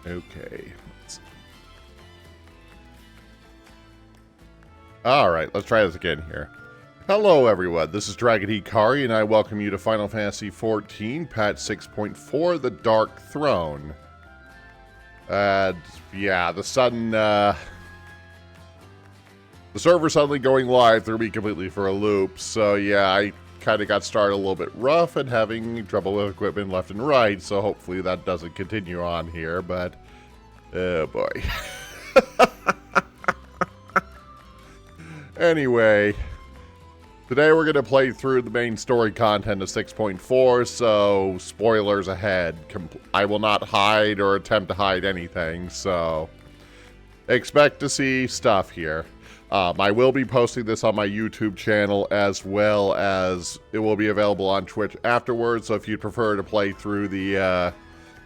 Okay. Alright, let's try this again here. Hello everyone, this is Draginhikari, and I welcome you to Final Fantasy XIV, patch 6.4, The Dark Throne. Yeah, the server suddenly going live threw me completely for a loop, so yeah, I kind of got started a little bit rough and having trouble with equipment left and right, so hopefully that doesn't continue on here, but, oh boy. Anyway, today we're going to play through the main story content of 6.4, so spoilers ahead. I will not hide or attempt to hide anything, so expect to see stuff here. I will be posting this on my YouTube channel as well as it will be available on Twitch afterwards, so if you'd prefer to play through the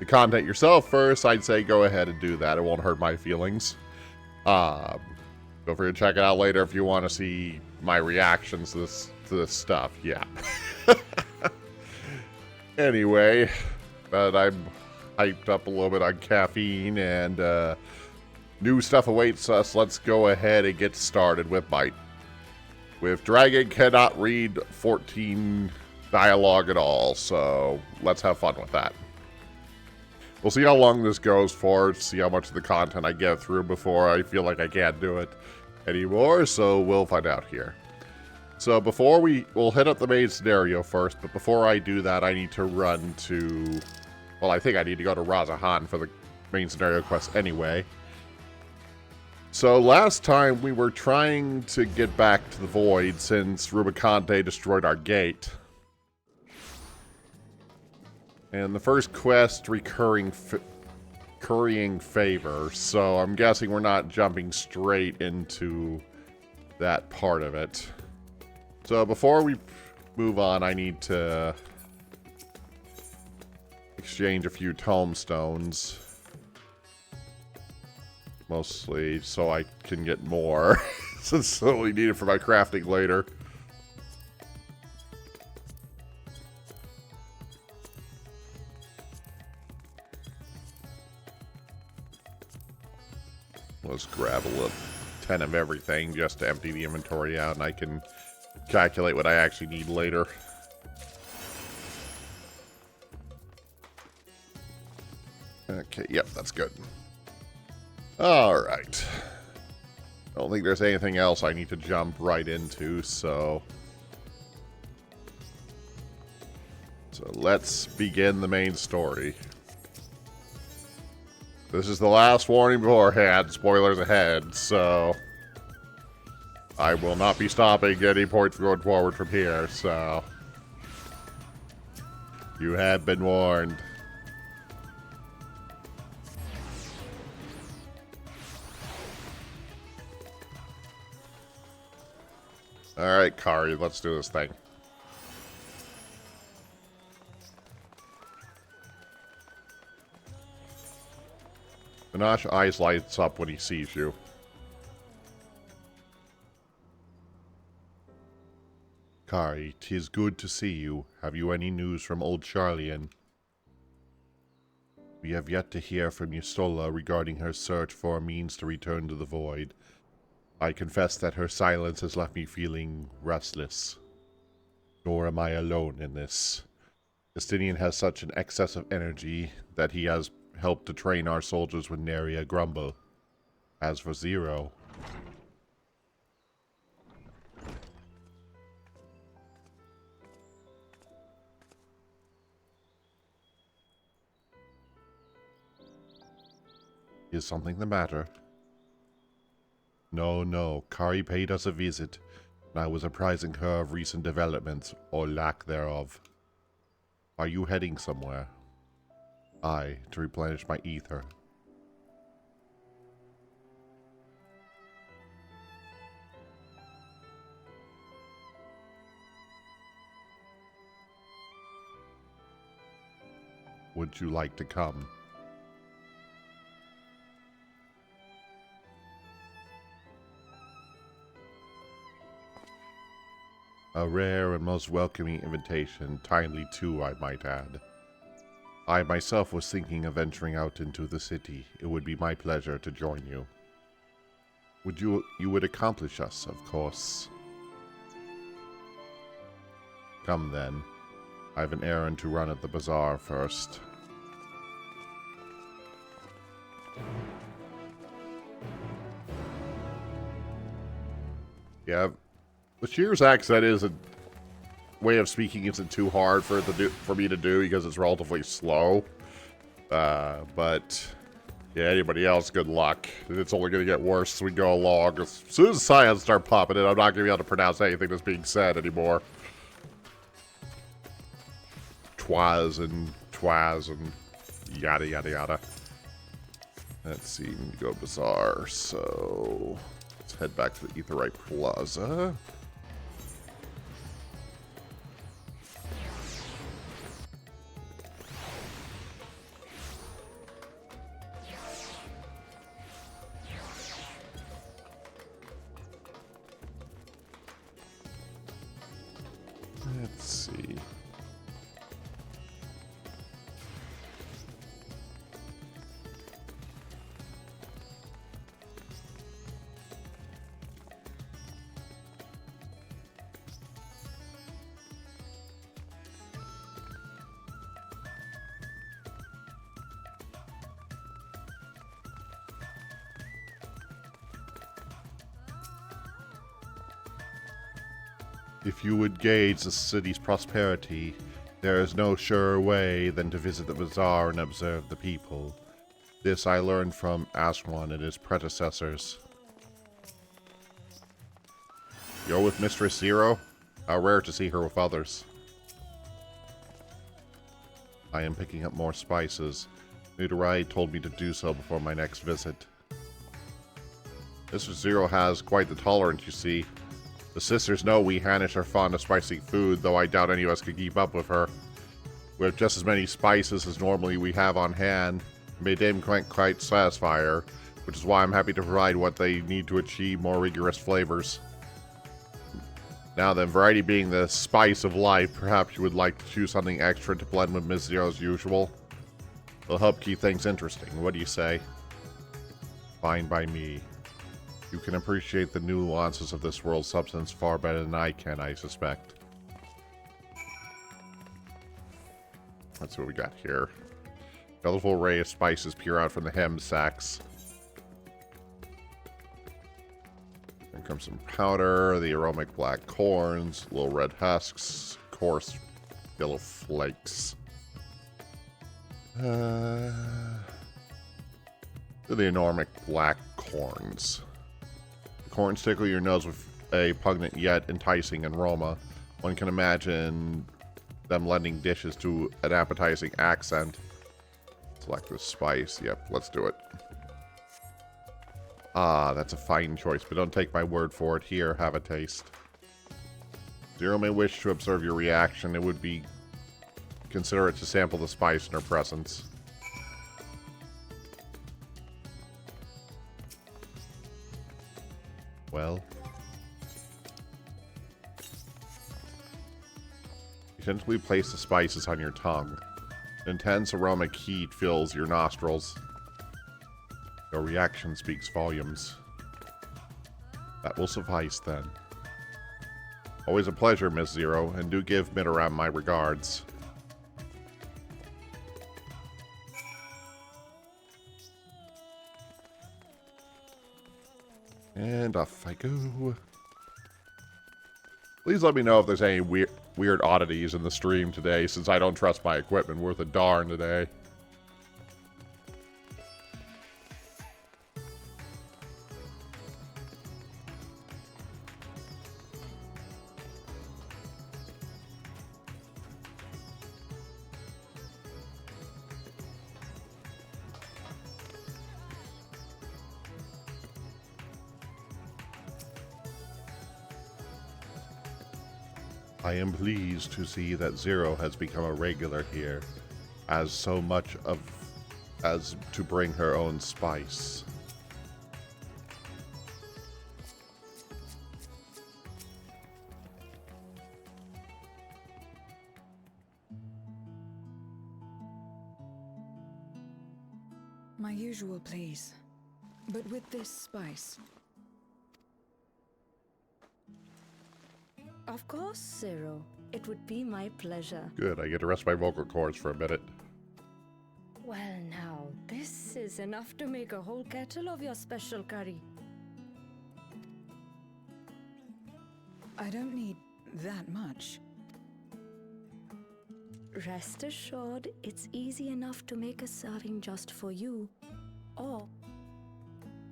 content yourself first, I'd say go ahead and do that. It won't hurt my feelings. Feel free to check it out later if you want to see my reactions to this stuff. Yeah. Anyway, but I'm hyped up a little bit on caffeine and new stuff awaits us. Let's go ahead and get started with Bite. With Dragon cannot read 14 dialogue at all, so let's have fun with that. We'll see how long this goes for, see how much of the content I get through before I feel like I can't do it anymore, so we'll find out here. So before we'll hit up the main scenario first, but before I do that, I need to run to, well, I think I need to go to Razahan for the main scenario quest anyway. So last time we were trying to get back to the Void since Rubicante destroyed our gate. And the first quest, currying favor, so I'm guessing we're not jumping straight into that part of it. So before we move on, I need to exchange a few tomestones. Mostly so I can get more, since it's only needed for my crafting later. Let's grab a little 10 of everything just to empty the inventory out, and I can calculate what I actually need later. Okay, yep, that's good. Alright. I don't think there's anything else I need to jump right into, so let's begin the main story. This is the last warning beforehand, spoilers ahead, so I will not be stopping at any point going forward from here, so you have been warned. Alright, Kari, let's do this thing. Minash's eyes lights up when he sees you. Kari, 'tis good to see you. Have you any news from old Charlian? We have yet to hear from Yustola regarding her search for a means to return to the Void. I confess that her silence has left me feeling restless. Nor am I alone in this. Justinian has such an excess of energy that he has helped to train our soldiers with nary a grumble. As for Zero, is something the matter? No, Kari paid us a visit, and I was apprising her of recent developments, or lack thereof. Are you heading somewhere? Aye, to replenish my ether. Would you like to come? A rare and most welcoming invitation, timely too, I might add. I myself was thinking of venturing out into the city. It would be my pleasure to join you. You would accomplish us, of course. Come then. I have an errand to run at the bazaar first. Yeah, Bashir's accent is a way of speaking isn't too hard for me to do because it's relatively slow. But yeah, anybody else, good luck. It's only going to get worse as we go along. As soon as science start popping in, I'm not going to be able to pronounce anything that's being said anymore. Twaz and yada yada yada. Let's see, we need to go bazaar, so let's head back to the Aetheryte Plaza. Let's see. If you would gauge the city's prosperity, there is no surer way than to visit the bazaar and observe the people. This I learned from Aswan and his predecessors. You're with Mistress Zero? How rare to see her with others. I am picking up more spices. Nudarai told me to do so before my next visit. Mistress Zero has quite the tolerance, you see. The sisters know we Hanish are fond of spicy food, though I doubt any of us could keep up with her. We have just as many spices as normally we have on hand. They didn't quite satisfy her, which is why I'm happy to provide what they need to achieve more rigorous flavors. Now then, variety being the spice of life, perhaps you would like to choose something extra to blend with Miss Zero's usual. It'll help keep things interesting. What do you say? Fine by me. You can appreciate the nuances of this world's substance far better than I can, I suspect. Let's see what we got here. Colorful array of spices peer out from the hem sacks. Then comes some powder, the aromatic black corns, little red husks, coarse yellow flakes. The aromatic black corns. Corns tickle your nose with a pungent yet enticing aroma. One can imagine them lending dishes to an appetizing accent. Select the spice. Yep, let's do it. Ah, that's a fine choice, but don't take my word for it. Here, have a taste. Zero may wish to observe your reaction. It would be considerate to sample the spice in her presence. Well, you gently place the spices on your tongue. An intense aromatic heat fills your nostrils. Your reaction speaks volumes. That will suffice then. Always a pleasure, Miss Zero, and do give Midoram my regards. And off I go. Please let me know if there's any weird oddities in the stream today, since I don't trust my equipment worth a darn today. I am pleased to see that Zero has become a regular here, as so much as to bring her own spice. My usual, please. But with this spice. Of course, Zero. It would be my pleasure. Good, I get to rest my vocal cords for a minute. Well now, this is enough to make a whole kettle of your special curry. I don't need that much. Rest assured, it's easy enough to make a serving just for you. Or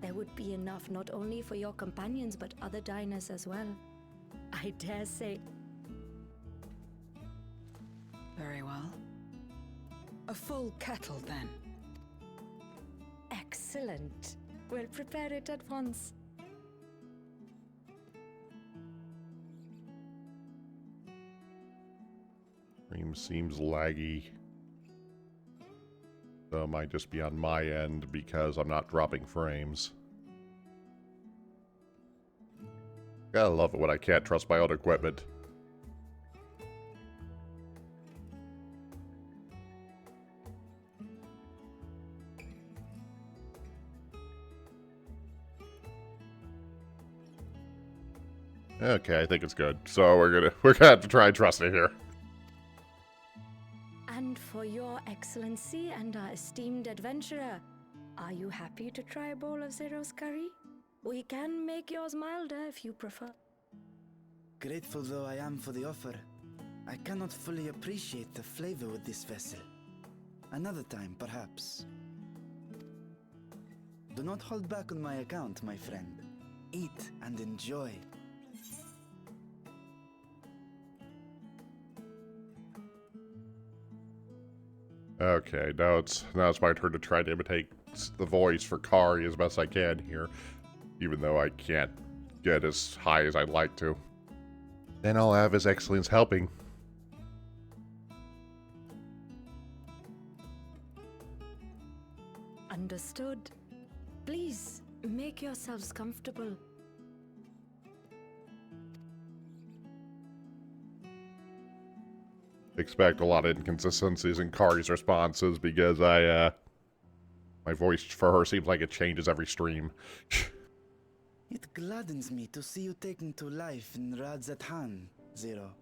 there would be enough not only for your companions but other diners as well. I dare say. Very well. A full kettle, then. Excellent. We'll prepare it at once. Stream seems laggy. So it might just be on my end because I'm not dropping frames. Gotta love it when I can't trust my own equipment. Okay, I think it's good. So we're gonna have to try and trust it here. And for your excellency and our esteemed adventurer, are you happy to try a bowl of Zero's curry? We can make yours milder if you prefer. Grateful though I am for the offer, I cannot fully appreciate the flavor with this vessel. Another time, perhaps. Do not hold back on my account, my friend. Eat and enjoy. Okay, now it's my turn to try to imitate the voice for Kari as best I can here, even though I can't get as high as I'd like to. Then I'll have His Excellence helping. Understood. Please, make yourselves comfortable. Expect a lot of inconsistencies in Kari's responses because my voice for her seems like it changes every stream. It gladdens me to see you taking to life in Radzathan, Zero.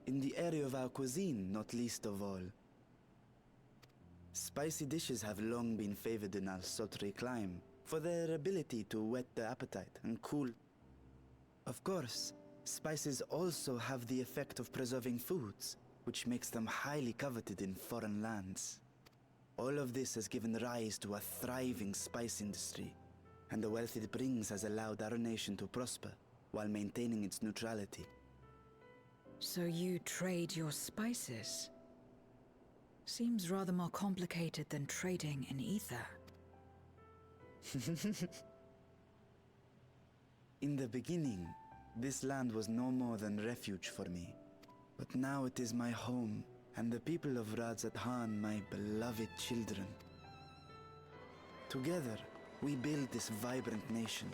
In the area of our cuisine, not least of all. Spicy dishes have long been favored in our sultry clime for their ability to whet the appetite and cool. Of course, spices also have the effect of preserving foods, which makes them highly coveted in foreign lands. All of this has given rise to a thriving spice industry, and the wealth it brings has allowed our nation to prosper while maintaining its neutrality. So you trade your spices? Seems rather more complicated than trading in ether. In the beginning, this land was no more than refuge for me. But now it is my home, and the people of Radzathan my beloved children. Together, we build this vibrant nation.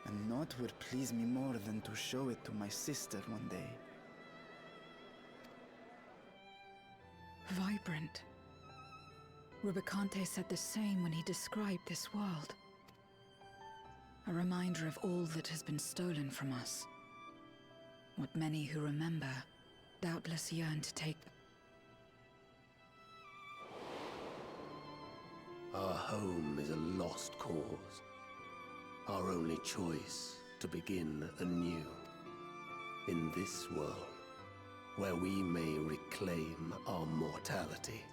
And naught would please me more than to show it to my sister one day. Vibrant. Rubicante said the same when he described this world. A reminder of all that has been stolen from us. What many who remember doubtless yearn to take. Our home is a lost cause. Our only choice to begin anew. In this world, where we may reclaim our mortality.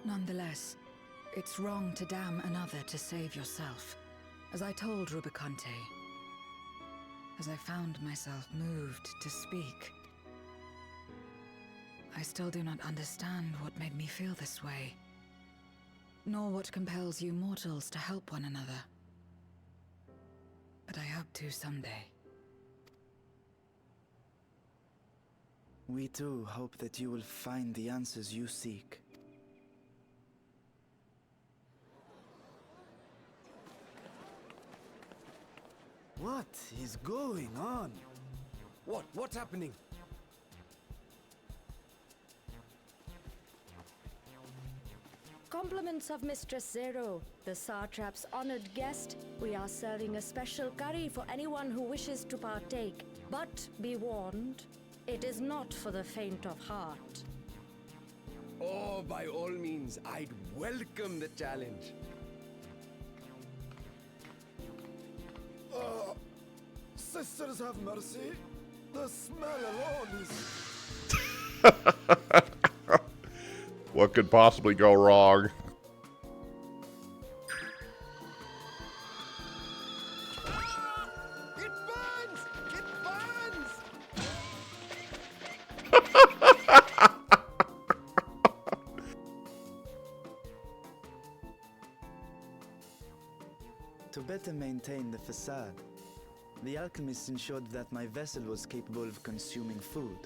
Nonetheless, it's wrong to damn another to save yourself. As I told Rubicante, as I found myself moved to speak. I still do not understand what made me feel this way, nor what compels you mortals to help one another. But I hope to someday. We too hope that you will find the answers you seek. What is going on? What's happening? Compliments of Mistress Zero, the Satrap's honored guest. We are serving a special curry for anyone who wishes to partake. But be warned, it is not for the faint of heart. Oh, by all means, I'd welcome the challenge. Sisters have mercy. The smell alone is... What could possibly go wrong? It burns! It burns! To better maintain the facade, the alchemist ensured that my vessel was capable of consuming food.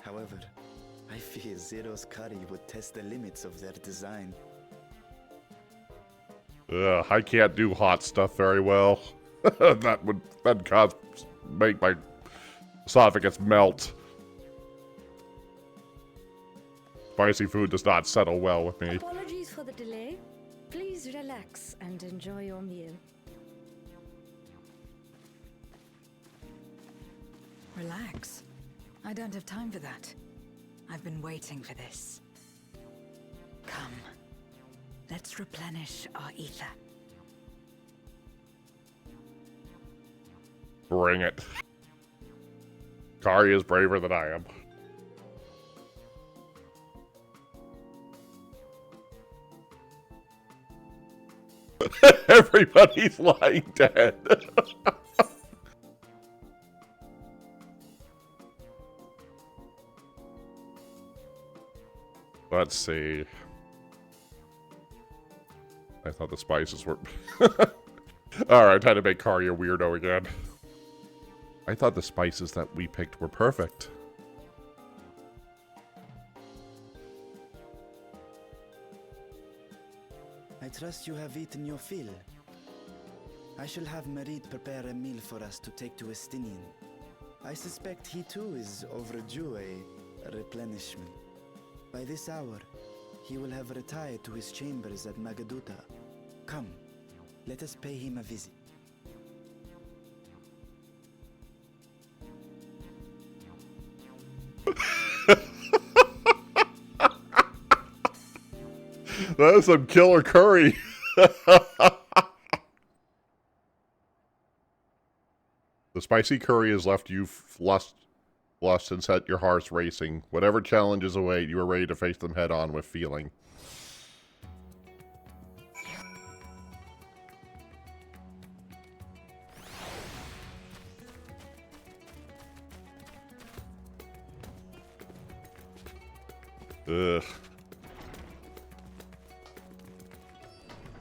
However, I fear Zero's curry would test the limits of their design. I can't do hot stuff very well. That'd make my esophagus melt. Spicy food does not settle well with me. Apologies for the delay. Please relax and enjoy your meal. Relax. I don't have time for that. I've been waiting for this. Come. Let's replenish our ether. Bring it. Kari is braver than I am. Everybody's lying dead. Let's see. I thought the spices were... Alright, time to make Kari a weirdo again. I thought the spices that we picked were perfect. I trust you have eaten your fill. I shall have Marit prepare a meal for us to take to Estinian. I suspect he too is overdue a replenishment. By this hour, he will have retired to his chambers at Magaduta. Come, let us pay him a visit. That is some killer curry. The spicy curry has left you lust and set your hearts racing. Whatever challenges await, you are ready to face them head on with feeling. Ugh.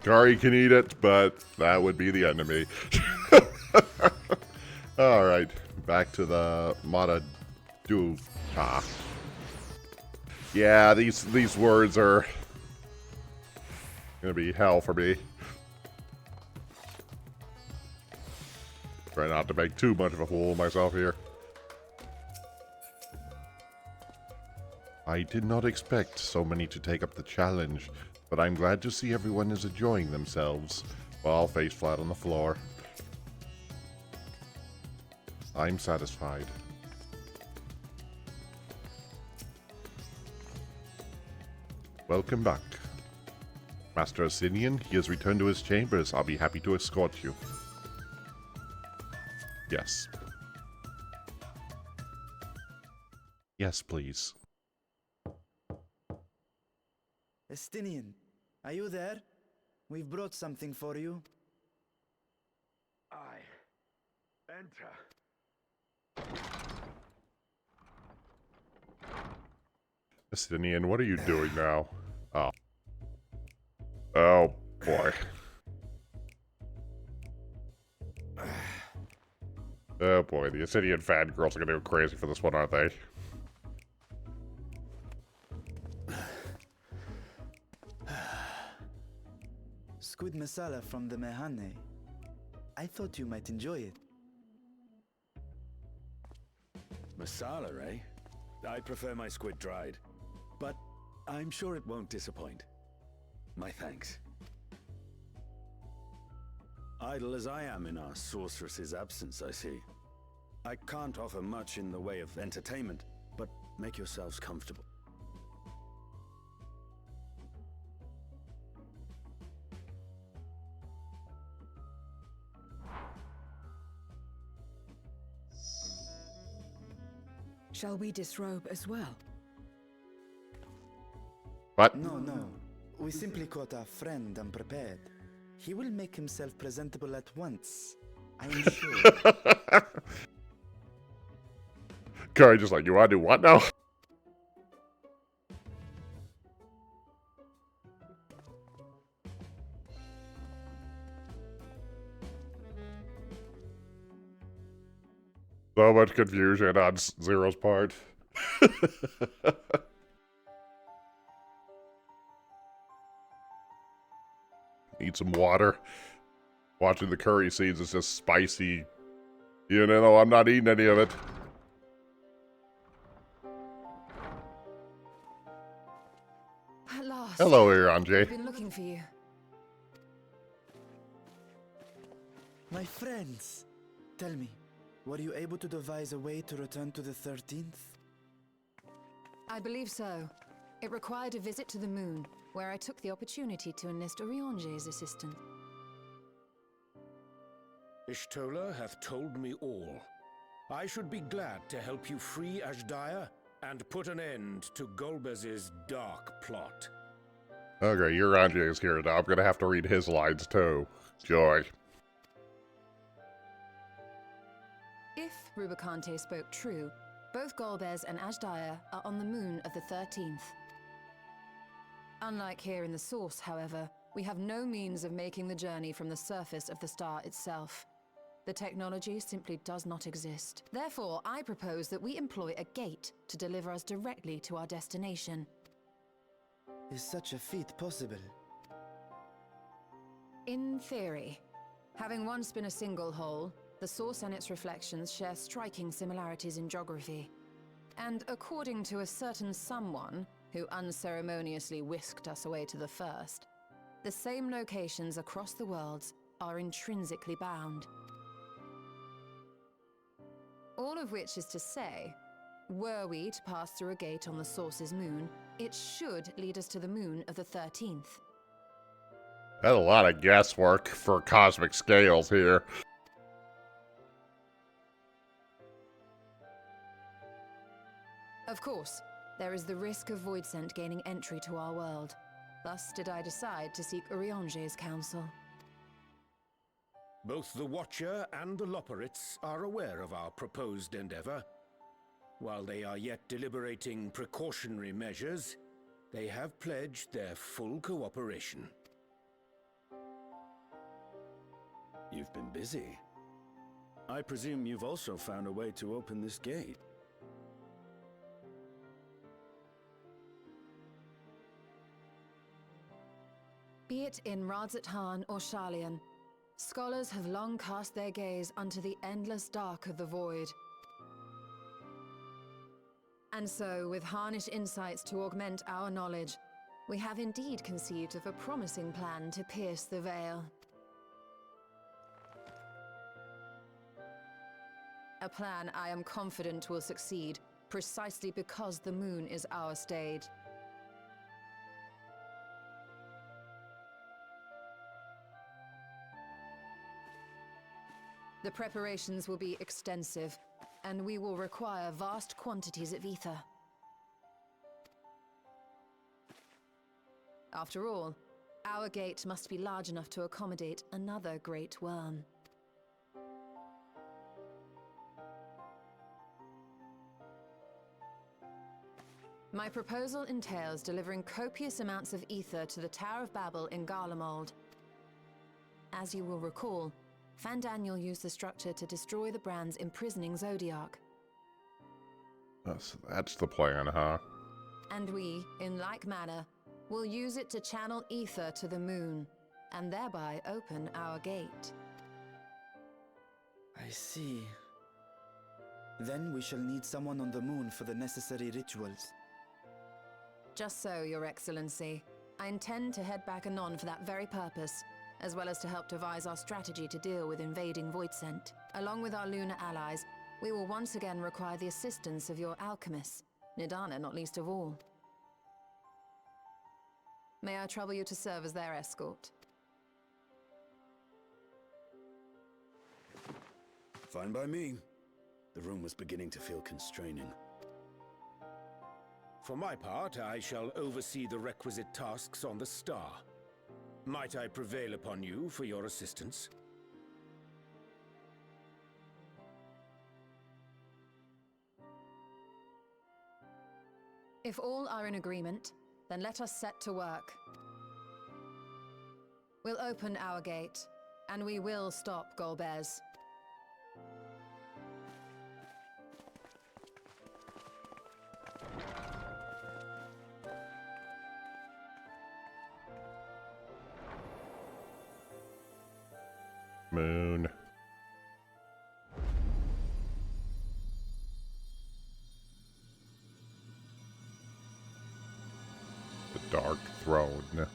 Kari can eat it, but that would be the enemy. Alright, back to the Mata Duka. Yeah, these words are gonna be hell for me. Try not to make too much of a fool of myself here. I did not expect so many to take up the challenge, but I'm glad to see everyone is enjoying themselves, while face flat on the floor. I'm satisfied. Welcome back. Master Asinian, he has returned to his chambers. I'll be happy to escort you. Yes. Yes, please. Estinian, are you there? We've brought something for you. I enter. Asinian, what are you doing now? Oh. Oh, boy. Oh, boy. The Asinian fangirls are gonna go crazy for this one, aren't they? Squid masala from the Mehane. I thought you might enjoy it. Masala, eh? I prefer my squid dried, but I'm sure it won't disappoint. My thanks. Idle as I am in our sorceress's absence, I see. I can't offer much in the way of entertainment, but make yourselves comfortable. Shall we disrobe as well? What? No. We simply caught our friend unprepared. He will make himself presentable at once. I am sure. Kari just like, you want to do what now? So much confusion on Zero's part. Need some water. Watching the curry scenes is just spicy. You know, I'm not eating any of it. At last. Hello, Iranjay. I've been looking for you. My friends, tell me, were you able to devise a way to return to the 13th? I believe so. It required a visit to the moon, where I took the opportunity to enlist Oriange's assistance. Ishtola hath told me all. I should be glad to help you free Ashdaya and put an end to Golbez's dark plot. Okay, Iranjay is here now. I'm gonna have to read his lines too. Joy. If Rubicante spoke true, both Golbez and Ashdaya are on the moon of the 13th. Unlike here in the Source, however, we have no means of making the journey from the surface of the star itself. The technology simply does not exist. Therefore, I propose that we employ a gate to deliver us directly to our destination. Is such a feat possible? In theory. Having once been a single hole, the Source and its reflections share striking similarities in geography. And according to a certain someone who unceremoniously whisked us away to the first, the same locations across the worlds are intrinsically bound. All of which is to say, were we to pass through a gate on the Source's moon, it should lead us to the moon of the 13th. That's a lot of guesswork for cosmic scales here. Of course, there is the risk of Voidsent gaining entry to our world. Thus did I decide to seek Oriange's counsel. Both the Watcher and the Loporrits are aware of our proposed endeavor. While they are yet deliberating precautionary measures, they have pledged their full cooperation. You've been busy. I presume you've also found a way to open this gate. Be it in Radzat-Han or Sharlayan, scholars have long cast their gaze unto the endless dark of the void. And so, with harnish insights to augment our knowledge, we have indeed conceived of a promising plan to pierce the veil. A plan I am confident will succeed, precisely because the moon is our stage. The preparations will be extensive, and we will require vast quantities of ether. After all, our gate must be large enough to accommodate another great worm. My proposal entails delivering copious amounts of ether to the Tower of Babel in Garlemald. As you will recall, Fandaniel used the structure to destroy the Brand's imprisoning Zodiac. That's the plan, huh? And we, in like manner, will use it to channel ether to the moon, and thereby open our gate. I see. Then we shall need someone on the moon for the necessary rituals. Just so, Your Excellency. I intend to head back anon for that very purpose, as well as to help devise our strategy to deal with invading Voidsent. Along with our lunar allies, we will once again require the assistance of your alchemists, Nidana not least of all. May I trouble you to serve as their escort? Fine by me. The room was beginning to feel constraining. For my part, I shall oversee the requisite tasks on the Star. Might I prevail upon you for your assistance? If all are in agreement, then let us set to work. We'll open our gate, and we will stop Golbez. Moon. The Dark Throne.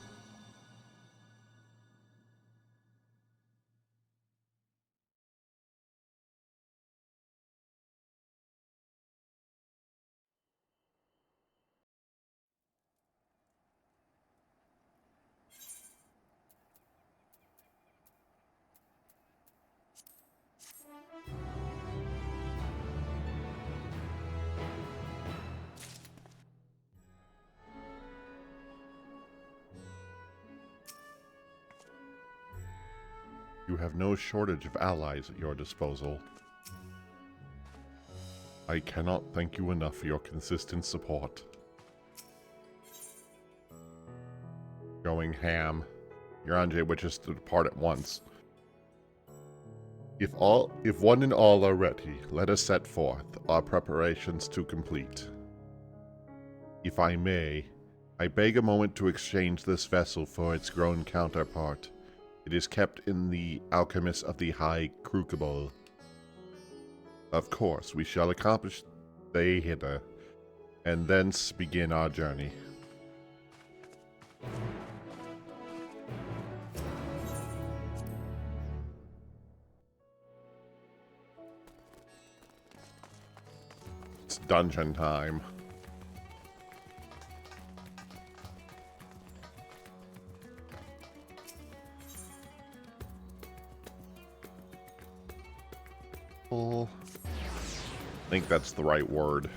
You have no shortage of allies at your disposal. I cannot thank you enough for your consistent support. Going ham. Your Anjay wishes to depart at once. If one and all are ready, let us set forth, our preparations to complete. If I may, I beg a moment to exchange this vessel for its grown counterpart. It is kept in the Alchemist of the High Crucible. Of course, we shall accomplish the hither, and thence begin our journey. It's dungeon time. I think that's the right word.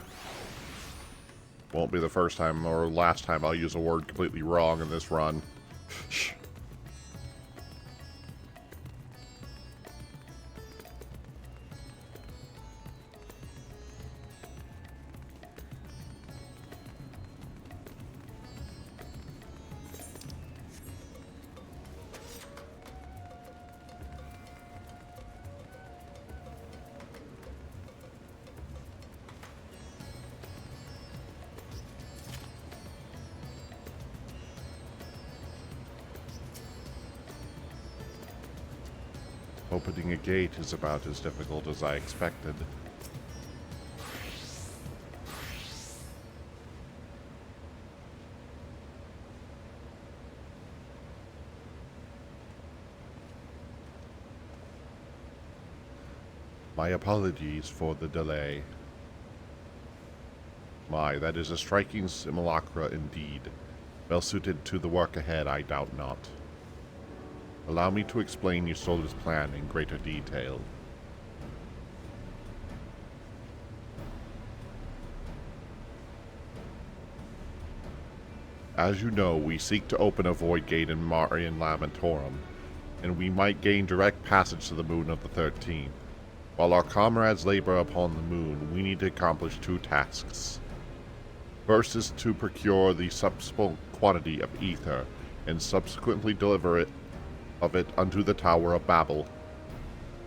Won't be the first time or last time I'll use a word completely wrong in this run. Opening a gate is about as difficult as I expected. My apologies for the delay. My, that is a striking simulacra indeed. Well suited to the work ahead, I doubt not. Allow me to explain Ysolda's plan in greater detail. As you know, we seek to open a void gate in Marian Lamentorum, and we might gain direct passage to the moon of the 13th. While our comrades labor upon the moon, we need to accomplish two tasks. First is to procure the substantial quantity of ether, and subsequently deliver it unto the Tower of Babel.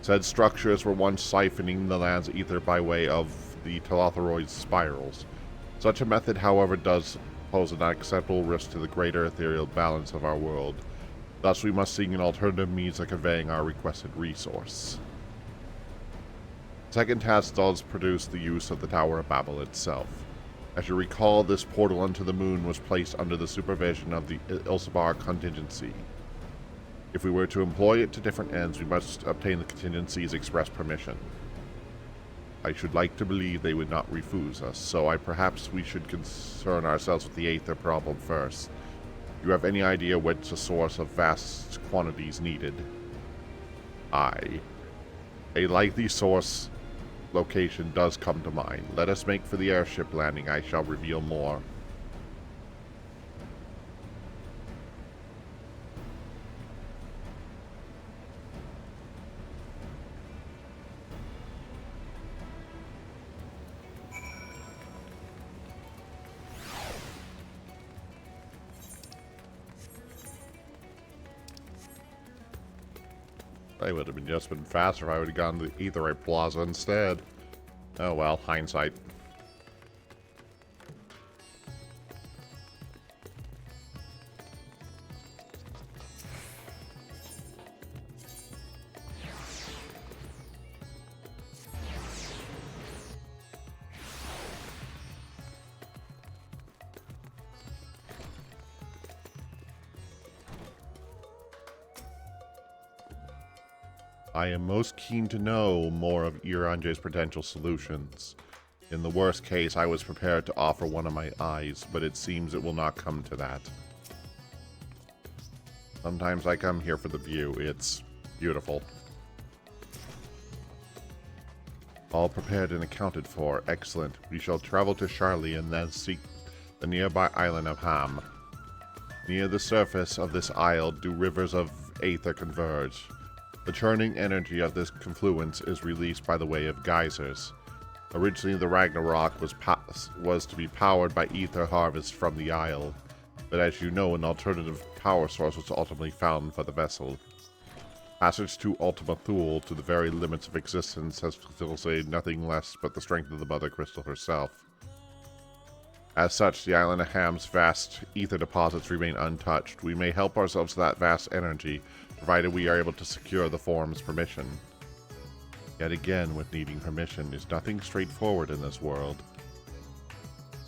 Said structures were once siphoning the land's ether by way of the Telotheroid spirals. Such a method, however, does pose an unacceptable risk to the greater ethereal balance of our world. Thus, we must seek an alternative means of conveying our requested resource. Second task does produce the use of the Tower of Babel itself. As you recall, this portal onto the moon was placed under the supervision of the Ilsabar contingency. If we were to employ it to different ends, we must obtain the contingency's express permission. I should like to believe they would not refuse us, so perhaps we should concern ourselves with the Aether problem first. Do you have any idea what's the source of vast quantities needed? Aye. A likely source location does come to mind. Let us make for the airship landing. I shall reveal more. They would have just been faster if I would have gone to the Aetherite Plaza instead. Oh well, hindsight. I am most keen to know more of Iranje's potential solutions. In the worst case, I was prepared to offer one of my eyes, but it seems it will not come to that. Sometimes I come here for the view. It's beautiful. All prepared and accounted for. Excellent. We shall travel to Charlie and then seek the nearby island of Ham. Near the surface of this isle do rivers of aether converge. The churning energy of this confluence is released by the way of geysers. Originally, the Ragnarok was to be powered by ether harvest from the isle, but as you know, an alternative power source was ultimately found for the vessel. Passage to Ultima Thule to the very limits of existence has facilitated nothing less but the strength of the Mother Crystal herself. As such, the island of Ham's vast ether deposits remain untouched. We may help ourselves to that vast energy, provided we are able to secure the forum's permission. Yet again, with needing permission is nothing straightforward in this world.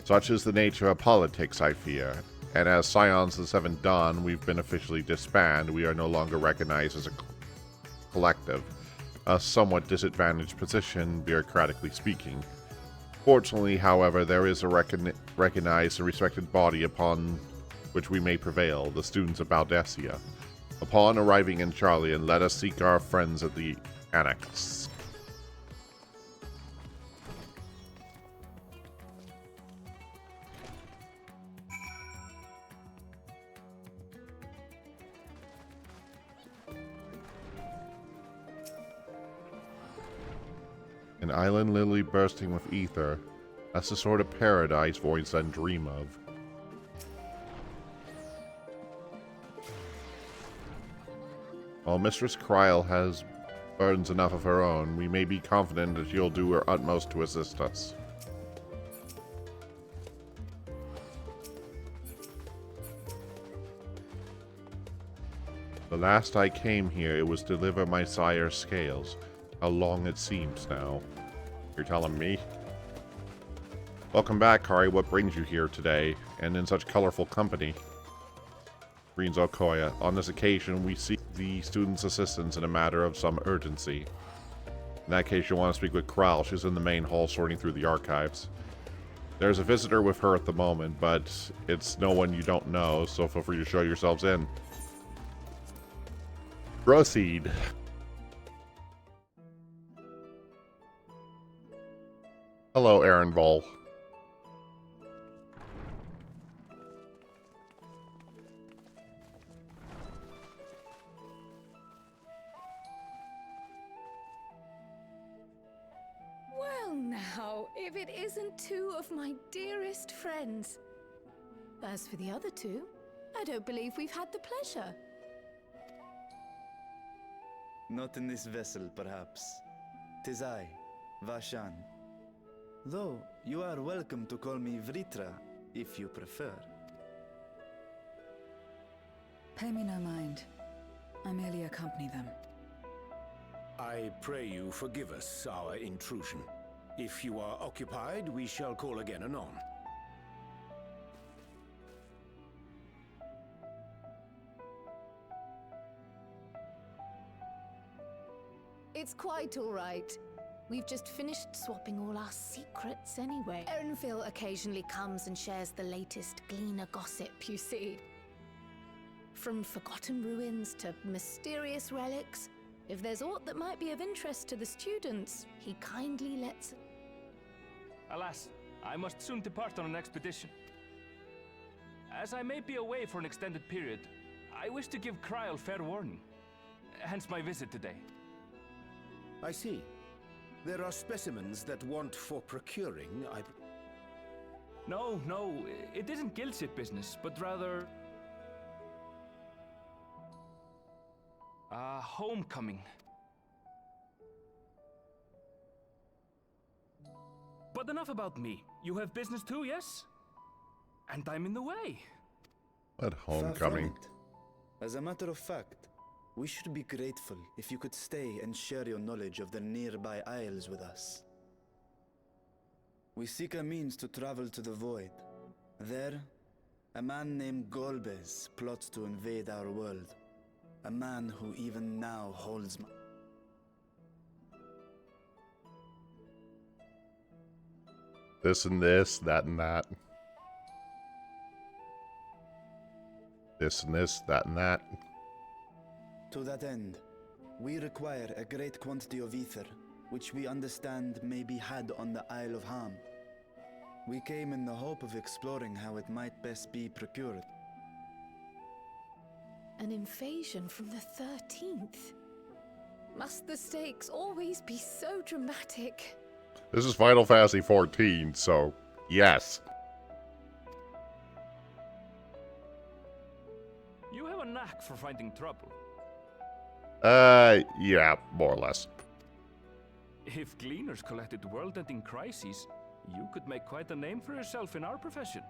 Such is the nature of politics, I fear, and as Scions of the Seventh Dawn, we've been officially disbanded. We are no longer recognized as a collective, a somewhat disadvantaged position, bureaucratically speaking. Fortunately, however, there is a recognized and respected body upon which we may prevail, the students of Baldesia. Upon arriving in Charlie, and let us seek our friends at the Annex. An island literally bursting with ether. That's the sort of paradise voids then dream of. While Mistress Kryl has burdens enough of her own, we may be confident that she'll do her utmost to assist us. The last I came here, it was to deliver my sire's scales. How long it seems now. You're telling me? Welcome back, Kari. What brings you here today, and in such colorful company? Greens Okoya. On this occasion, we seek the student's assistance in a matter of some urgency. In that case, you'll want to speak with Kryl. She's in the main hall sorting through the archives. There's a visitor with her at the moment, but it's no one you don't know, so feel free to show yourselves in. Proceed. Hello, Aaron Ball. Well now, if it isn't two of my dearest friends. As for the other two, I don't believe we've had the pleasure. Not in this vessel, perhaps. 'Tis I, Vashan. Though, you are welcome to call me Vritra, if you prefer. Pay me no mind. I merely accompany them. I pray you forgive us our intrusion. If you are occupied, we shall call again anon. It's quite all right. We've just finished swapping all our secrets anyway. Erenville occasionally comes and shares the latest Gleaner gossip, you see. From forgotten ruins to mysterious relics, if there's aught that might be of interest to the students, he kindly lets... Alas, I must soon depart on an expedition. As I may be away for an extended period, I wish to give Kryl fair warning. Hence my visit today. I see. There are specimens that want for procuring, No, it isn't guildship business, but rather... homecoming. But enough about me. You have business too, yes? And I'm in the way. What Far from homecoming? it. As a matter of fact, we should be grateful if you could stay and share your knowledge of the nearby isles with us. We seek a means to travel to the Void. There, a man named Golbez plots to invade our world. A man who even now holds This and this, that and that. This and this, that and that. To that end, we require a great quantity of ether, which we understand may be had on the Isle of Ham. We came in the hope of exploring how it might best be procured. An invasion from the 13th? Must the stakes always be so dramatic? This is Final Fantasy XIV, so yes. You have a knack for finding trouble. Yeah, more or less. If Gleaners collected world-ending crises, you could make quite a name for yourself in our profession.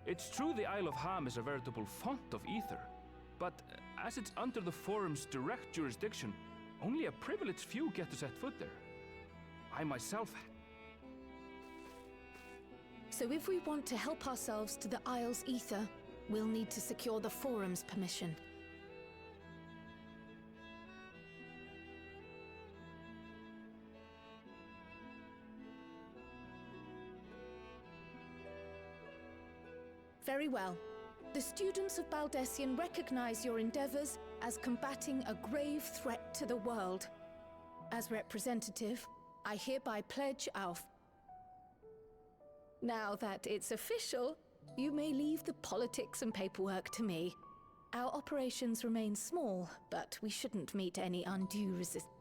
It's true the Isle of Ham is a veritable font of ether, but as it's under the Forum's direct jurisdiction, only a privileged few get to set foot there. I myself... So if we want to help ourselves to the Isle's ether, we'll need to secure the Forum's permission. Very well. The students of Baldessian recognize your endeavors as combating a grave threat to the world. As representative, I hereby pledge our... Now that it's official, you may leave the politics and paperwork to me. Our operations remain small, but we shouldn't meet any undue resistance.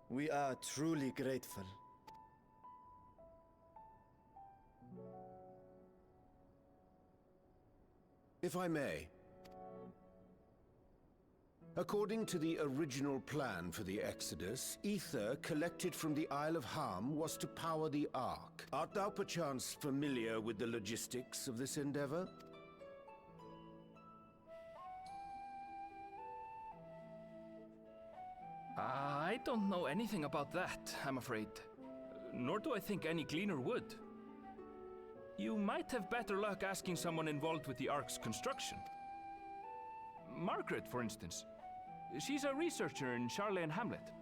We are truly grateful. If I may. According to the original plan for the Exodus, ether collected from the Isle of Ham was to power the Ark. Art thou perchance familiar with the logistics of this endeavor? I don't know anything about that, I'm afraid. Nor do I think any Gleaner would. You might have better luck asking someone involved with the Ark's construction. Margaret, for instance. She's a researcher in Charley Hamlet.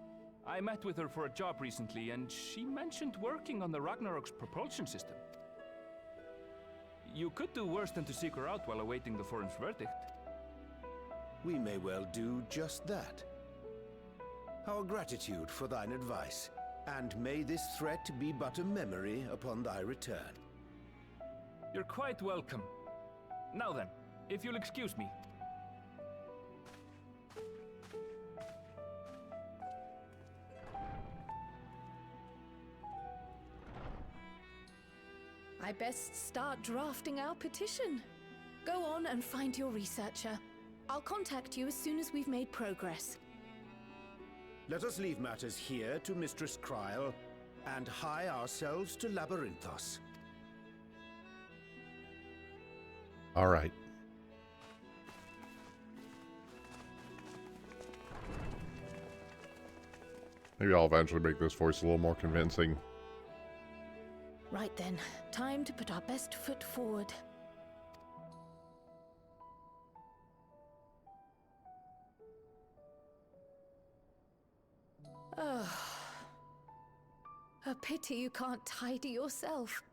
I met with her for a job recently, and she mentioned working on the Ragnarok's propulsion system. You could do worse than to seek her out while awaiting the Forum's verdict. We may well do just that. Our gratitude for thine advice, and may this threat be but a memory upon thy return. You're quite welcome. Now then, if you'll excuse me. I best start drafting our petition. Go on and find your researcher. I'll contact you as soon as we've made progress. Let us leave matters here to Mistress Kryl, and hie ourselves to Labyrinthos. All right. Maybe I'll eventually make this voice a little more convincing. Right then, time to put our best foot forward. Oh. A pity you can't tidy yourself.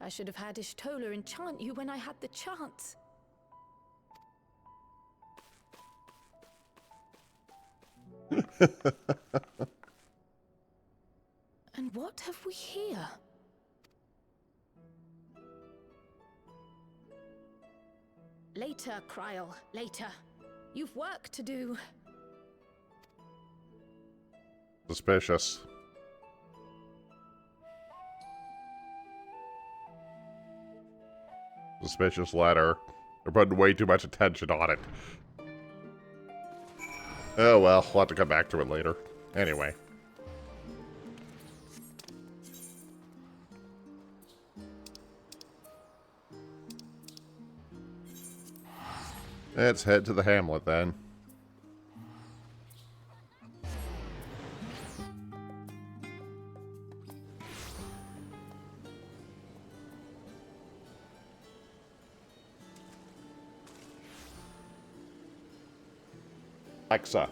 I should have had Ishtola enchant you when I had the chance. And what have we here? Later, Kryl, later. You've work to do. Suspicious. Suspicious letter. They're putting way too much attention on it. Oh well, we'll have to come back to it later. Anyway. Let's head to the hamlet then. Alexa.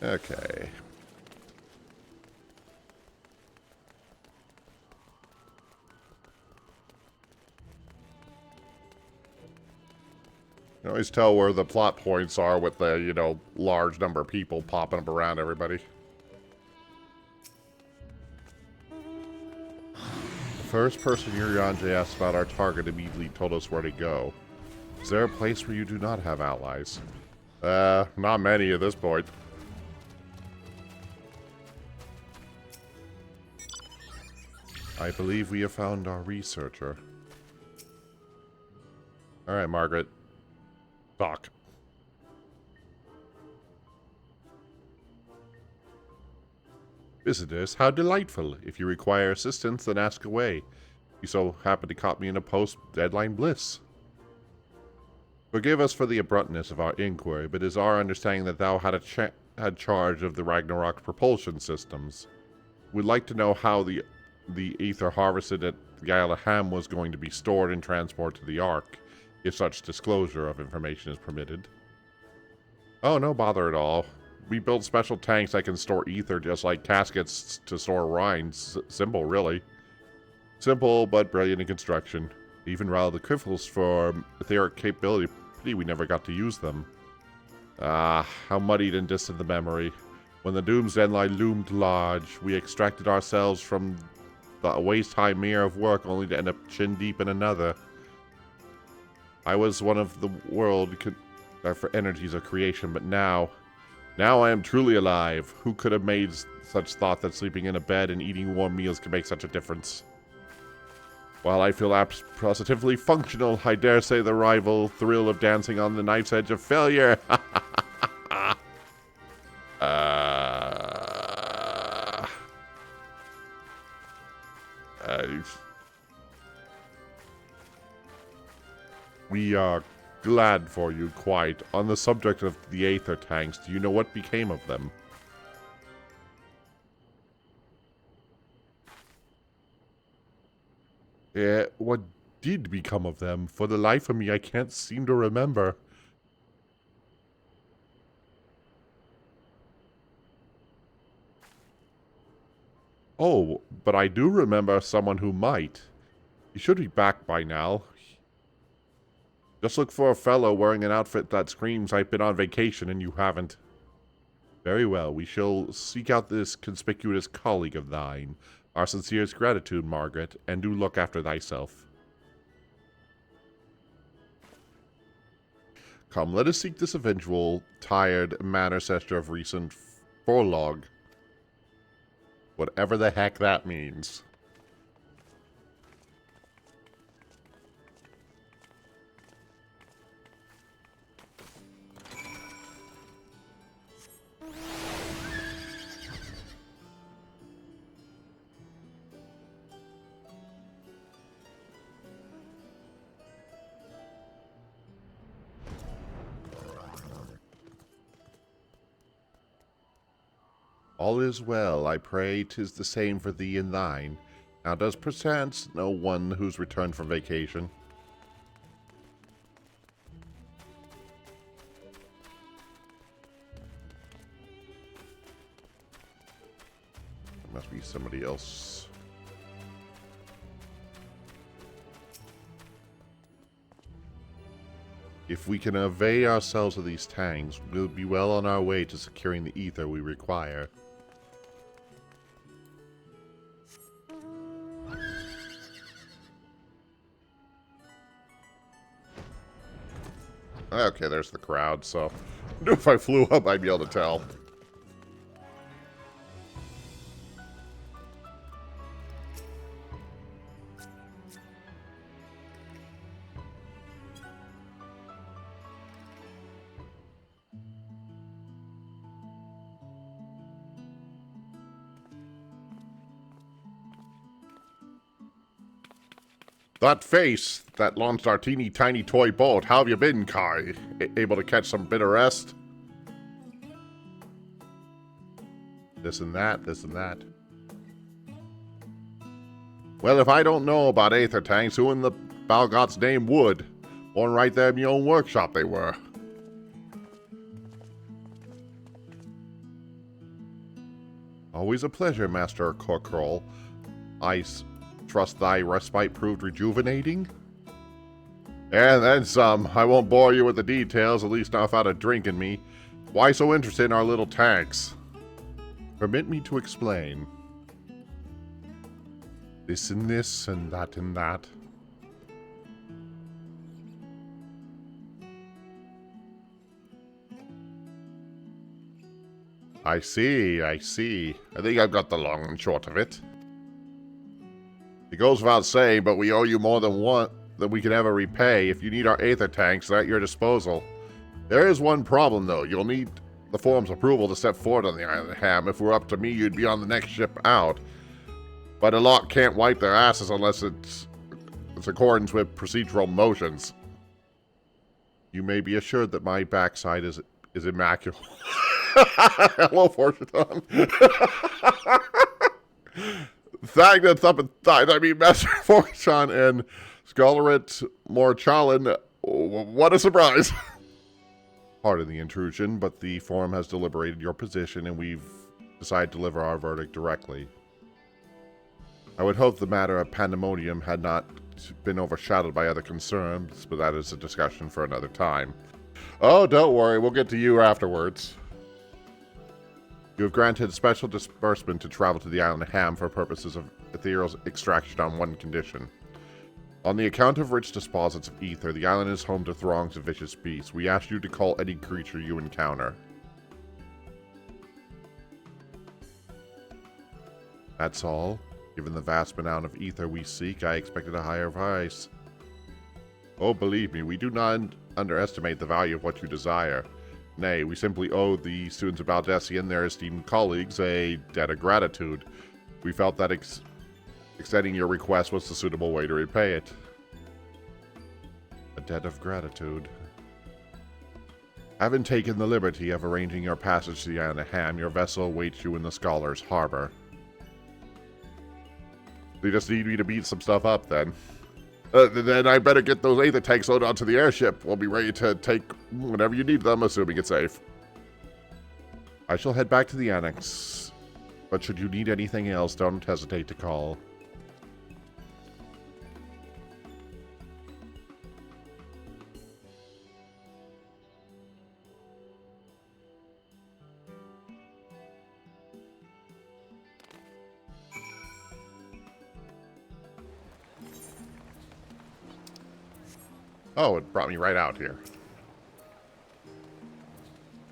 Okay. You can always tell where the plot points are with the, you know, large number of people popping up around everybody. The first person Urianger asked about our target immediately told us where to go. Is there a place where you do not have allies? Not many at this point. I believe we have found our researcher. Alright, Margaret. Talk. Visitors, how delightful. If you require assistance, then ask away. You so happen to caught me in a post-deadline bliss. Forgive us for the abruptness of our inquiry, but it is our understanding that thou had charge of the Ragnarok propulsion systems. We'd like to know how the ether harvested at Galaham was going to be stored and transported to the Ark, if such disclosure of information is permitted. Oh, no bother at all. We built special tanks that can store ether just like caskets to store rinds. Simple, really. Simple, but brilliant in construction. Even rather the crystals for etheric capability, pity we never got to use them. Ah, how muddied and distant the memory. When the Doomsday line loomed large, we extracted ourselves from the waist-high mirror of work only to end up chin-deep in another. I was one of the world for energies of creation, but now I am truly alive. Who could have made such thought that sleeping in a bed and eating warm meals could make such a difference? While I feel positively functional, I dare say the rival thrill of dancing on the knife's edge of failure. We are glad for you, quite. On the subject of the aether tanks, do you know what became of them? What did become of them? For the life of me, I can't seem to remember. Oh, but I do remember someone who might. He should be back by now. Just look for a fellow wearing an outfit that screams, I've been on vacation and you haven't. Very well, we shall seek out this conspicuous colleague of thine. Our sincerest gratitude, Margaret, and do look after thyself. Come, let us seek this eventual, tired ancestor of recent forlog. Whatever the heck that means. All is well, I pray 'tis the same for thee and thine. Now does perchance know one who's returned from vacation? Must be somebody else. If we can avail ourselves of these tanks, we'll be well on our way to securing the ether we require. Okay, there's the crowd, so I knew if I flew up, I'd be able to tell. That face that launched our teeny tiny toy boat. How have you been, Kai? Able to catch some bit of rest? This and that, this and that. Well, if I don't know about aether tanks, who in the Balgot's name would? Born right there in your own workshop they were. Always a pleasure, Master Corporal. I trust thy respite proved rejuvenating? And then some. I won't bore you with the details, at least not without a drink in me. Why so interested in our little tanks? Permit me to explain. This and this, and that and that. I see, I see. I think I've got the long and short of it. It goes without saying, but we owe you more than one that we can ever repay. If you need our aether tanks, they're at your disposal. There is one problem, though. You'll need the forum's approval to step forward on the Island of Ham. If it were up to me, you'd be on the next ship out. But a lot can't wipe their asses unless it's accordance with procedural motions. You may be assured that my backside is immaculate. Hello, Fortune. Thang that's up and thighs. I mean, Master Fortune and Scholarit Morchalin. What a surprise. Pardon the intrusion, but the forum has deliberated your position and we've decided to deliver our verdict directly. I would hope the matter of pandemonium had not been overshadowed by other concerns, but that is a discussion for another time. Oh, don't worry, we'll get to you afterwards. You have granted special disbursement to travel to the Island of Ham for purposes of ethereal extraction on one condition. On the account of rich deposits of ether, the island is home to throngs of vicious beasts. We ask you to call any creature you encounter. That's all. Given the vast amount of ether we seek, I expected a higher price. Oh, believe me, we do not underestimate the value of what you desire. Nay, we simply owe the students of Baldessi and their esteemed colleagues a debt of gratitude. We felt that extending your request was the suitable way to repay it. A debt of gratitude. Having taken the liberty of arranging your passage to the Island of Ham, your vessel awaits you in the Scholar's Harbor. They just need me to beat some stuff up, then. Then I better get those aether tanks loaded onto the airship. We'll be ready to take whenever you need them, assuming it's safe. I shall head back to the annex. But should you need anything else, don't hesitate to call. Oh, it brought me right out here.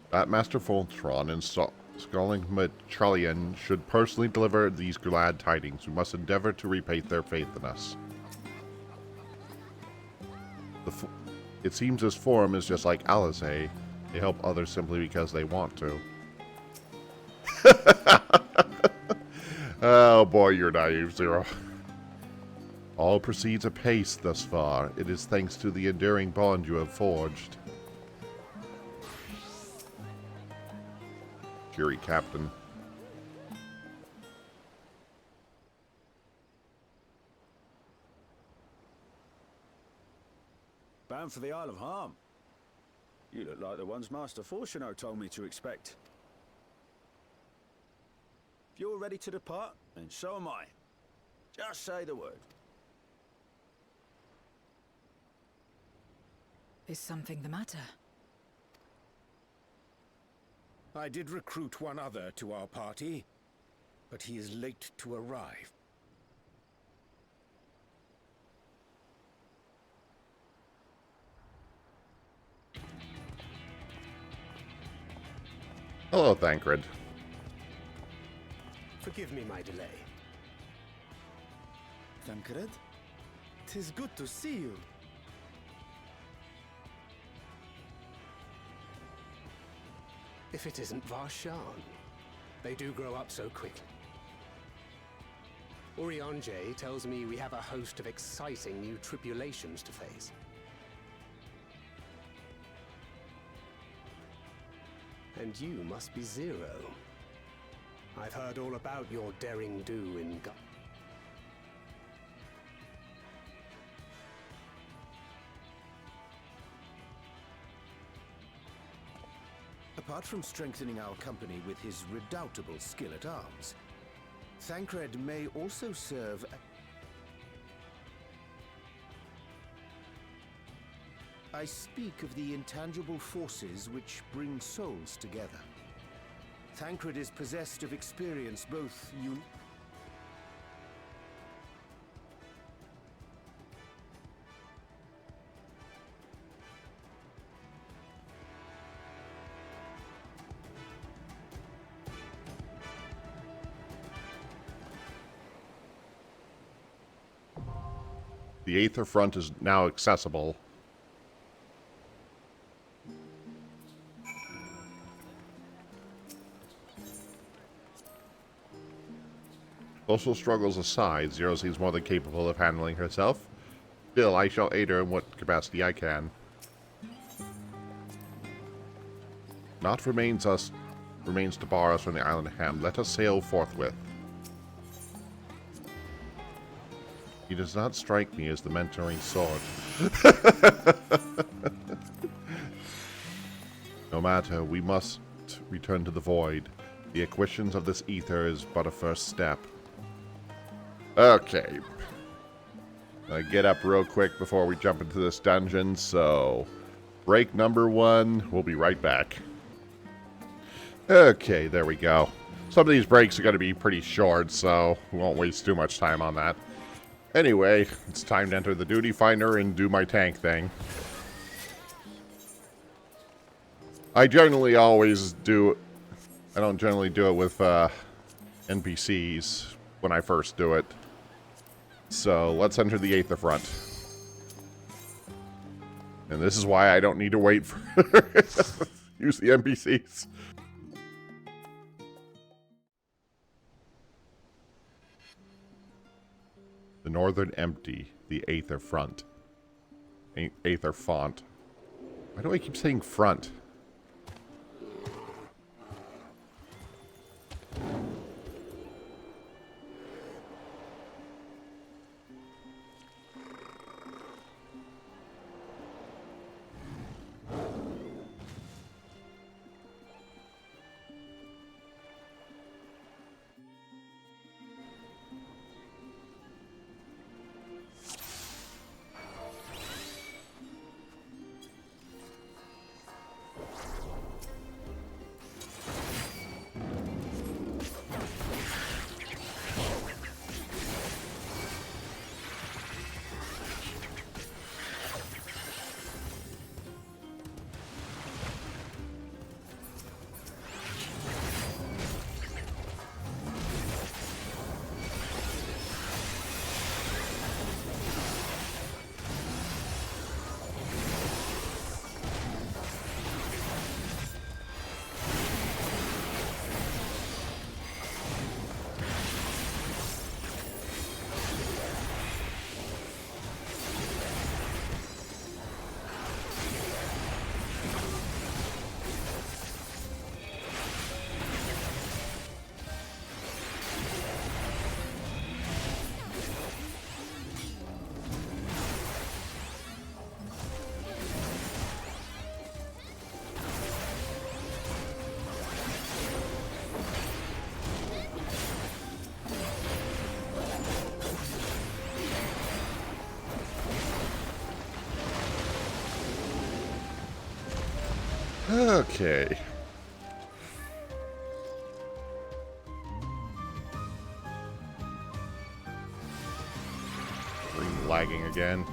That Master Voltron and Sculling Matralian should personally deliver these glad tidings. We must endeavor to repay their faith in us. It seems this forum is just like Alizé. They help others simply because they want to. Oh boy, you're naive, Zero. All proceeds apace thus far. It is thanks to the enduring bond you have forged. Fury Captain. bound for the Isle of Harm. You look like the ones Master Fortuno told me to expect. If you're ready to depart, then so am I. Just say the word. Is something the matter? I did recruit one other to our party, but he is late to arrive. Hello, Thancred. Forgive me my delay. Thancred? 'Tis good to see you. If it isn't Varshan. They do grow up so quickly. Urianger tells me we have a host of exciting new tribulations to face. And you must be Zero. I've heard all about your daring do in Apart from strengthening our company with his redoubtable skill at arms, Thancred may also serve I speak of the intangible forces which bring souls together. Thancred is possessed of experience both The Aether Front is now accessible. Social struggles aside, Zero seems more than capable of handling herself. Still, I shall aid her in what capacity I can. Naught remains to bar us from the island of Ham. Let us sail forthwith. He does not strike me as the mentoring sword. No matter, we must return to the void. The acquisition of this ether is but a first step. Okay. Get up real quick before we jump into this dungeon, so break number 1. We'll be right back. Okay, there we go. Some of these breaks are going to be pretty short, so we won't waste too much time on that. Anyway, it's time to enter the duty finder and do my tank thing. I generally always do... I don't generally do it with NPCs when I first do it. So, let's enter the Aether Front. And this is why I don't need to wait for... use the NPCs. The Northern Empty, the Aether Front. Aether Font. Why do I keep saying front? Okay. Lagging again.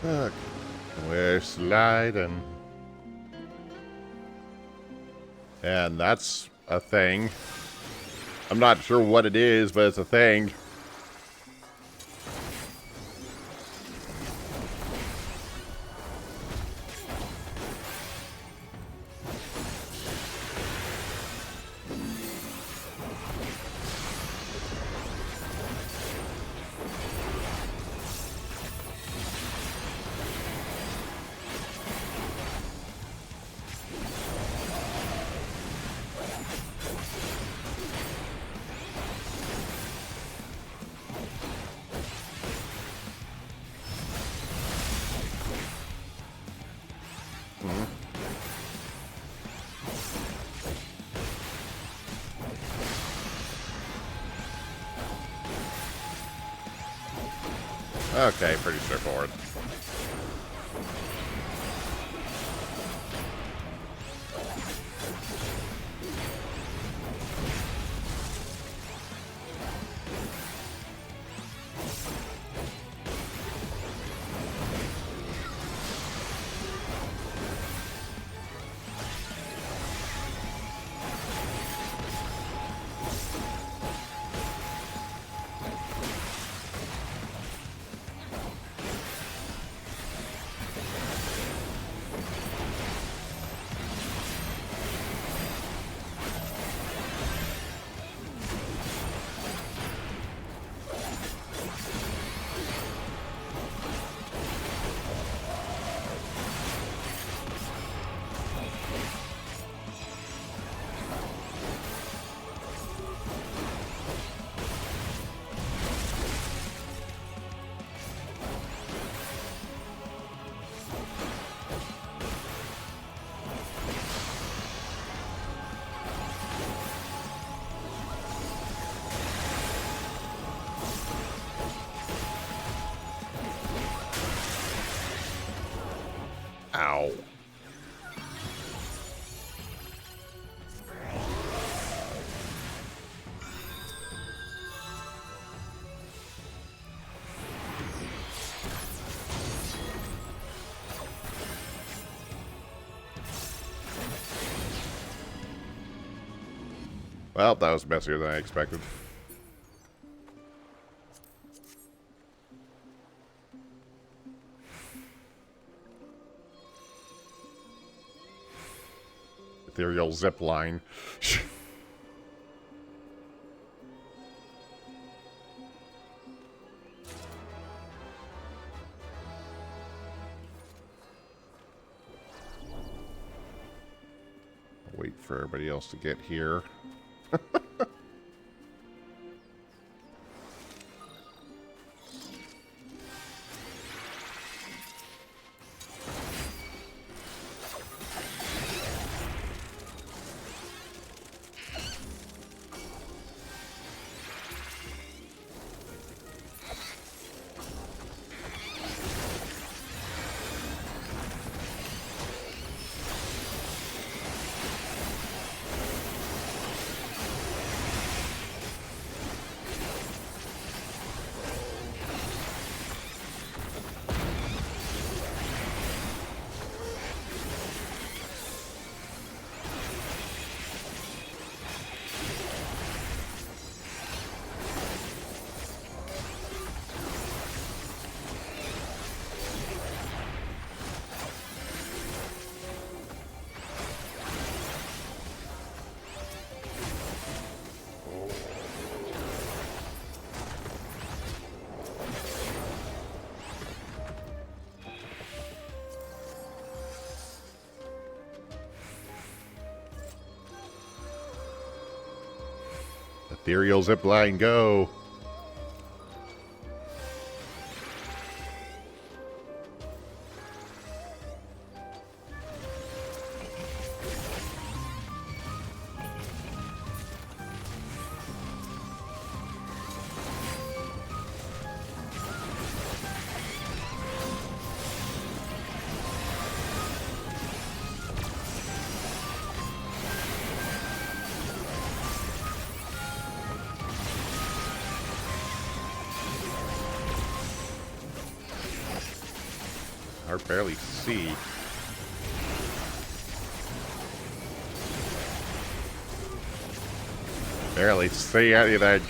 Okay. We're sliding. And that's a thing. I'm not sure what it is, but it's a thing. Okay, pretty straightforward. Ow. Well, that was messier than I expected. Ethereal zip line. Wait for everybody else to get here. Ethereal zipline, go. I barely see. Barely see anything.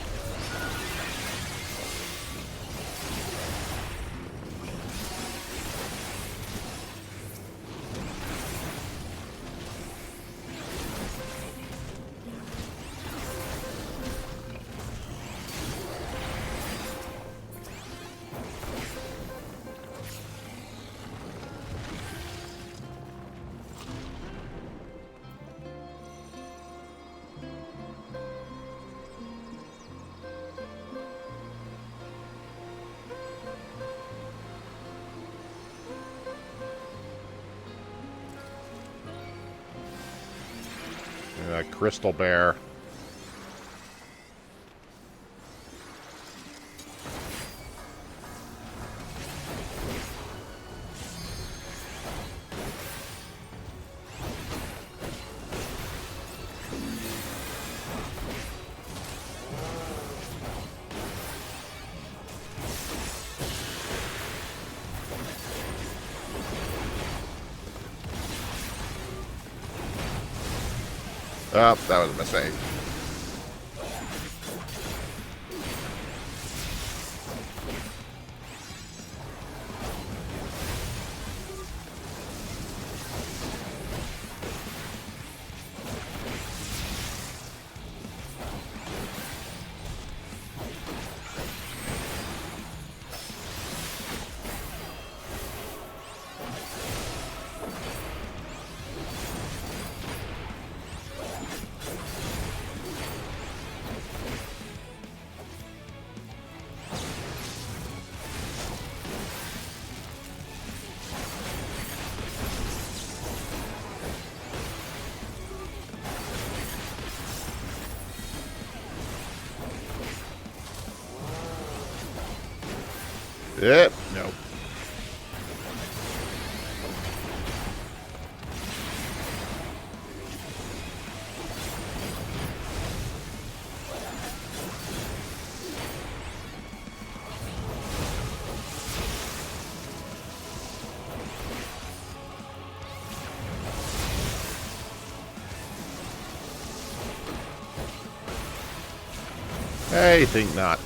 Crystal bear. Oh, that was a mistake. Yep, nope. I think not.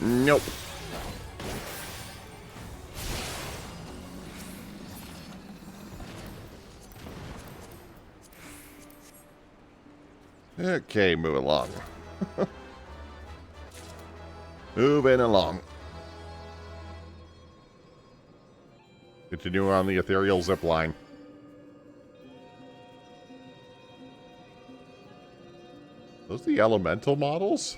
Nope. Okay, move along. Moving along. Continue on the ethereal zip line. Those the elemental models?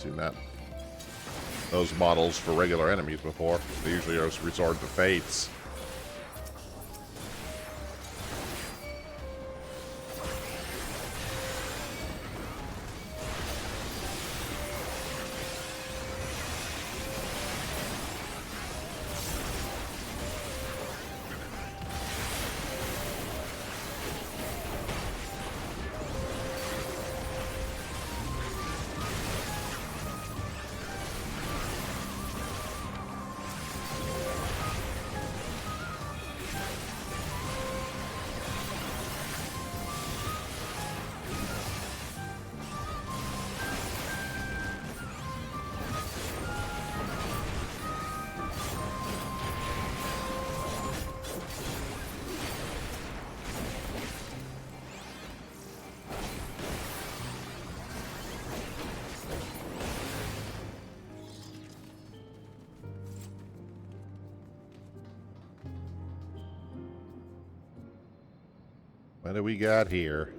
seen that. Those models for regular enemies before. They usually just resort to fates. What do we got here?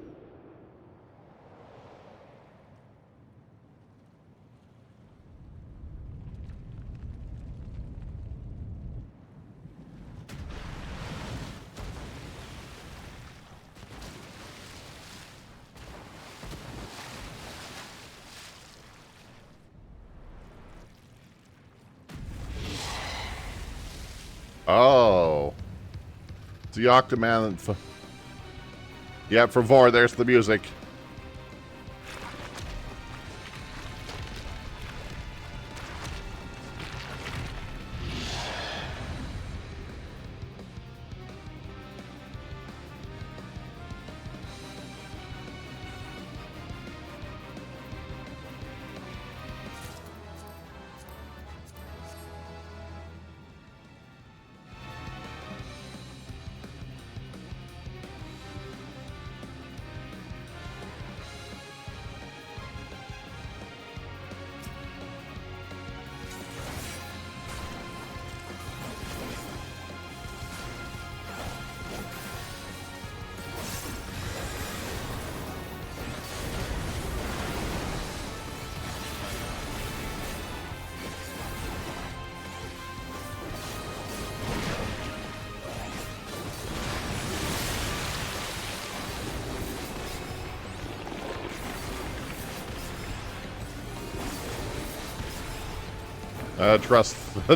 Oh. It's the Octoman. Yeah, for Vor, there's the music.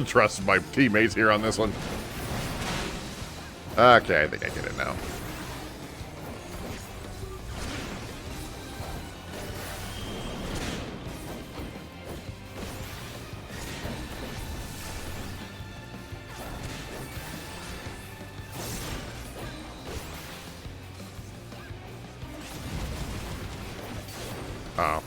Trust my teammates here on this one. Okay, I think I get it now. Oh.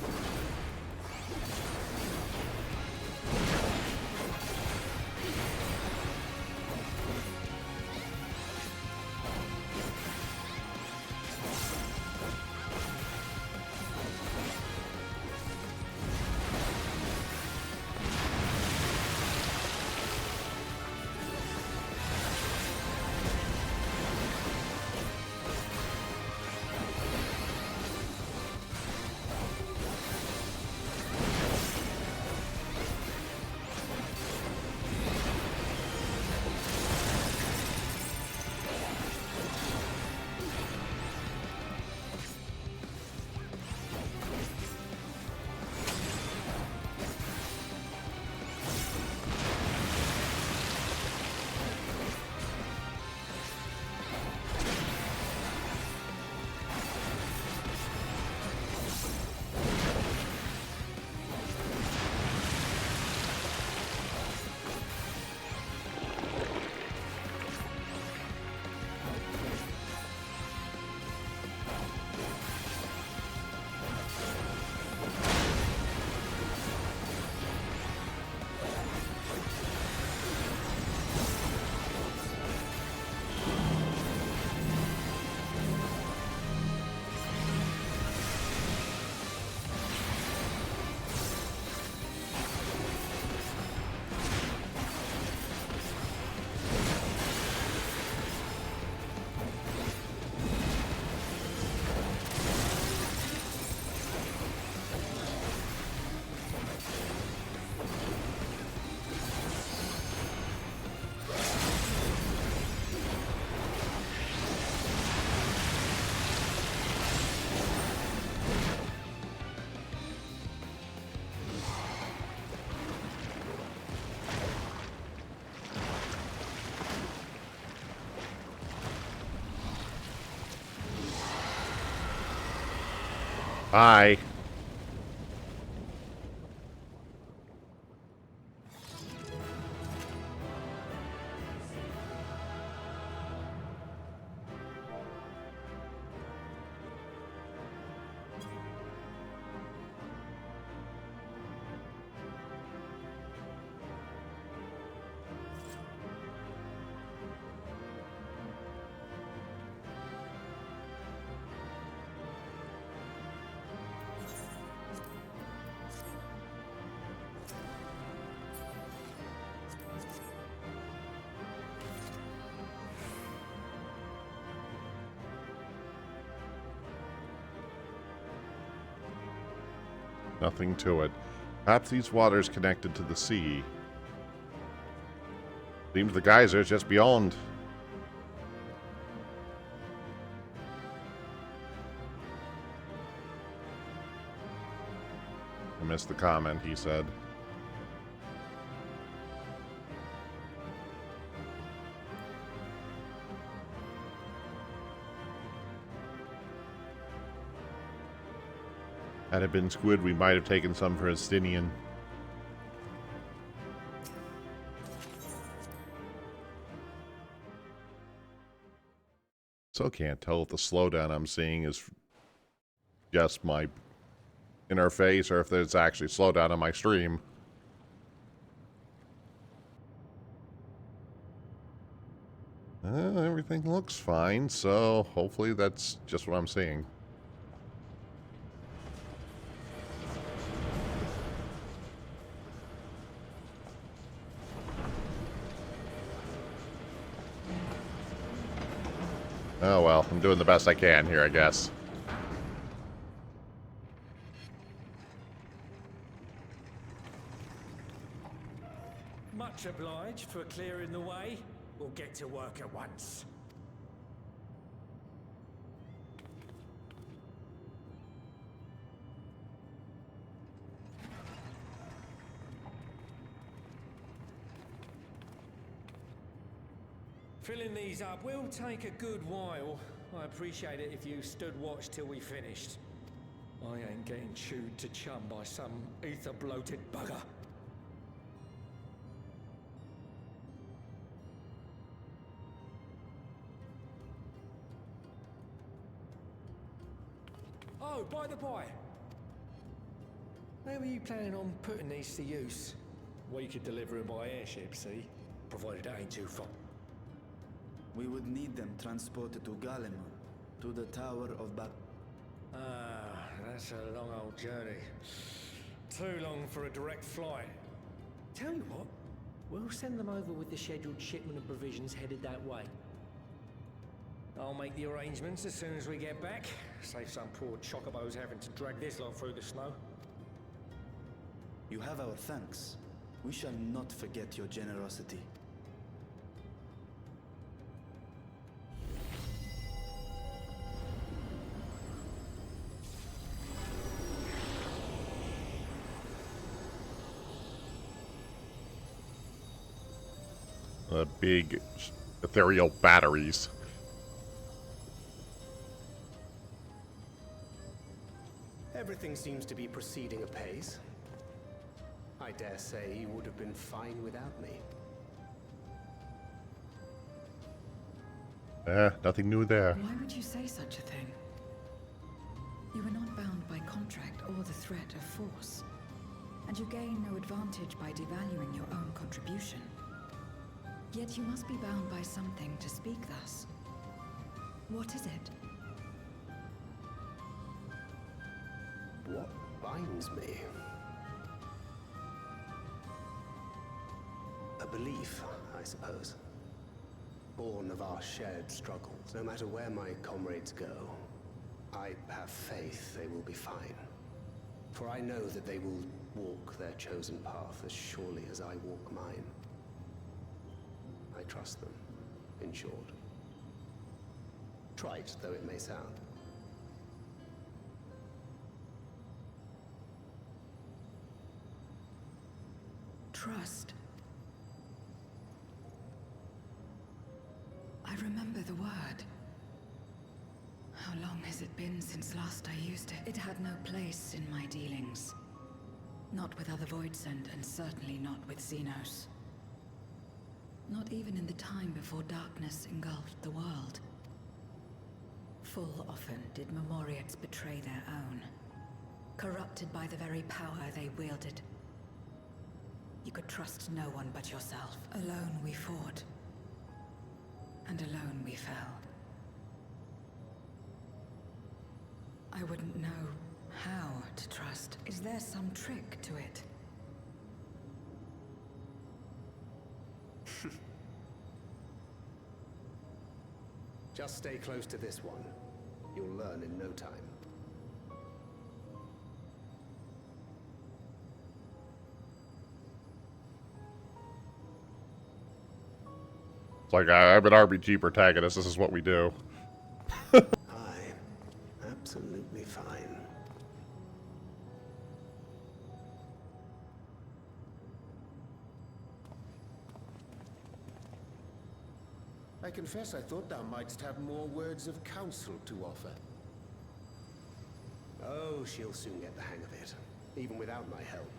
Bye. Nothing to it. Perhaps these waters connected to the sea. Seems the geyser is just beyond. I missed the comment, he said. Had it been squid, we might have taken some for Estinian. So can't tell if the slowdown I'm seeing is just my interface or if there's actually slowdown on my stream. Everything looks fine, so hopefully that's just what I'm seeing. Oh well, I'm doing the best I can here, I guess. Much obliged for clearing the way. We'll get to work at once. Filling these up will take a good while. I appreciate it if you stood watch till we finished. I ain't getting chewed to chum by some ether-bloated bugger. Oh, by the by, how are you planning on putting these to use? We could deliver them by airship, see? Provided it ain't too far. We would need them transported to Gallimur, to the Tower of Bab. Ah, that's a long old journey. Too long for a direct flight. Tell you what, we'll send them over with the scheduled shipment of provisions headed that way. I'll make the arrangements as soon as we get back. Save some poor chocobos having to drag this lot through the snow. You have our thanks. We shall not forget your generosity. Big ethereal batteries. Everything seems to be proceeding apace. I dare say you would have been fine without me. Nothing new there. Why would you say such a thing? You are not bound by contract or the threat of force, and you gain no advantage by devaluing your own contribution. Yet you must be bound by something to speak thus. What is it? What binds me? A belief, I suppose. Born of our shared struggles. No matter where my comrades go, I have faith they will be fine. For I know that they will walk their chosen path as surely as I walk mine. I trust them, in short. Trite though it may sound. Trust. I remember the word. How How long has it been since last I used it? It had no place in my dealings. Not with other Voidsent, and certainly not with Xenos. Not even in the time before darkness engulfed the world. Full often did Memoriates betray their own, corrupted by the very power they wielded. You could trust no one but yourself. Alone we fought, and alone we fell. I wouldn't know how to trust. Is there some trick to it? Just stay close to this one. You'll learn in no time. It's like, I'm an RPG protagonist, this is what we do. Absolutely fine. I confess I thought thou mightst have more words of counsel to offer. Oh, she'll soon get the hang of it, even without my help.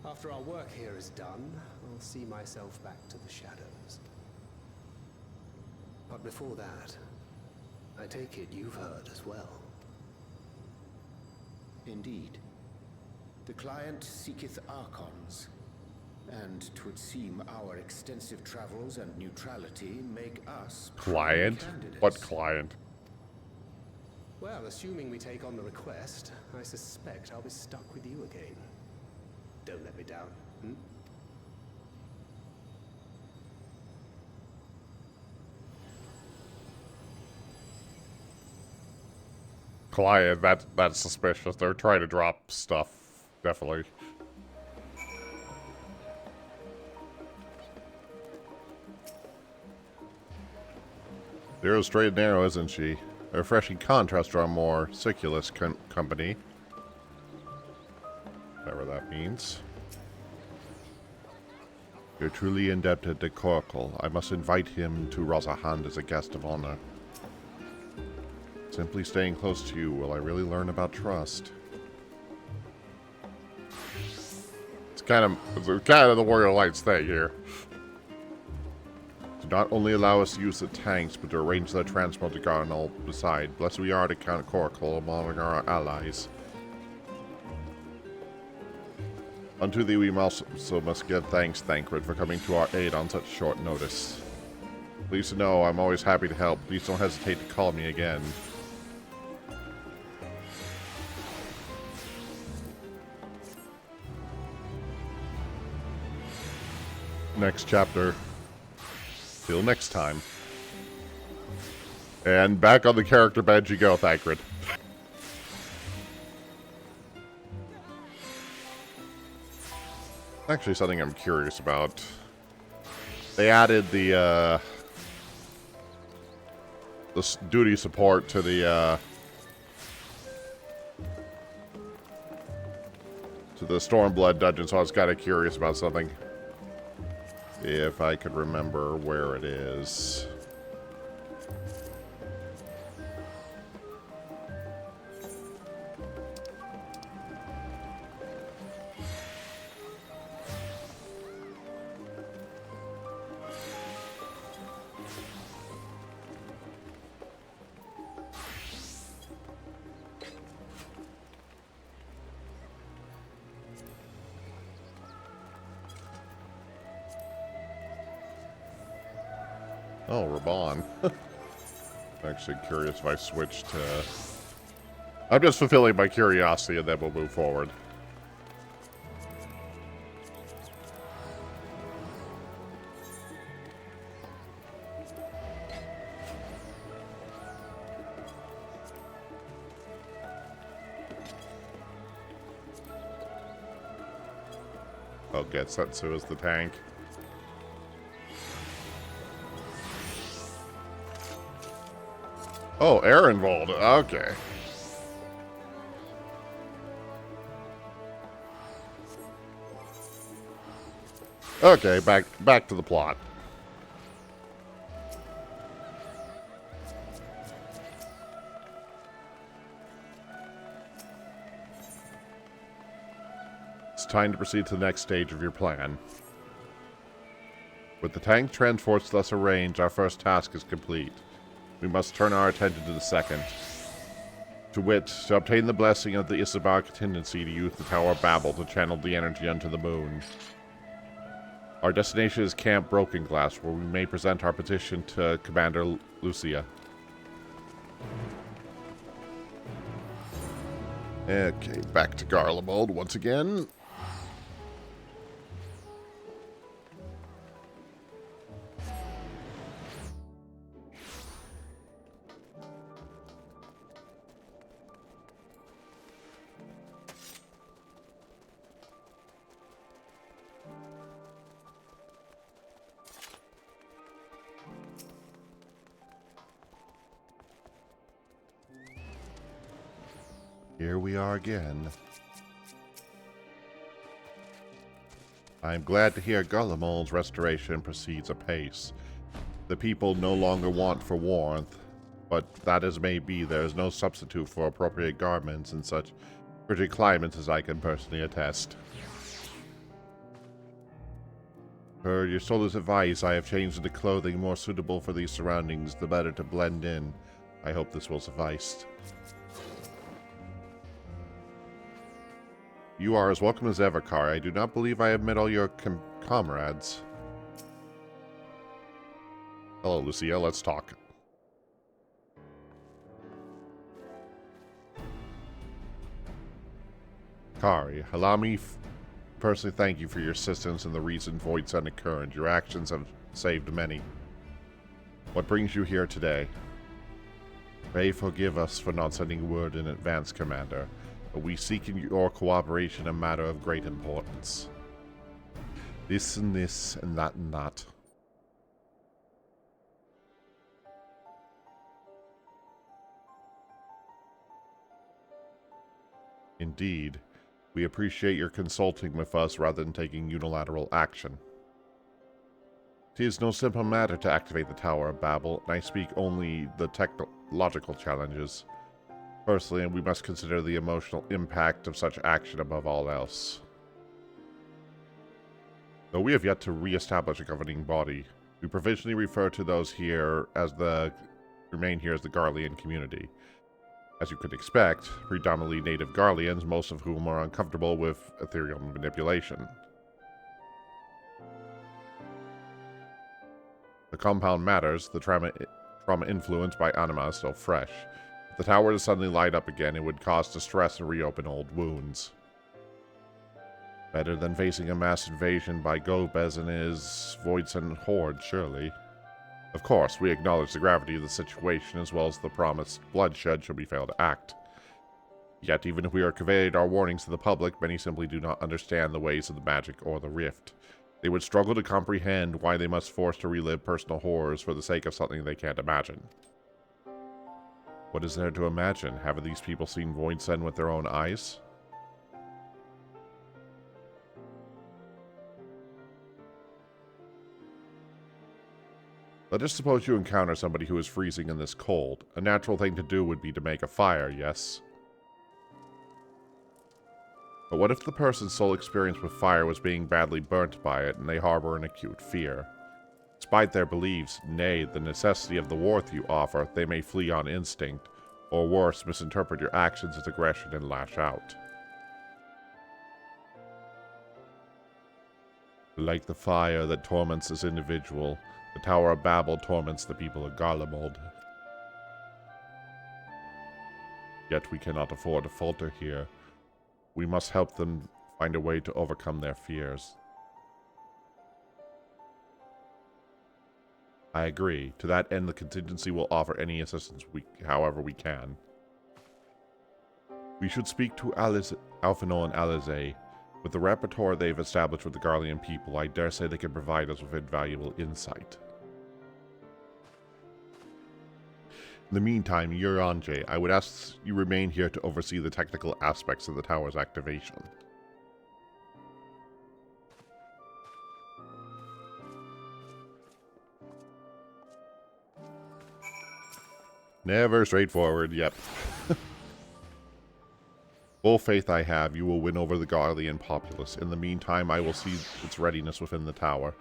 After our work here is done, I'll see myself back to the shadows. But before that, I take it you've heard as well. Indeed. The client seeketh Archons, and 'twould seem our extensive travels and neutrality make us Client? candidates. What client? Well, assuming we take on the request, I suspect I'll be stuck with you again. Don't let me down, hmm? Client, that's suspicious. They're trying to drop stuff, definitely. Zero's straight and narrow, isn't she? A refreshing contrast to our more circulous company. Whatever that means. You're truly indebted to Corkle. I must invite him to Rosahand as a guest of honor. Simply staying close to you will I really learn about trust. It's kind of the Warrior Lights thing here. Do not only allow us to use the tanks, but to arrange the transport to Garnal beside. Blessed we are to count Corkle among our allies. Unto thee we also must give thanks, Thancred, for coming to our aid on such short notice. Please to know I'm always happy to help. Please don't hesitate to call me again. Next chapter. Till next time. And back on the character bed you go, Thancred. Actually, something I'm curious about. They added the duty support to the Stormblood dungeon, so I was kind of curious about something. If I could remember where it is. Oh, Raban. I'm actually curious if I switch to... I'm just fulfilling my curiosity and then we'll move forward. Oh, Getsetsu is the tank. Oh, Ehrenwald. Okay. Okay, back to the plot. time to proceed to the next stage of your plan. With the tank transports thus arranged, our first task is complete. We must turn our attention to the second. To wit, to obtain the blessing of the Isabar contingency to use the Tower of Babel to channel the energy unto the moon. Our destination is Camp Broken Glass, where we may present our petition to Commander Lucia. Okay, back to Garlemald once again. Here we are again. I am glad to hear Garlemald's restoration proceeds apace. The people no longer want for warmth, but that as may be, there is no substitute for appropriate garments in such frigid climates as I can personally attest. Per your soldier's advice, I have changed into clothing more suitable for these surroundings, the better to blend in. I hope this will suffice. You are as welcome as ever, Kari. I do not believe I have met all your comrades. Hello, Lucia. Let's talk. Kari, allow me personally thank you for your assistance in the recent Void Sun occurrence. Your actions have saved many. What brings you here today? Pray forgive us for not sending word in advance, Commander. But we seek in your cooperation a matter of great importance. This and this and that and that. Indeed, we appreciate your consulting with us rather than taking unilateral action. It is no simple matter to activate the Tower of Babel, and I speak only the technological challenges. Personally, we must consider the emotional impact of such action above all else. Though we have yet to re-establish a governing body, we provisionally refer to those here as remain here as the Garlean community. As you could expect, predominantly native Garleans, most of whom are uncomfortable with ethereal manipulation. The compound matters, the trauma influenced by anima is still fresh. If the tower were to suddenly light up again, it would cause distress and reopen old wounds. Better than facing a mass invasion by Gobez and his Voidsun horde, surely. Of course, we acknowledge the gravity of the situation as well as the promised bloodshed should we fail to act. Yet, even if we are conveyed our warnings to the public, many simply do not understand the ways of the magic or the rift. They would struggle to comprehend why they must force to relive personal horrors for the sake of something they can't imagine. What is there to imagine? Haven't these people seen Voidsun with their own eyes? Let us suppose you encounter somebody who is freezing in this cold. A natural thing to do would be to make a fire, yes? But what if the person's sole experience with fire was being badly burnt by it and they harbor an acute fear? Despite their beliefs, nay, the necessity of the warmth you offer, they may flee on instinct, or worse, misinterpret your actions as aggression and lash out. Like the fire that torments this individual, the Tower of Babel torments the people of Garlemald. Yet we cannot afford to falter here. We must help them find a way to overcome their fears. I agree. To that end, the contingency will offer any assistance however we can. We should speak to Alphinaud and Alizé. With the repertoire they've established with the Garlean people, I dare say they can provide us with invaluable insight. In the meantime, Uranje, I would ask you remain here to oversee the technical aspects of the tower's activation. Never straightforward, yep. Full faith I have, you will win over the Garlean populace. In the meantime, I will see its readiness within the tower.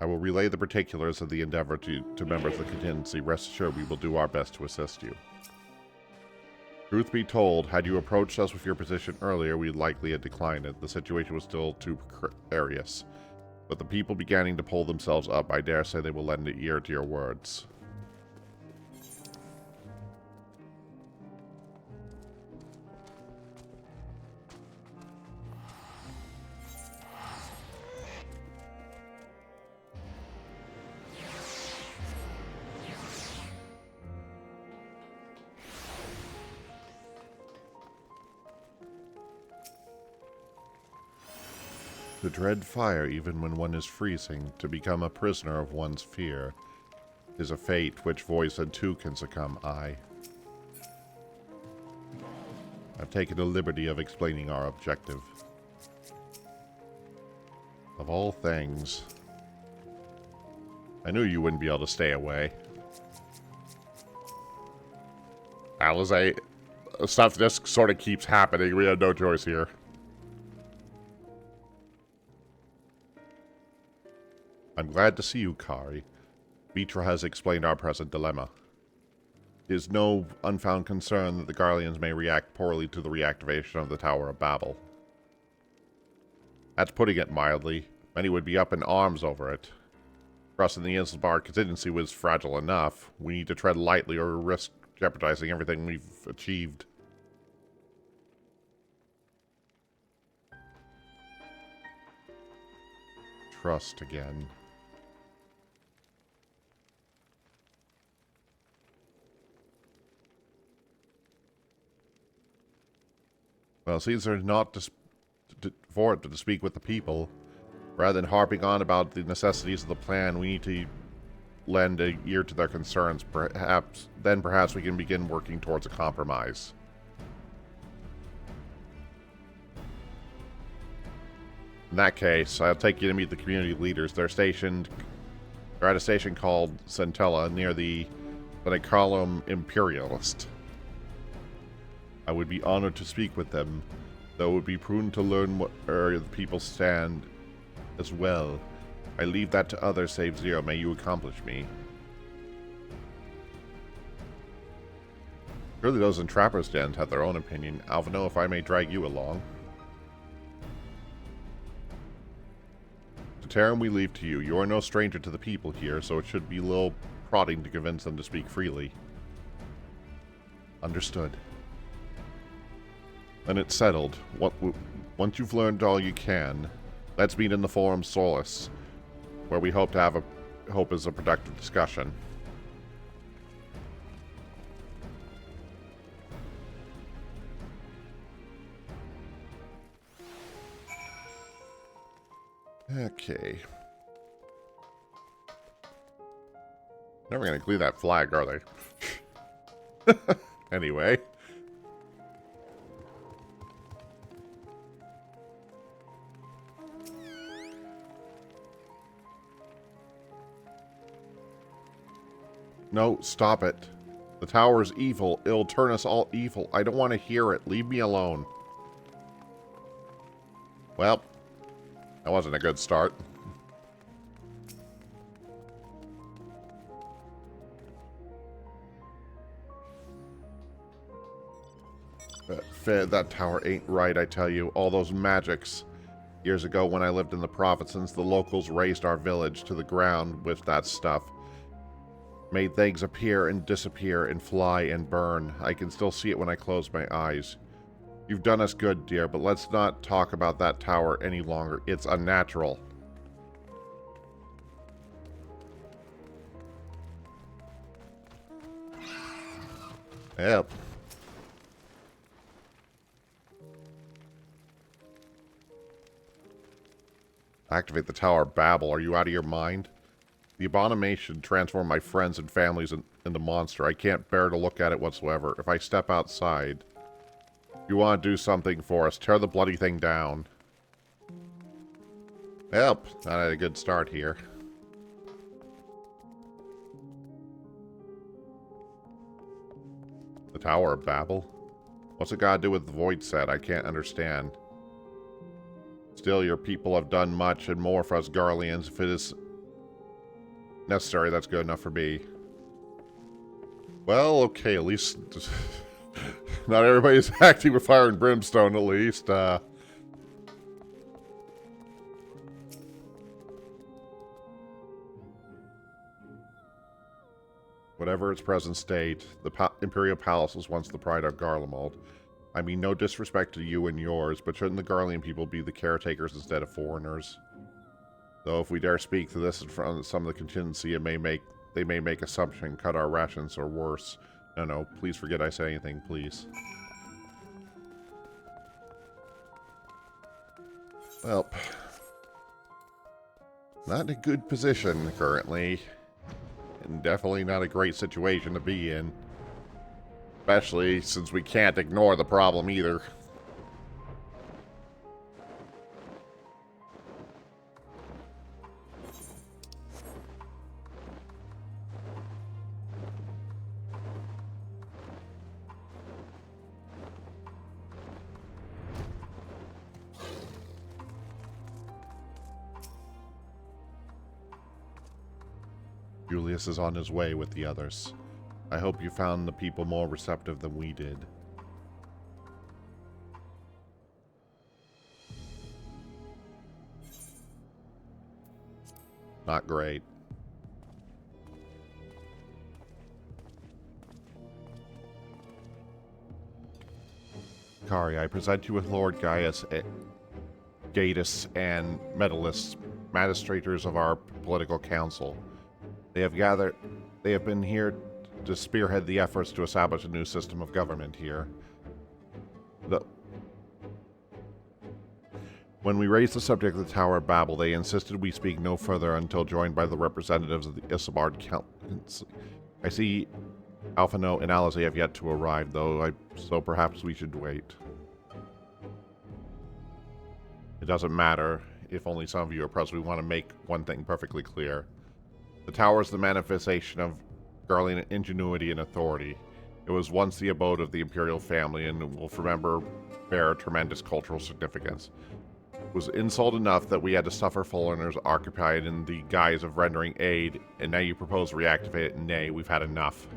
I will relay the particulars of the endeavor to members of the contingency. Rest assured we will do our best to assist you. Truth be told, had you approached us with your position earlier, we'd likely have declined it. The situation was still too precarious. But the people beginning to pull themselves up, I dare say they will lend an ear to your words. To dread fire even when one is freezing, to become a prisoner of one's fear, is a fate which voice and two can succumb. I've taken the liberty of explaining our objective. Of all things, I knew you wouldn't be able to stay away. Alize, stuff just sort of keeps happening. We have no choice here. I'm glad to see you, Kari. Vitra has explained our present dilemma. It is no unfounded concern that the Garleans may react poorly to the reactivation of the Tower of Babel. That's putting it mildly. Many would be up in arms over it. Trust in the Inselbar contingency was fragile enough. We need to tread lightly or risk jeopardizing everything we've achieved. Trust again. Well, Caesar is not for it, but to speak with the people. Rather than harping on about the necessities of the plan, we need to lend an ear to their concerns. Perhaps we can begin working towards a compromise. In that case, I'll take you to meet the community leaders. They're at a station called Centella near the Draginhikari Imperialist. I would be honored to speak with them, though it would be prudent to learn where the people stand as well. I leave that to others save Zero. May you accomplish me. Surely those in Trapper's Den have their own opinion. Alvino, if I may drag you along. To Terran we leave to you. You are no stranger to the people here, so it should be a little prodding to convince them to speak freely. Understood. Then it's settled. Once you've learned all you can, let's meet in the Forum Solace, where we hope is a productive discussion. Okay. Never gonna clear that flag, are they? Anyway. No, stop it. The tower is evil. It'll turn us all evil. I don't want to hear it. Leave me alone. Well, that wasn't a good start. That tower ain't right, I tell you. All those magics. Years ago when I lived in the provinces, the locals razed our village to the ground with that stuff. Made things appear and disappear and fly and burn. I can still see it when I close my eyes. You've done us good, dear, but let's not talk about that tower any longer. It's unnatural. Yep. Activate the Tower of Babel. Are you out of your mind? The abomination transformed my friends and families into monster. I can't bear to look at it whatsoever. If I step outside, if you want to do something for us, tear the bloody thing down. Yep, not had a good start here. The Tower of Babel? What's it got to do with the Void Set? I can't understand. Still, your people have done much and more for us Garleans. If it is necessary, that's good enough for me. Well, okay, at least not everybody's acting with fire and brimstone, at least. Whatever its present state, the Imperial Palace was once the pride of Garlemald. I mean, no disrespect to you and yours, but shouldn't the Garlean people be the caretakers instead of foreigners? Though if we dare speak to this in front of some of the contingency, they may make assumption, cut our rations, or worse. No, please forget I said anything, please. Well, not in a good position currently. And definitely not a great situation to be in. Especially since we can't ignore the problem either. Julius is on his way with the others. I hope you found the people more receptive than we did. Not great. Kari, I present you with Lord Gaius, Gatus, and Medallists, magistrators of our political council. They have been here to spearhead the efforts to establish a new system of government here. When we raised the subject of the Tower of Babel, they insisted we speak no further until joined by the representatives of the Isambard Council. I see Alphino and Alizé have yet to arrive, so perhaps we should wait. It doesn't matter if only some of you are present. We want to make one thing perfectly clear. The tower is the manifestation of Garlean ingenuity and authority. It was once the abode of the imperial family and will forever bear tremendous cultural significance. It was insult enough that we had to suffer foreigners occupied in the guise of rendering aid, and now you propose to reactivate it. Nay, we've had enough.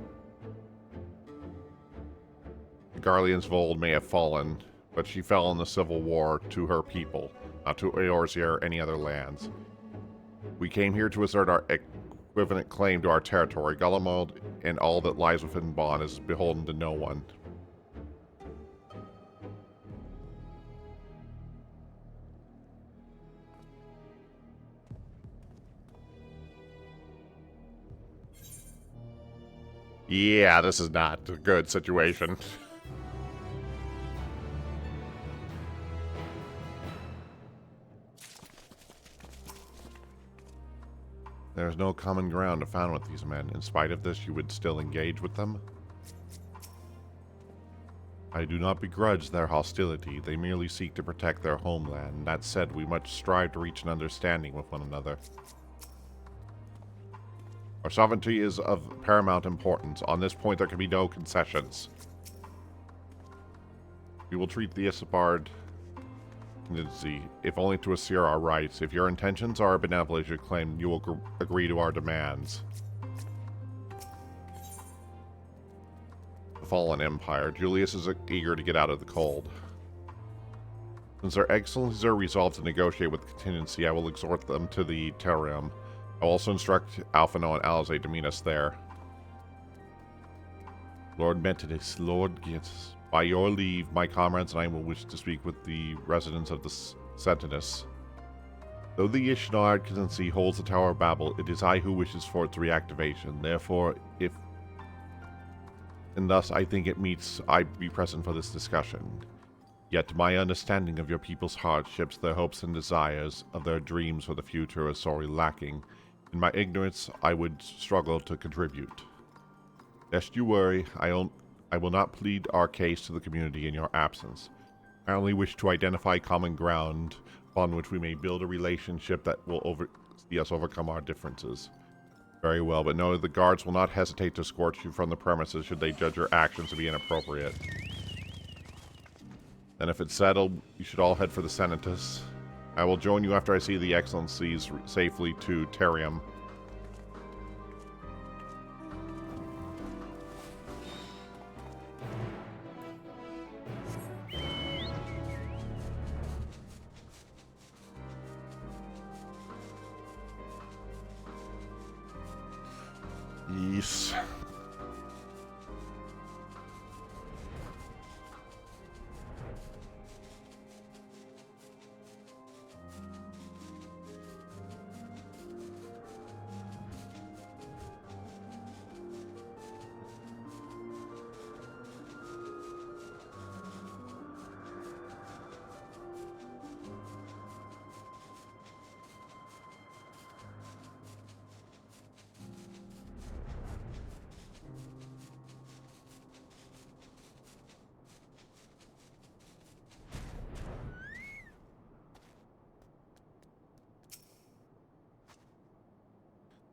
The Garleans of old may have fallen, but she fell in the civil war to her people, not to Eorzea or any other lands. We came here to assert our equivalent claim to our territory. Garlemald and all that lies within Bonn is beholden to no one. Yeah, this is not a good situation. There is no common ground to found with these men. In spite of this, you would still engage with them? I do not begrudge their hostility. They merely seek to protect their homeland. That said, we must strive to reach an understanding with one another. Our sovereignty is of paramount importance. On this point, there can be no concessions. We will treat the Isambard contingency, if only to assert our rights. If your intentions are benevolent, you claim you will agree to our demands. The fallen empire. Julius is eager to get out of the cold. Since their excellencies are resolved to negotiate with the contingency, I will exhort them to the Terram. I will also instruct Alphino and Alizé to meet us there. Lord Metidus, Lord Gitz, by your leave, my comrades and I will wish to speak with the residents of the Sentinus. Though the Isambard contingency holds the Tower of Babel, it is I who wishes for its reactivation. Therefore, and thus I think it meets I be present for this discussion. Yet to my understanding of your people's hardships, their hopes and desires, of their dreams for the future is sorely lacking. In my ignorance, I would struggle to contribute. Lest you worry, I will not plead our case to the community in your absence. I only wish to identify common ground upon which we may build a relationship that will see us overcome our differences. Very well, but know the guards will not hesitate to escort you from the premises should they judge your actions to be inappropriate. And if it's settled, you should all head for the Senatus. I will join you after I see the Excellencies safely to Terium. Yes.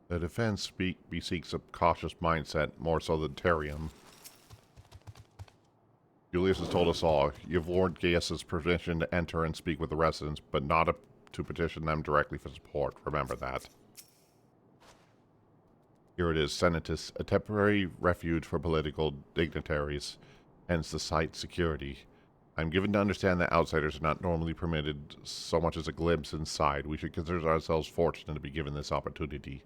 The defense bespeaks a cautious mindset, more so than Terium. Julius has told us all. You have Lord Gaius's permission to enter and speak with the residents, but not to petition them directly for support. Remember that. Here it is, Senatus, a temporary refuge for political dignitaries, hence the site's security. I'm given to understand that outsiders are not normally permitted so much as a glimpse inside. We should consider ourselves fortunate to be given this opportunity.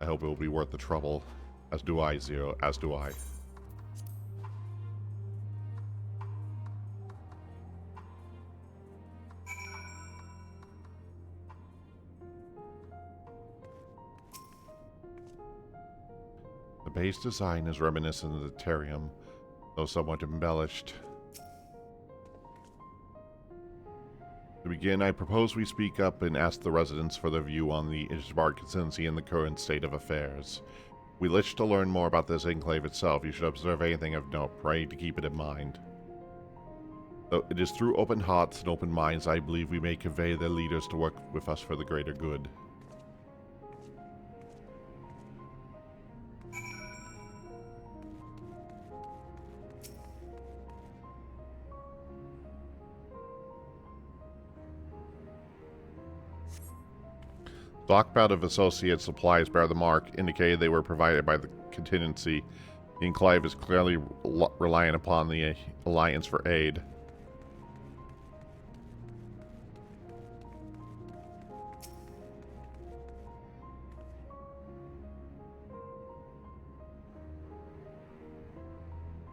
I hope it will be worth the trouble. As do I, Zero. As do I. The base design is reminiscent of the Terium, though somewhat embellished. To begin, I propose we speak up and ask the residents for their view on the Ishbar consistency and the current state of affairs. We wish to learn more about this enclave itself. You should observe anything of note. Pray to keep it in mind. Though it is through open hearts and open minds I believe we may convey their leaders to work with us for the greater good. Stockpile of associate supplies bear the mark, indicated they were provided by the contingency. The enclave is clearly reliant upon the Alliance for aid.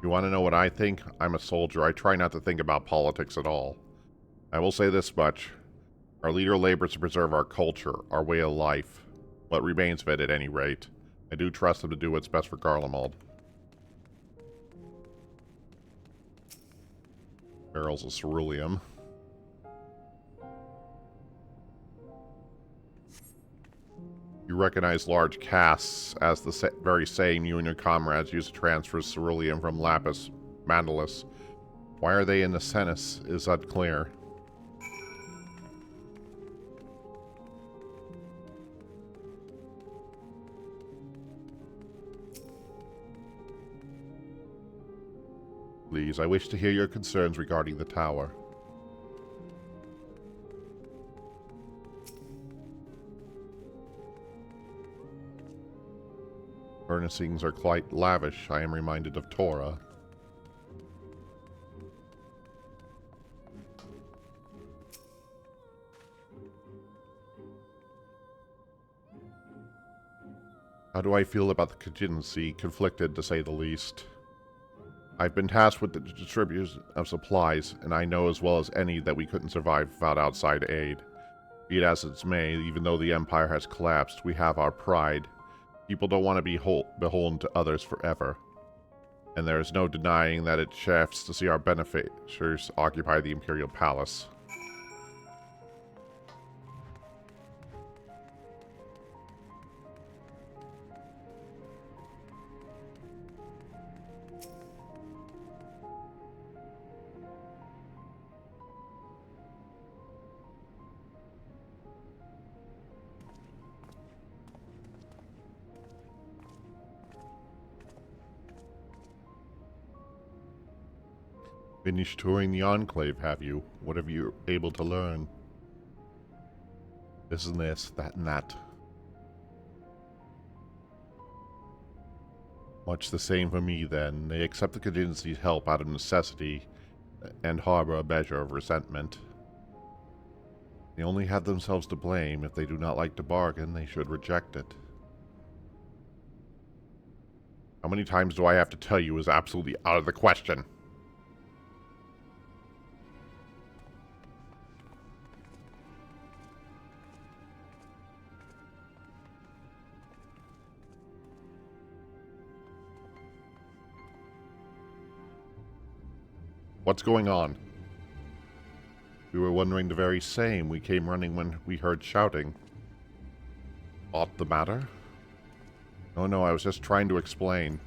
You want to know what I think? I'm a soldier. I try not to think about politics at all. I will say this much. Our leader labors to preserve our culture, our way of life. What remains of it, at any rate. I do trust him to do what's best for Garlemald. Barrels of ceruleum. You recognize large casks as the very same you and your comrades used to transfer ceruleum from Lapis Mandalus. Why are they in the Senis is unclear. Please, I wish to hear your concerns regarding the tower. Furnishings are quite lavish. I am reminded of Torah. How do I feel about the contingency? Conflicted, to say the least. I've been tasked with the distribution of supplies, and I know as well as any that we couldn't survive without outside aid. Be it as it may, even though the Empire has collapsed, we have our pride. People don't want to be beholden to others forever. And there is no denying that it chafes to see our benefactors occupy the Imperial Palace. Finished touring the Enclave, have you? What have you able to learn? This and this, that and that. Much the same for me, then. They accept the contingency's help out of necessity and harbor a measure of resentment. They only have themselves to blame. If they do not like to bargain, they should reject it. How many times do I have to tell you is absolutely out of the question? What's going on? We were wondering the very same. We came running when we heard shouting. Aught the matter? No, I was just trying to explain.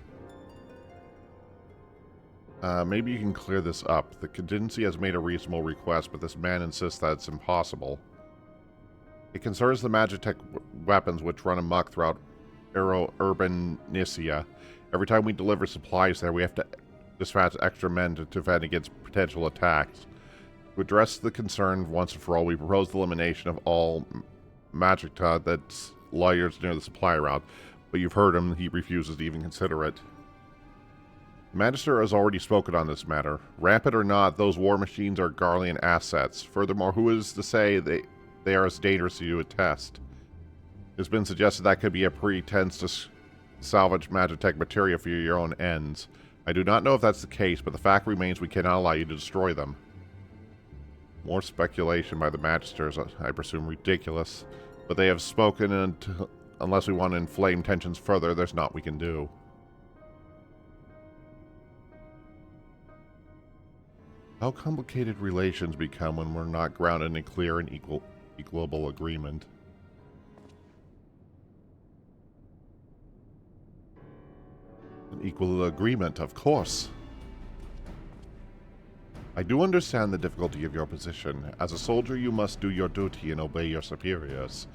Maybe you can clear this up. The contingency has made a reasonable request, but this man insists that it's impossible. It concerns the Magitech weapons which run amok throughout urban Nicia. Every time we deliver supplies there, we have to dispatch extra men to defend against potential attacks. To address the concern once and for all, we propose the elimination of all Magicta that's lawyers near the supply route. But you've heard him, he refuses to even consider it. The Magister has already spoken on this matter. Rampant or not, those war machines are Garlean assets. Furthermore, who is to say they are as dangerous as you attest? It's been suggested that could be a pretense to salvage Magitech materia for your own ends. I do not know if that's the case, but the fact remains we cannot allow you to destroy them. More speculation by the Magisters, I presume ridiculous, but they have spoken, and unless we want to inflame tensions further, there's naught we can do. How complicated relations become when we're not grounded in clear and equable agreement. An equal agreement, of course. I do understand the difficulty of your position. As a soldier, you must do your duty and obey your superiors.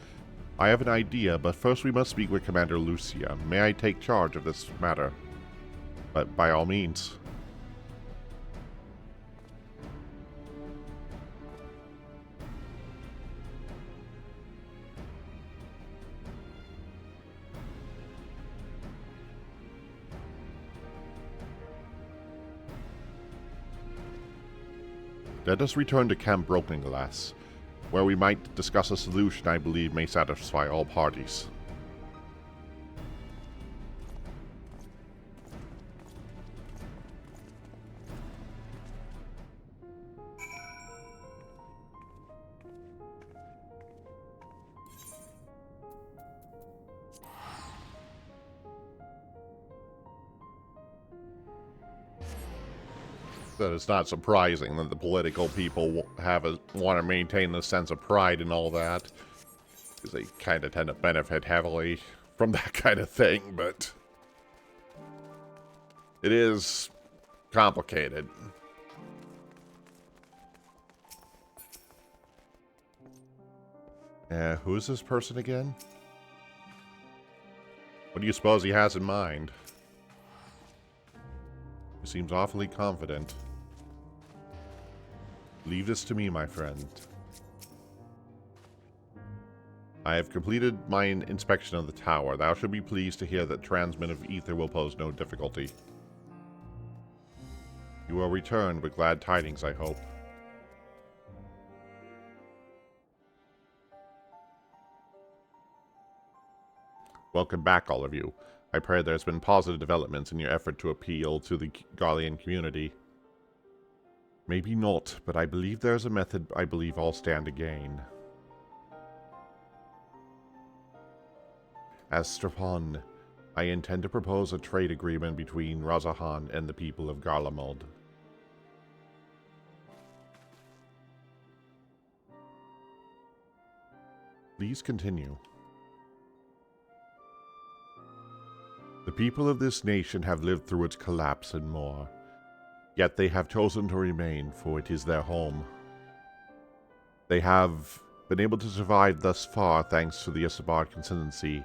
I have an idea, but first we must speak with Commander Lucia. May I take charge of this matter? But by all means. Let us return to Camp Broken Glass, where we might discuss a solution I believe may satisfy all parties. That it's not surprising that the political people want to maintain the sense of pride and all that, because they kind of tend to benefit heavily from that kind of thing, but it is complicated. Who's this person again? What do you suppose he has in mind? He seems awfully confident. Leave this to me, my friend. I have completed my inspection of the tower. Thou should be pleased to hear that transmit of ether will pose no difficulty. You will return with glad tidings, I hope. Welcome back, all of you. I pray there's been positive developments in your effort to appeal to the Garlean community. Maybe not, but I believe there's a method I believe all stand to gain. As Strapon, I intend to propose a trade agreement between Razahan and the people of Garlemald. Please continue. The people of this nation have lived through its collapse and more. Yet they have chosen to remain, for it is their home. They have been able to survive thus far thanks to the Isambard contingency,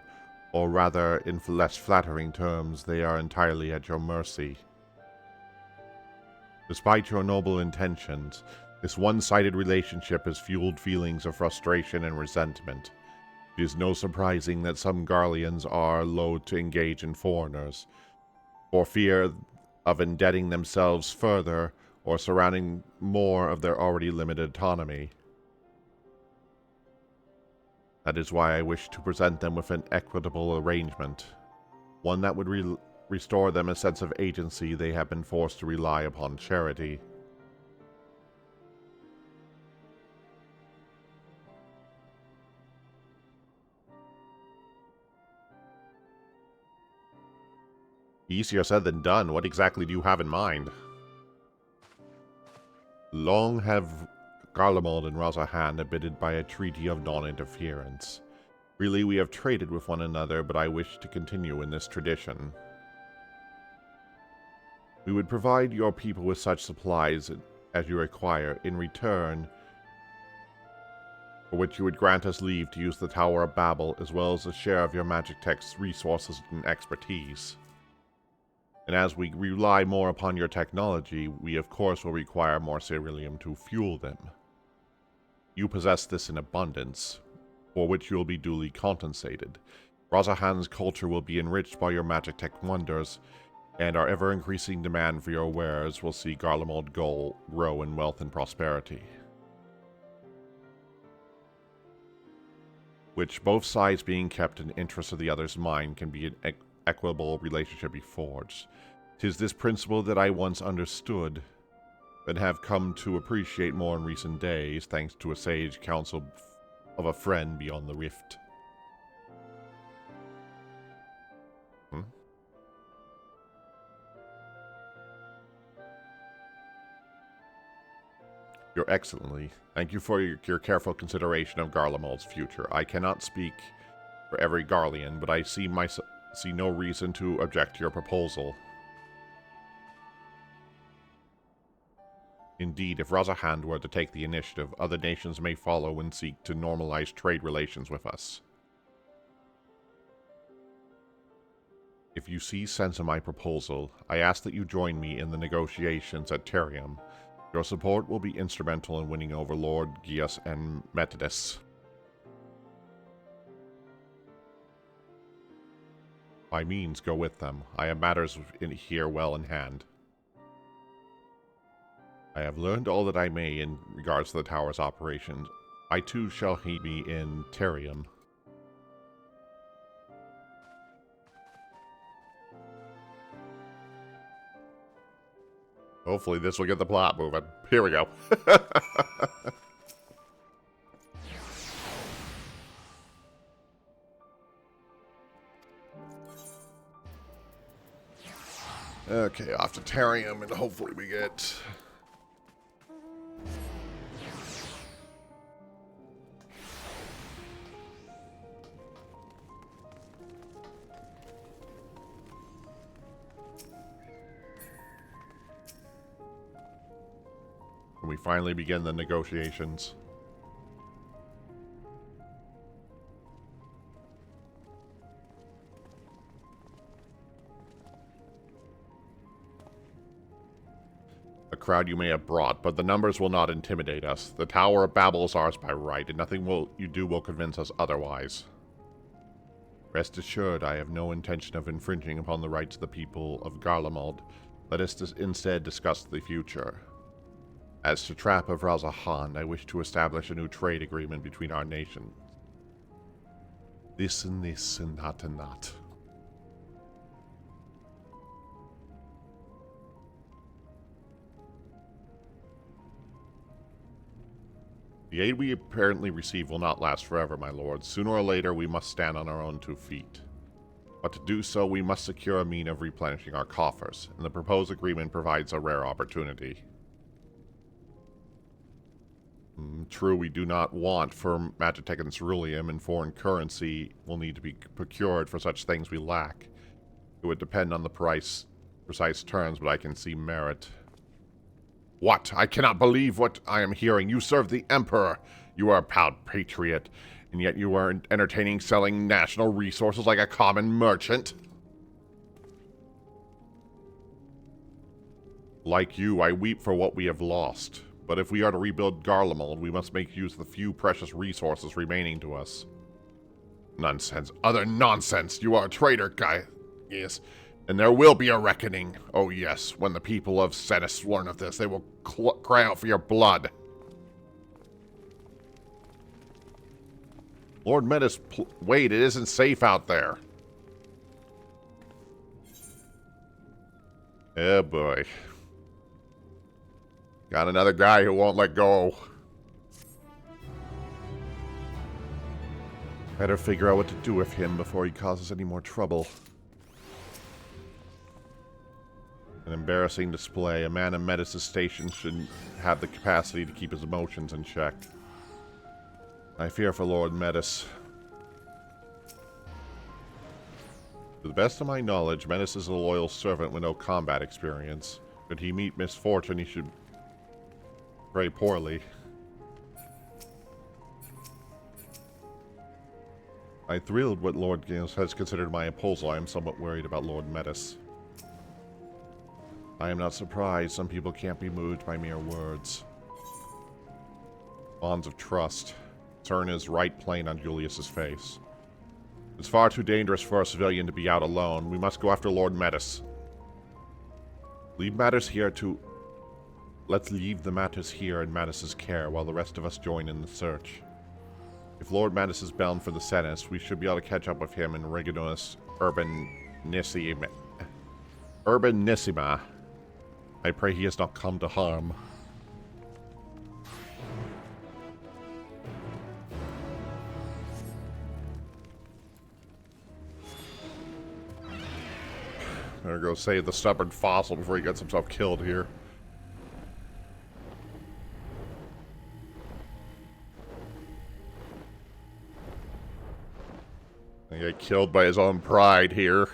or rather, in less flattering terms, they are entirely at your mercy. Despite your noble intentions, this one-sided relationship has fueled feelings of frustration and resentment. It is no surprising that some Garleans are loath to engage in foreigners, for fear of indebting themselves further or surrounding more of their already limited autonomy. That is why I wish to present them with an equitable arrangement, one that would restore them a sense of agency they have been forced to rely upon charity. Easier said than done. What exactly do you have in mind? Long have Garlemald and Razahan abided by a treaty of non-interference. Really, we have traded with one another, but I wish to continue in this tradition. We would provide your people with such supplies as you require, in return for which you would grant us leave to use the Tower of Babel, as well as a share of your magic tech's resources and expertise. And as we rely more upon your technology, we of course will require more ceruleum to fuel them. You possess this in abundance, for which you will be duly compensated. Razahan's culture will be enriched by your magic tech wonders, and our ever-increasing demand for your wares will see Garlemald grow in wealth and prosperity. Which, both sides being kept in the interest of the other's mind, can be an equitable relationship be forged. 'Tis this principle that I once understood, but have come to appreciate more in recent days, thanks to a sage counsel of a friend beyond the rift. Your Excellency, thank you for your careful consideration of Garlemald's future. I cannot speak for every Garlean, but I see no reason to object to your proposal. Indeed, if Razahan were to take the initiative, other nations may follow and seek to normalize trade relations with us. If you see sense in my proposal, I ask that you join me in the negotiations at Terium. Your support will be instrumental in winning over Lord Gias and Methodus. By means, go with them. I have matters here well in hand. I have learned all that I may in regards to the tower's operations. I too shall heed me in Terium. Hopefully this will get the plot moving. Here we go. Okay, off to Terium, and hopefully we get... when we finally begin the negotiations. A crowd you may have brought, but the numbers will not intimidate us. The Tower of Babel is ours by right, and nothing you do will convince us otherwise. Rest assured, I have no intention of infringing upon the rights of the people of Garlemald. Let us instead discuss the future. As to Trap of Razahan, I wish to establish a new trade agreement between our nations. This and that and that. The aid we apparently receive will not last forever, my lord. Sooner or later, we must stand on our own 2 feet. But to do so, we must secure a means of replenishing our coffers, and the proposed agreement provides a rare opportunity. True, we do not want for Magitech and Ceruleum, and foreign currency will need to be procured for such things we lack. It would depend on the precise terms, but I can see merit. What? I cannot believe what I am hearing. You serve the Emperor. You are a proud patriot, and yet you are entertaining selling national resources like a common merchant. Like you, I weep for what we have lost. But if we are to rebuild Garlemald, we must make use of the few precious resources remaining to us. Nonsense. Other nonsense. You are a traitor, guy. Yes. And there will be a reckoning. Oh yes, when the people of Senis learn of this, they will cry out for your blood. Lord Metis, wait, it isn't safe out there. Oh boy. Got another guy who won't let go. Better figure out what to do with him before he causes any more trouble. An embarrassing display. A man in Metis' station should have the capacity to keep his emotions in check. I fear for Lord Metis. To the best of my knowledge, Metis is a loyal servant with no combat experience. Should he meet misfortune, he should pray poorly. I thrilled what Lord Gales has considered my proposal. I am somewhat worried about Lord Metis. I am not surprised. Some people can't be moved by mere words. Bonds of trust. Turn his right plane on Julius's face. It's far too dangerous for a civilian to be out alone. We must go after Lord Metis. Leave matters here to... Let's leave the matters here in Metis' care while the rest of us join in the search. If Lord Metis is bound for the Senis, we should be able to catch up with him in Reginus Urbanissima. I pray he has not come to harm. Better go save the stubborn fossil before he gets himself killed here. He get killed by his own pride here.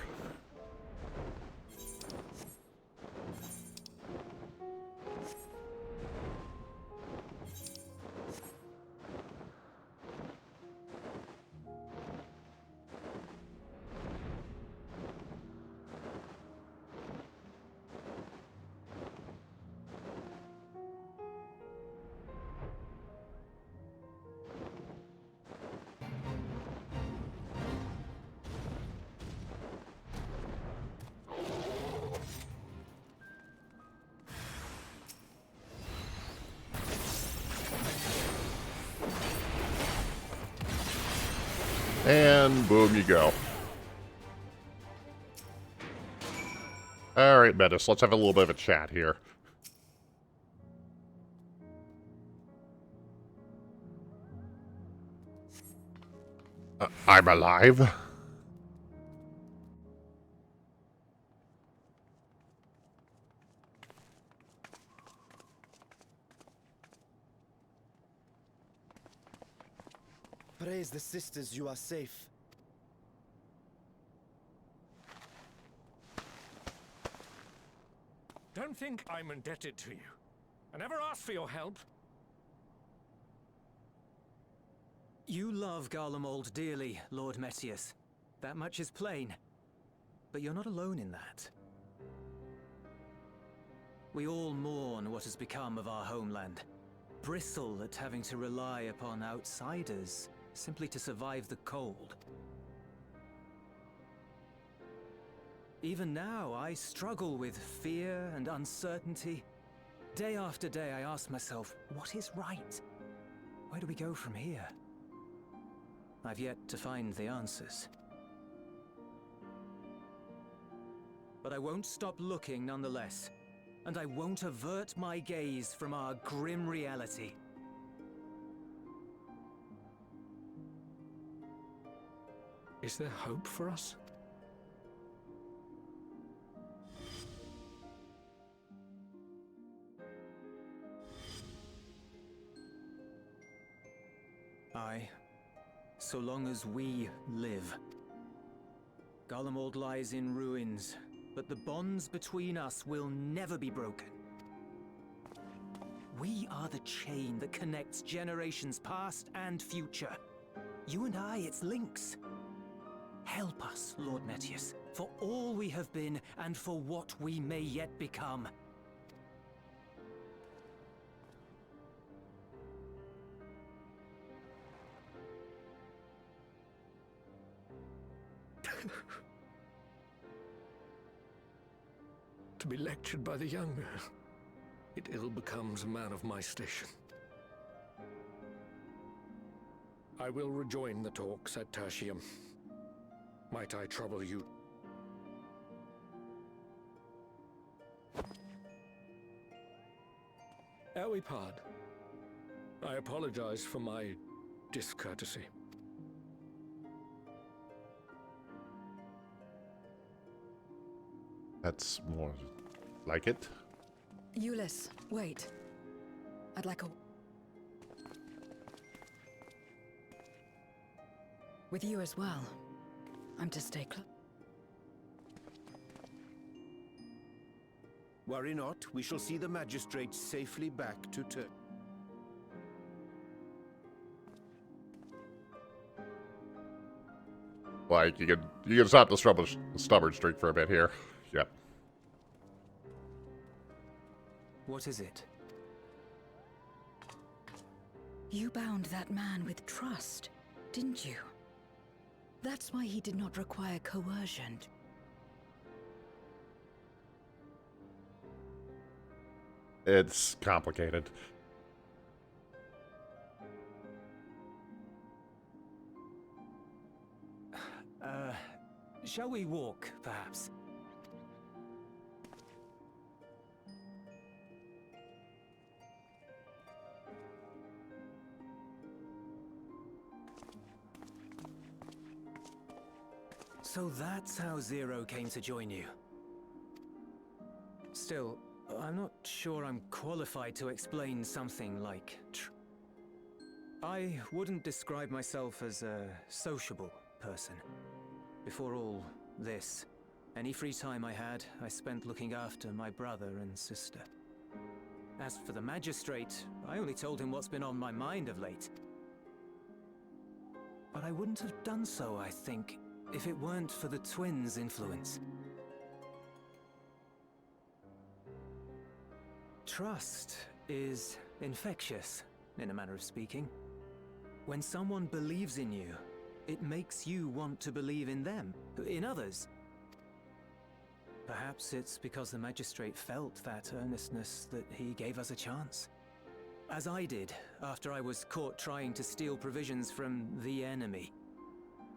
And boom you go. Alright, Metis, let's have a little bit of a chat here. I'm alive. Praise the sisters, you are safe. Don't think I'm indebted to you. I never asked for your help. You love Garlemald dearly, Lord Messius. That much is plain. But you're not alone in that. We all mourn what has become of our homeland. Bristle at having to rely upon outsiders simply to survive the cold. Even now, I struggle with fear and uncertainty. Day after day, I ask myself, what is right? Where do we go from here? I've yet to find the answers. But I won't stop looking nonetheless, and I won't avert my gaze from our grim reality. Is there hope for us? Aye. So long as we live. Garlemald lies in ruins, but the bonds between us will never be broken. We are the chain that connects generations past and future. You and I, it's links. Help us, Lord Metius, for all we have been and for what we may yet become. To be lectured by the younger, it ill becomes a man of my station. I will rejoin the talks at Tertium. Might I trouble you? Ere we part, I apologize for my discourtesy. That's more like it. Euless, wait. I'd like a... With you as well. I'm to stay close. Worry not, we shall see the magistrate safely back to Turkey. Like, you can stop the stubborn streak for a bit here. Yep. What is it? You bound that man with trust, didn't you? That's why he did not require coercion. It's complicated. Shall we walk, perhaps? So that's how Zero came to join you. Still, I'm not sure I'm qualified to explain something like... I wouldn't describe myself as a sociable person. Before all this, any free time I had, I spent looking after my brother and sister. As for the magistrate, I only told him what's been on my mind of late. But I wouldn't have done so, I think, if it weren't for the twins' influence. Trust is infectious, in a manner of speaking. When someone believes in you, it makes you want to believe in them, in others. Perhaps it's because the magistrate felt that earnestness that he gave us a chance. As I did, after I was caught trying to steal provisions from the enemy.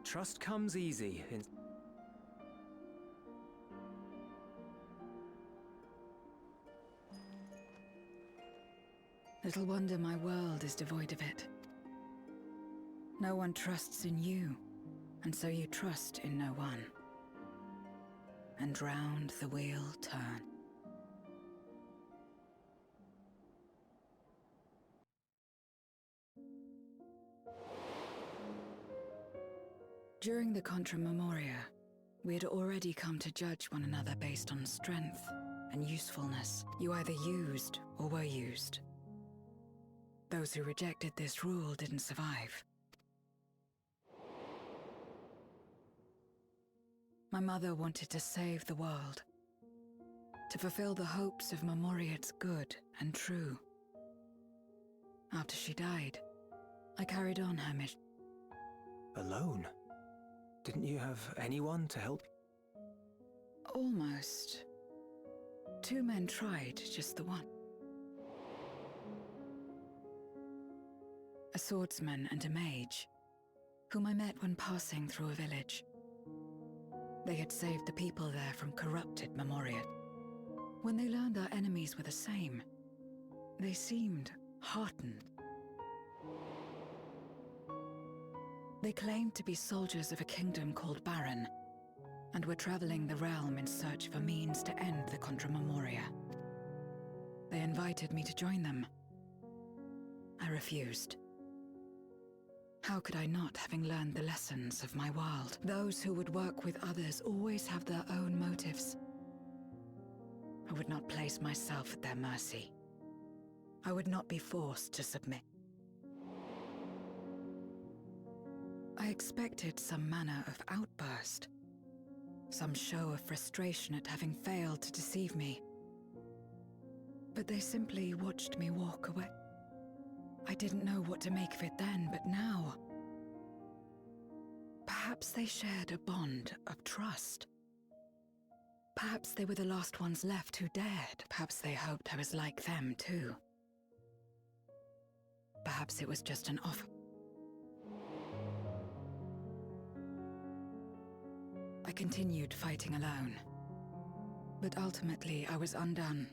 Trust comes easy in... Little wonder my world is devoid of it. No one trusts in you, and so you trust in no one. And round the wheel turn. During the Contra Memoria, we had already come to judge one another based on strength and usefulness. You either used or were used. Those who rejected this rule didn't survive. My mother wanted to save the world, to fulfill the hopes of Memoria's good and true. After she died, I carried on her mission. Alone? Didn't you have anyone to help? Almost. 2 men tried, just the one. A swordsman and a mage, whom I met when passing through a village. They had saved the people there from corrupted Memoria. When they learned our enemies were the same, they seemed heartened. They claimed to be soldiers of a kingdom called Baron, and were traveling the realm in search of a means to end the Contra Memoria. They invited me to join them. I refused. How could I not, having learned the lessons of my world? Those who would work with others always have their own motives. I would not place myself at their mercy. I would not be forced to submit. I expected some manner of outburst, some show of frustration at having failed to deceive me. But they simply watched me walk away. I didn't know what to make of it then, but now... Perhaps they shared a bond of trust. Perhaps they were the last ones left who dared. Perhaps they hoped I was like them, too. Perhaps it was just an offer. I continued fighting alone. But ultimately, I was undone.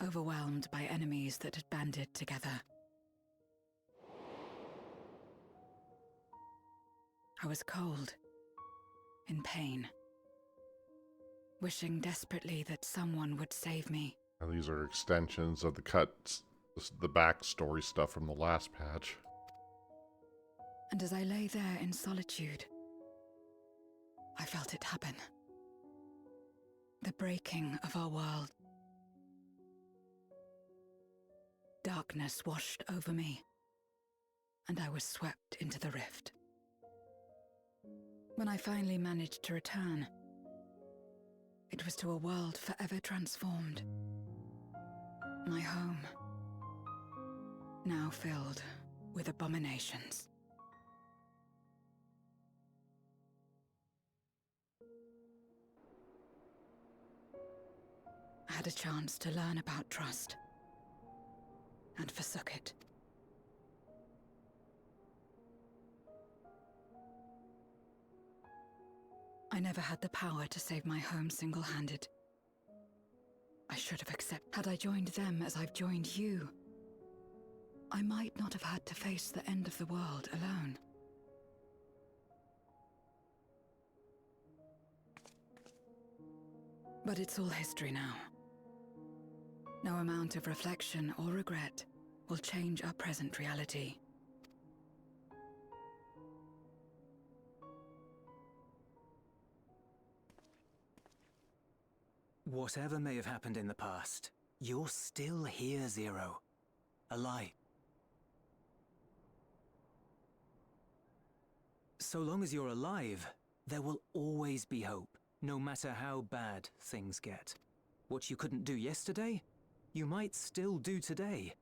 Overwhelmed by enemies that had banded together. I was cold, in pain, wishing desperately that someone would save me. Now, these are extensions of the cuts, the backstory stuff from the last patch. And as I lay there in solitude, I felt it happen. The breaking of our world. Darkness washed over me, and I was swept into the rift. When I finally managed to return, it was to a world forever transformed. My home, now filled with abominations. I had a chance to learn about trust, and forsook it. I never had the power to save my home single-handed. I should have accepted. Had I joined them as I've joined you, I might not have had to face the end of the world alone. But it's all history now. No amount of reflection or regret will change our present reality. Whatever may have happened in the past, you're still here, Zero. Alive. So long as you're alive, there will always be hope, no matter how bad things get. What you couldn't do yesterday, you might still do today.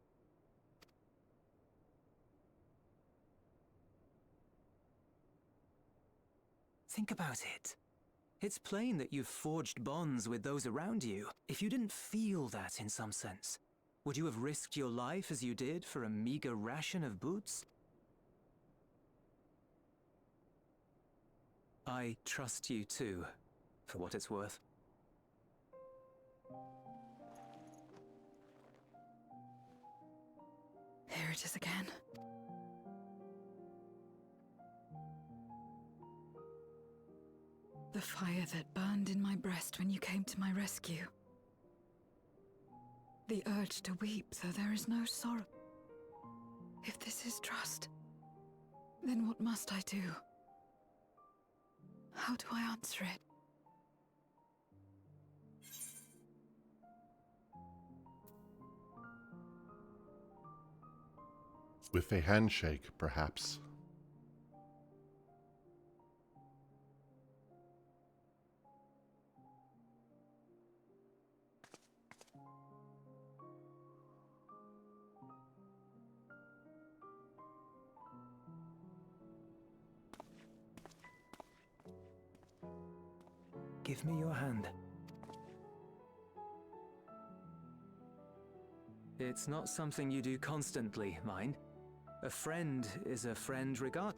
Think about it. It's plain that you've forged bonds with those around you. If you didn't feel that in some sense, would you have risked your life as you did for a meager ration of boots? I trust you too, for what it's worth. Here it is again. The fire that burned in my breast when you came to my rescue. The urge to weep, though there is no sorrow. If this is trust, then what must I do? How do I answer it? With a handshake, perhaps. Give me your hand. It's not something you do constantly, mind. A friend is a friend regard.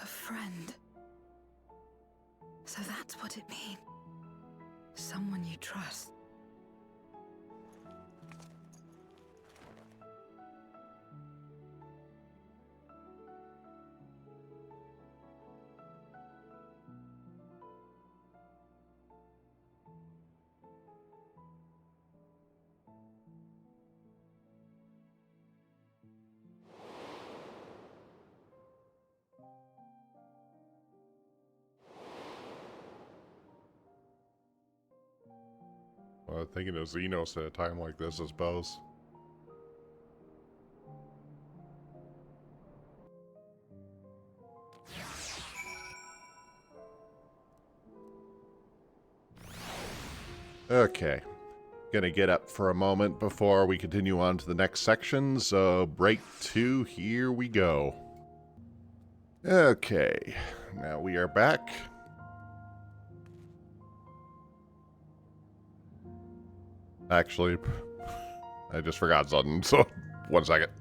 A friend. So that's what it means. Someone you trust. Thinking of Xenos at a time like this, I suppose. Okay. Gonna get up for a moment before we continue on to the next section, so break 2, here we go. Okay, now we are back. Actually, I just forgot something, so 1 second.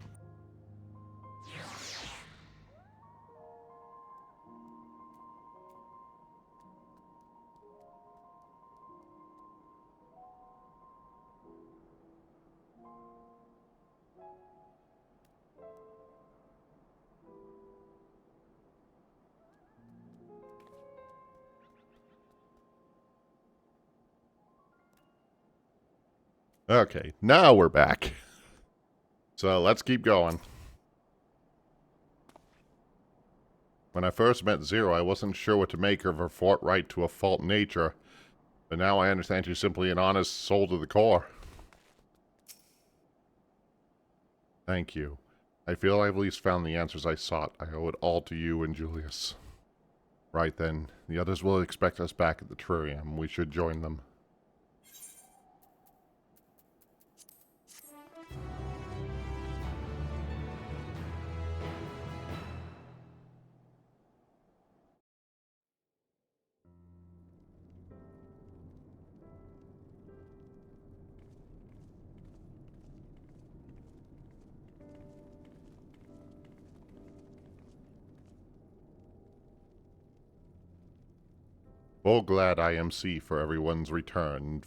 Okay, now we're back. So let's keep going. When I first met Zero, I wasn't sure what to make of her forthright to a fault nature, but now I understand she's simply an honest soul to the core. Thank you. I feel I've at least found the answers I sought. I owe it all to you and Julius. Right then, the others will expect us back at the Trireme. We should join them. Full glad IMC for everyone's return,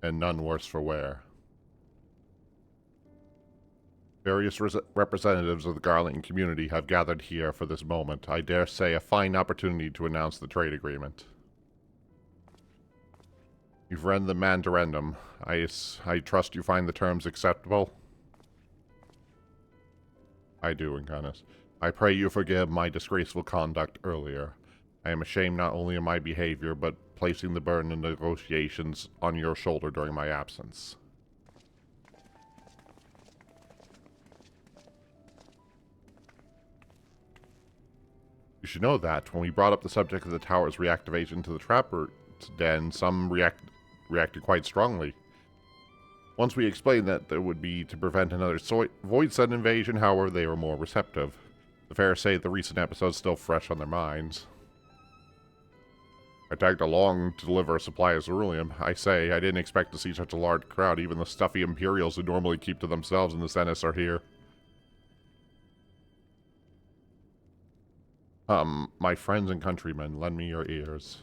and none worse for wear. Various representatives of the Garland community have gathered here for this moment. I dare say a fine opportunity to announce the trade agreement. You've read the Mandarendum. I trust you find the terms acceptable? I do, Incarnus. I pray you forgive my disgraceful conduct earlier. I am ashamed not only of my behavior, but placing the burden of negotiations on your shoulder during my absence. You should know that, when we brought up the subject of the tower's reactivation to the Trapper's Den, some reacted quite strongly. Once we explained that it would be to prevent another Void Sun invasion, however, they were more receptive. The fair say the recent episode's still fresh on their minds. I tagged along to deliver a supply of ceruleum. I say, I didn't expect to see such a large crowd. Even the stuffy Imperials who normally keep to themselves in the Zeniths are here. My friends and countrymen, lend me your ears.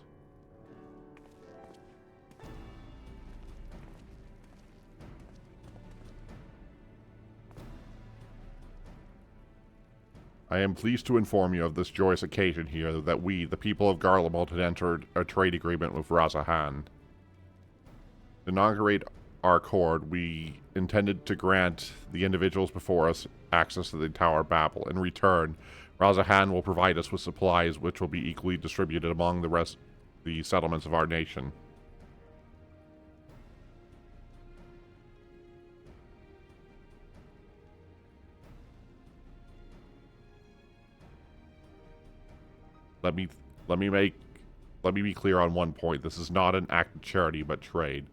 I am pleased to inform you of this joyous occasion here that we, the people of Garlemald, had entered a trade agreement with Razahan. To inaugurate our accord, we intended to grant the individuals before us access to the Tower of Babel. In return, Razahan will provide us with supplies which will be equally distributed among the settlements of our nation. Let me be clear on one point. This is not an act of charity, but trade.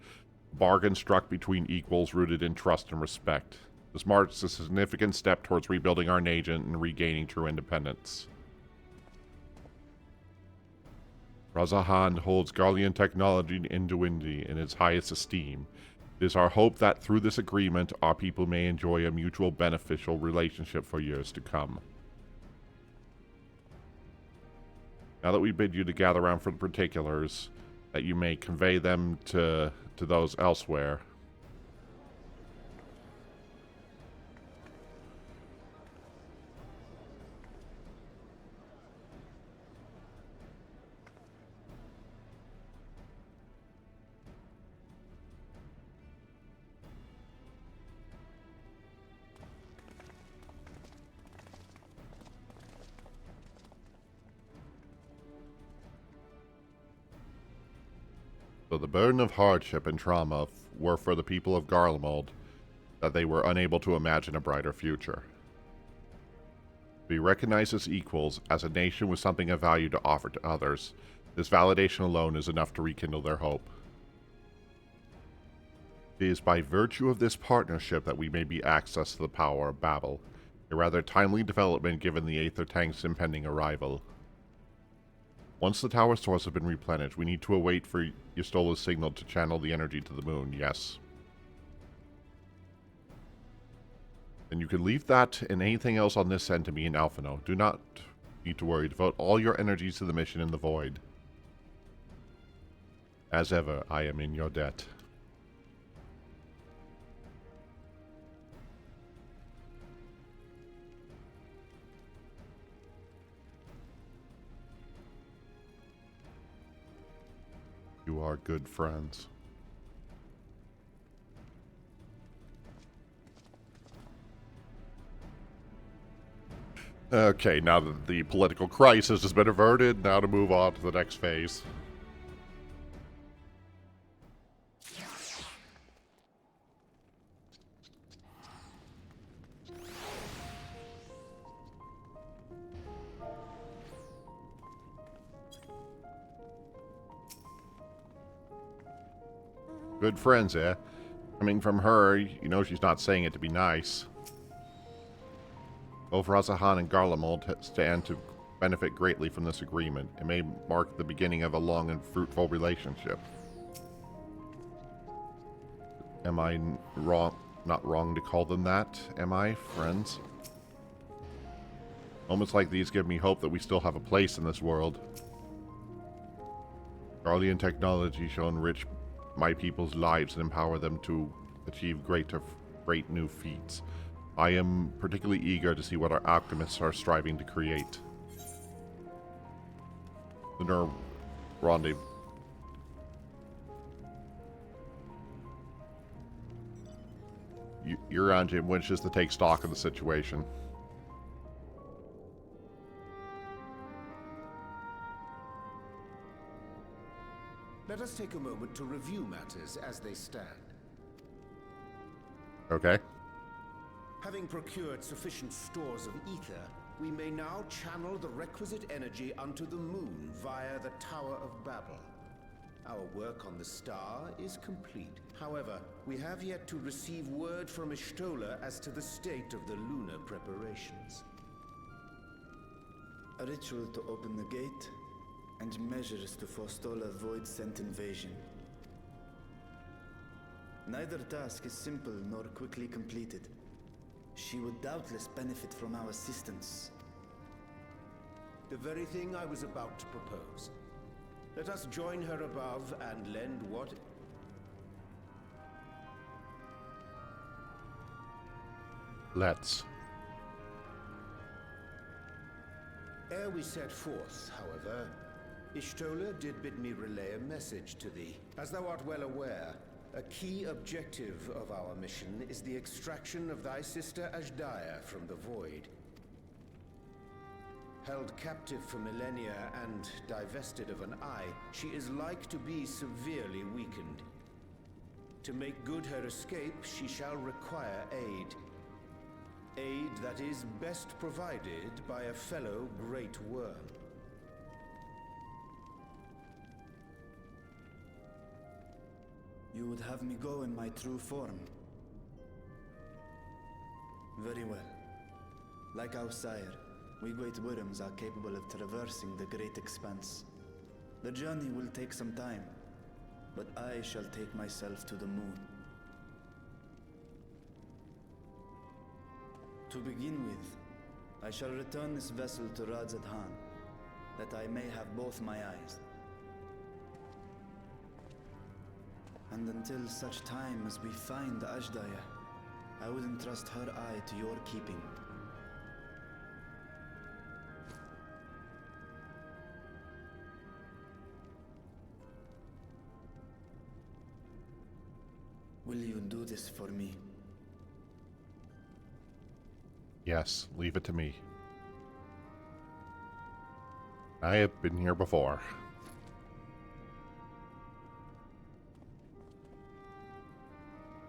A bargain struck between equals rooted in trust and respect. This marks a significant step towards rebuilding our nation and regaining true independence. Razahan holds Garlean technology and divinity in its highest esteem. It is our hope that through this agreement, our people may enjoy a mutual beneficial relationship for years to come. Now that we bid you to gather around for the particulars, that you may convey them to those elsewhere. So the burden of hardship and trauma were for the people of Garlemald that they were unable to imagine a brighter future. To be recognized as equals, as a nation with something of value to offer to others, this validation alone is enough to rekindle their hope. It is by virtue of this partnership that we may be access to the power of Babel. A rather timely development given the Aether tank's impending arrival. Once the tower stores have been replenished, we need to await for Ystola's signal to channel the energy to the moon, yes. And you can leave that and anything else on this end to me and Alphino. Do not need to worry. Devote all your energies to the mission in the void. As ever, I am in your debt. You are good friends. Okay, now that the political crisis has been averted, now to move on to the next phase. Good friends, eh? Coming from her, you know she's not saying it to be nice. Both Razahan and Garlemald stand to benefit greatly from this agreement. It may mark the beginning of a long and fruitful relationship. Am I wrong? Not wrong to call them that, am I, friends? Moments like these give me hope that we still have a place in this world. Garlean technology shall enrich my people's lives and empower them to achieve great new feats. I am particularly eager to see what our alchemists are striving to create. The rendezvous. Uranjim wishes to take stock of the situation. Let us take a moment to review matters as they stand. Okay. Having procured sufficient stores of ether, we may now channel the requisite energy unto the moon via the Tower of Babel. Our work on the star is complete. However, we have yet to receive word from Y'shtola as to the state of the lunar preparations. A ritual to open the gate, and measures to forestall a void-sent invasion. Neither task is simple nor quickly completed. She would doubtless benefit from our assistance. The very thing I was about to propose. Let us join her above and lend what... Let's. Ere we set forth, however, Y'shtola did bid me relay a message to thee. As thou art well aware, a key objective of our mission is the extraction of thy sister Azhdaya from the Void. Held captive for millennia and divested of an eye, she is like to be severely weakened. To make good her escape, she shall require aid. Aid that is best provided by a fellow Great Worm. You would have me go in my true form. Very well. Like our sire, we great worms are capable of traversing the great expanse. The journey will take some time, but I shall take myself to the moon. To begin with, I shall return this vessel to Radzadhan, that I may have both my eyes. And until such time as we find Azhdaya, I would entrust her eye to your keeping. Will you do this for me? Yes, leave it to me. I have been here before.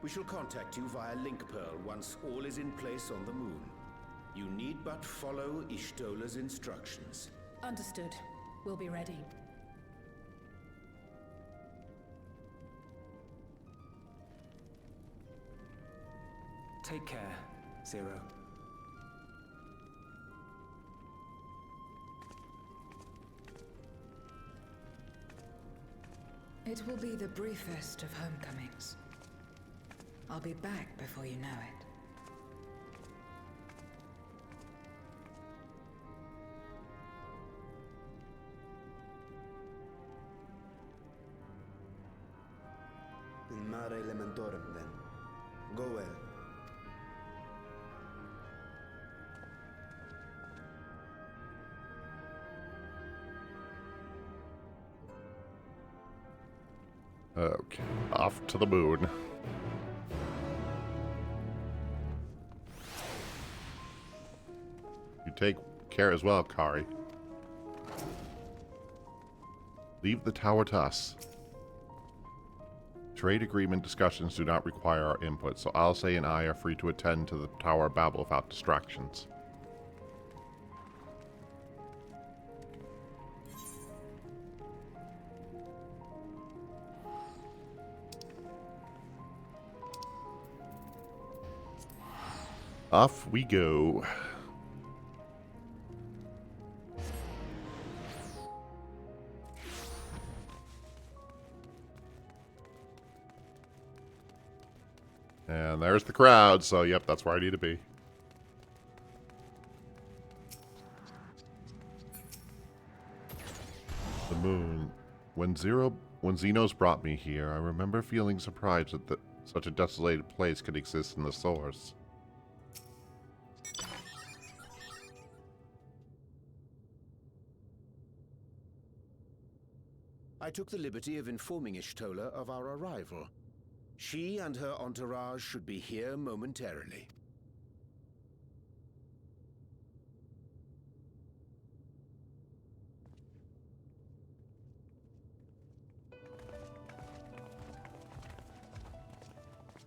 We shall contact you via Link Pearl once all is in place on the moon. You need but follow Y'shtola's instructions. Understood. We'll be ready. Take care, Zero. It will be the briefest of homecomings. I'll be back before you know it. In mare elementorum, then. Go well. Okay, off to the moon. You take care as well, Kari. Leave the tower to us. Trade agreement discussions do not require our input, so Alce and I are free to attend to the Tower of Babel without distractions. Off we go. And there's the crowd, so yep, that's where I need to be. The moon. When Xenos brought me here, I remember feeling surprised that such a desolated place could exist in the source. I took the liberty of informing Ishtola of our arrival. She and her entourage should be here momentarily.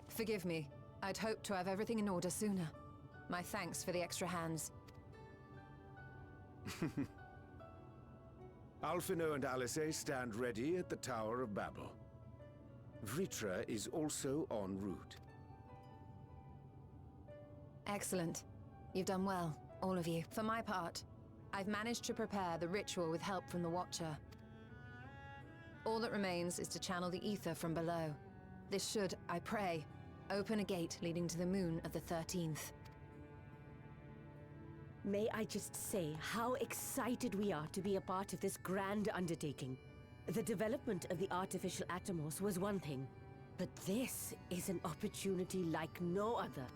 Forgive me. I'd hoped to have everything in order sooner. My thanks for the extra hands. Alphino and Alice stand ready at the Tower of Babel. Vritra is also en route. Excellent. You've done well, all of you. For my part, I've managed to prepare the ritual with help from the Watcher. All that remains is to channel the ether from below. This should, I pray, open a gate leading to the moon of the 13th. May I just say how excited we are to be a part of this grand undertaking. The development of the artificial Atomos was one thing, but this is an opportunity like no other.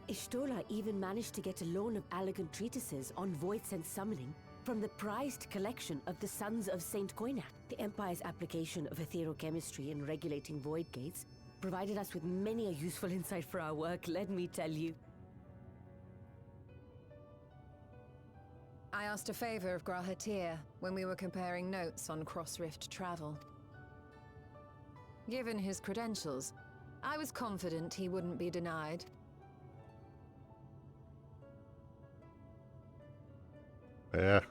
Ishtola even managed to get a loan of elegant treatises on void sense summoning from the prized collection of the Sons of Saint Koinak. The Empire's application of etherochemistry in regulating void gates provided us with many a useful insight for our work, let me tell you. I asked a favor of Grahatir when we were comparing notes on cross-rift travel. Given his credentials, I was confident he wouldn't be denied. Yeah.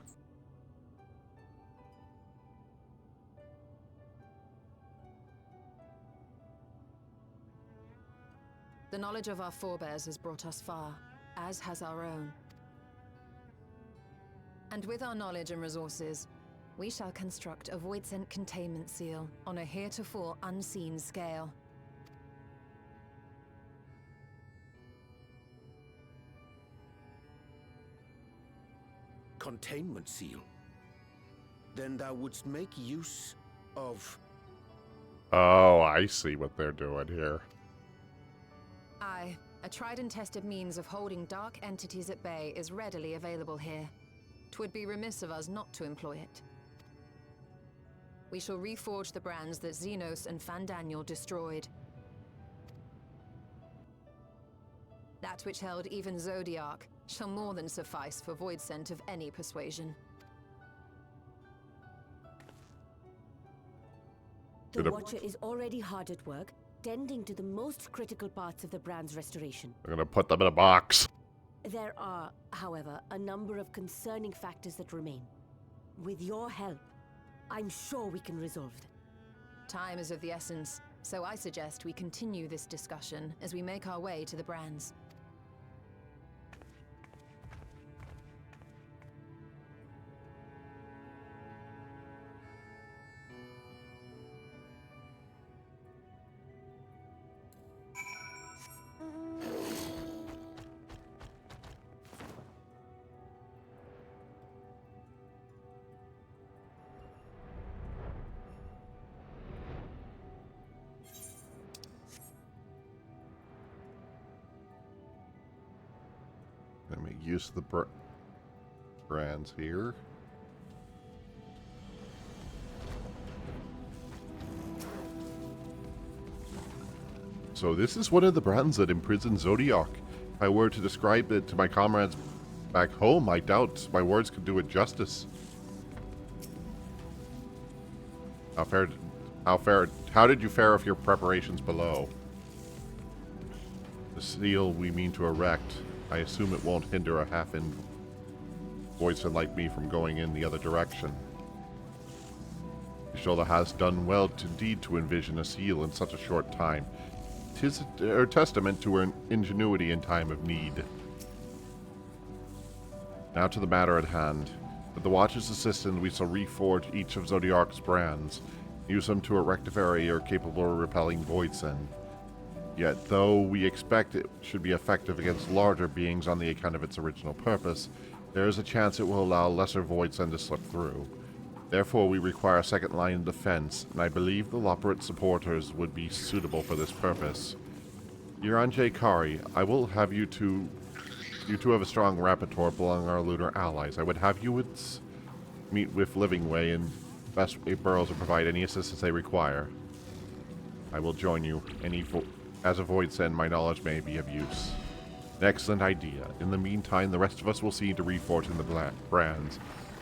The knowledge of our forebears has brought us far, as has our own. And with our knowledge and resources, we shall construct a void-sent containment seal on a heretofore unseen scale. Containment seal? Then thou wouldst make use of... Oh, I see what they're doing here. Aye, a tried and tested means of holding dark entities at bay is readily available here. 'Twould be remiss of us not to employ it. We shall reforge the brands that Xenos and Fandaniel destroyed. That which held even Zodiac shall more than suffice for void scent of any persuasion. The Watcher is already hard at work, tending to the most critical parts of the brand's restoration. I'm gonna put them in a box. There are, however, a number of concerning factors that remain. With your help, I'm sure we can resolve them. Time is of the essence, so I suggest we continue this discussion as we make our way to the brands. make use of the brands here. So this is one of the brands that imprisoned Zodiac. If I were to describe it to my comrades back home, I doubt my words could do it justice. How did you fare with your preparations below? The seal we mean to erect, I assume it won't hinder a half-in voicer like me from going in the other direction. Ishola has done well indeed to envision a seal in such a short time. 'Tis a testament to her ingenuity in time of need. Now to the matter at hand. With the Watch's assistance, we shall reforge each of Zodiac's brands, use them to erect a barrier capable of repelling Voidsend. Yet, though we expect it should be effective against larger beings on the account of its original purpose, there is a chance it will allow lesser Voidsend to slip through. Therefore, we require a second line of defense, and I believe the Loporrit supporters would be suitable for this purpose. Draginhikari, I will have you two have a strong rapporteur among our lunar allies. I would have you meet with Livingway and Bestway Burrows to provide any assistance they require. I will join you. As a Voidsend, my knowledge may be of use. An excellent idea. In the meantime, the rest of us will see to reforging the brands.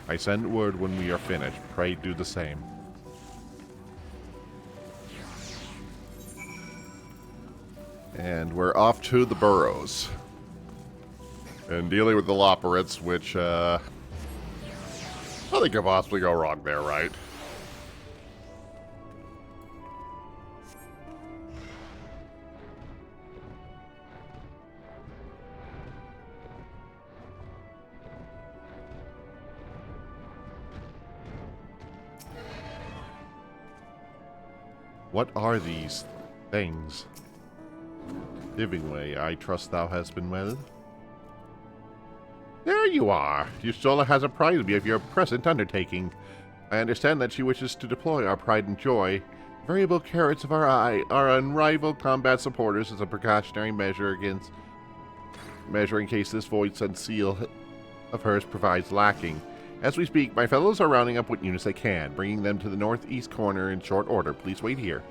I send word when we are finished. Pray do the same. And we're off to the burrows. And dealing with the Loporrits, which, nothing could possibly go wrong there, right? What are these things? Livingway, I trust thou hast been well? There you are! Yustola has apprised me of your present undertaking. I understand that she wishes to deploy our pride and joy, variable carrots of our eye, our unrivaled combat supporters as a precautionary measure in case this Voidsend seal of hers provides lacking. As we speak, my fellows are rounding up what units they can, bringing them to the northeast corner in short order. Please wait here.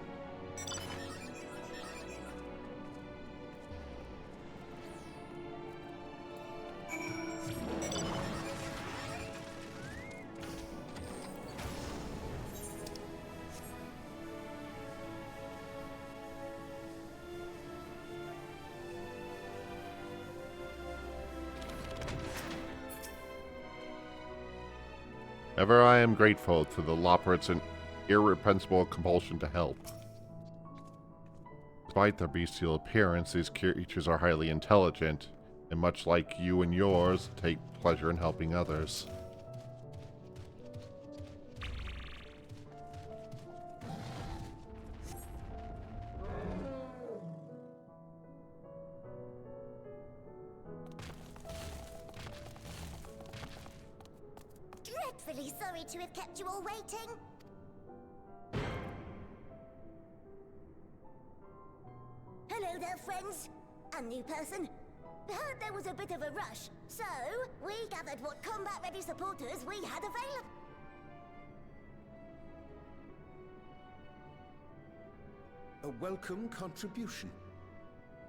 Ever I am grateful to the Loporrits' irrepressible compulsion to help. Despite their bestial appearance, these creatures are highly intelligent, and much like you and yours, take pleasure in helping others. Dreadfully sorry to have kept you all waiting. Hello there, friends. A new person. Heard there was a bit of a rush, so we gathered what combat-ready supporters we had available. A welcome contribution.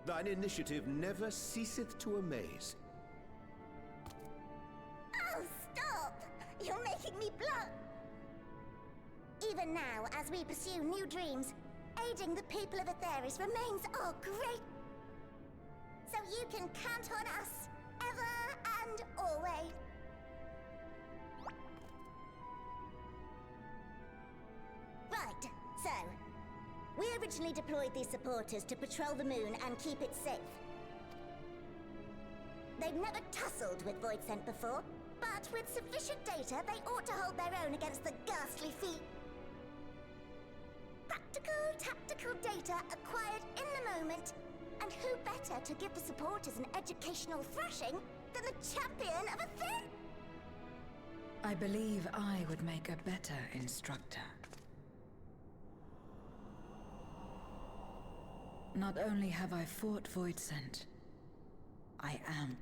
Thine initiative never ceaseth to amaze. Oh, stop! You're making me blush! Even now, as we pursue new dreams, aiding the people of Aetheris remains our great... So you can count on us, ever and always. Right, so... We originally deployed these supporters to patrol the moon and keep it safe. They've never tussled with Voidsent before, but with sufficient data, they ought to hold their own against the ghastly feat. Practical, tactical data acquired in the moment, and who better to give the supporters an educational thrashing than the champion of a thing? I believe I would make a better instructor. Not only have I fought Voidsent, I am.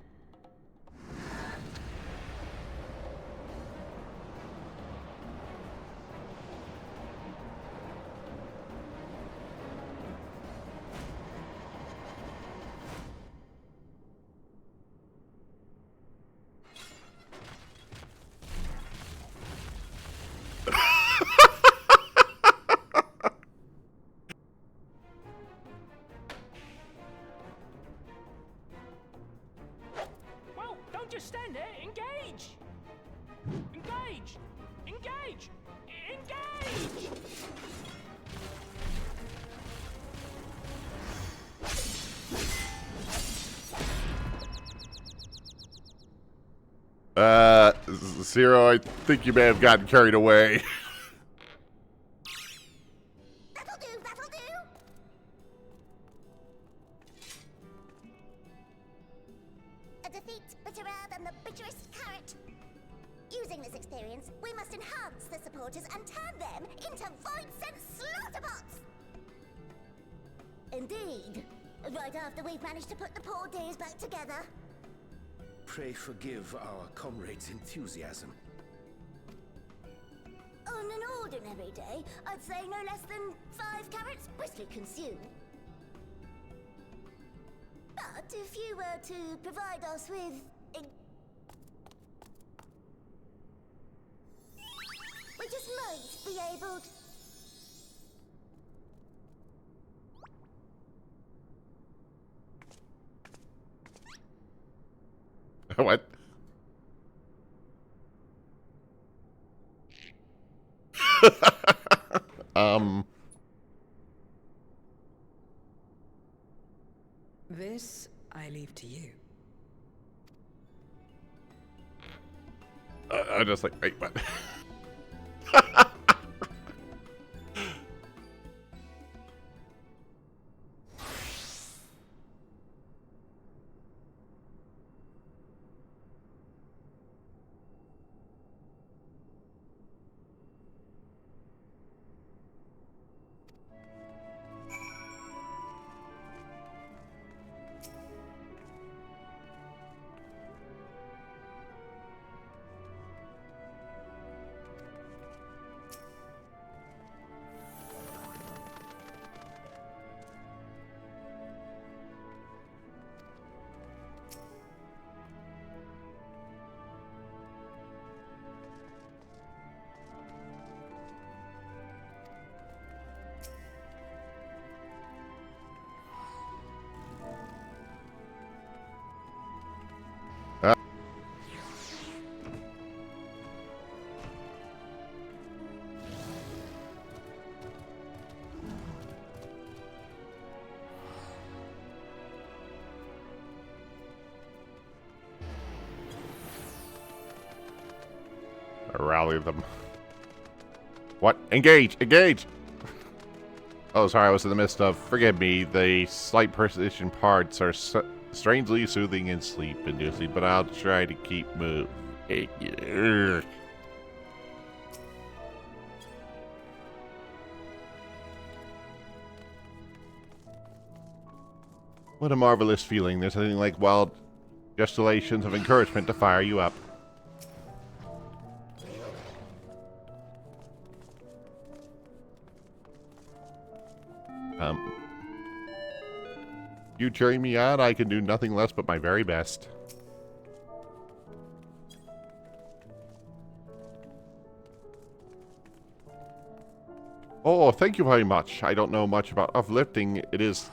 Zero, I think you may have gotten carried away. That'll do, that'll do! A defeat's bitterer than the bitterest carrot. Using this experience, we must enhance the supporters and turn them into void-sent slaughterbots! Indeed. Right after we've managed to put the poor dears back together. Pray forgive our comrade's enthusiasm. On an ordinary day, I'd say no less than 5 carrots briskly consumed. But if you were to provide us with... we just might be able to... What? This I leave to you. I'm just like, wait, what? Rally them. What? Engage! Engage! Oh, sorry, I was in the midst of... Forgive me, the slight precision parts are strangely soothing and sleep-inducing, but I'll try to keep moving. What a marvelous feeling. There's nothing like wild gesticulations of encouragement to fire you up. You cheering me on, I can do nothing less but my very best. Oh, thank you very much. I don't know much about uplifting. It is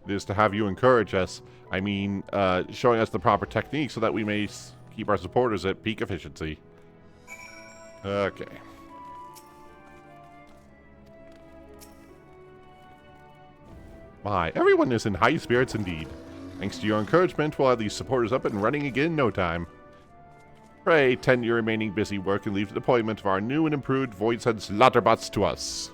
to have you encourage us. I mean, showing us the proper technique so that we may keep our supporters at peak efficiency. Okay. My, everyone is in high spirits indeed. Thanks to your encouragement, we'll have these supporters up and running again in no time. Pray, tend to your remaining busy work and leave the deployment of our new and improved void-sent slaughterbots to us.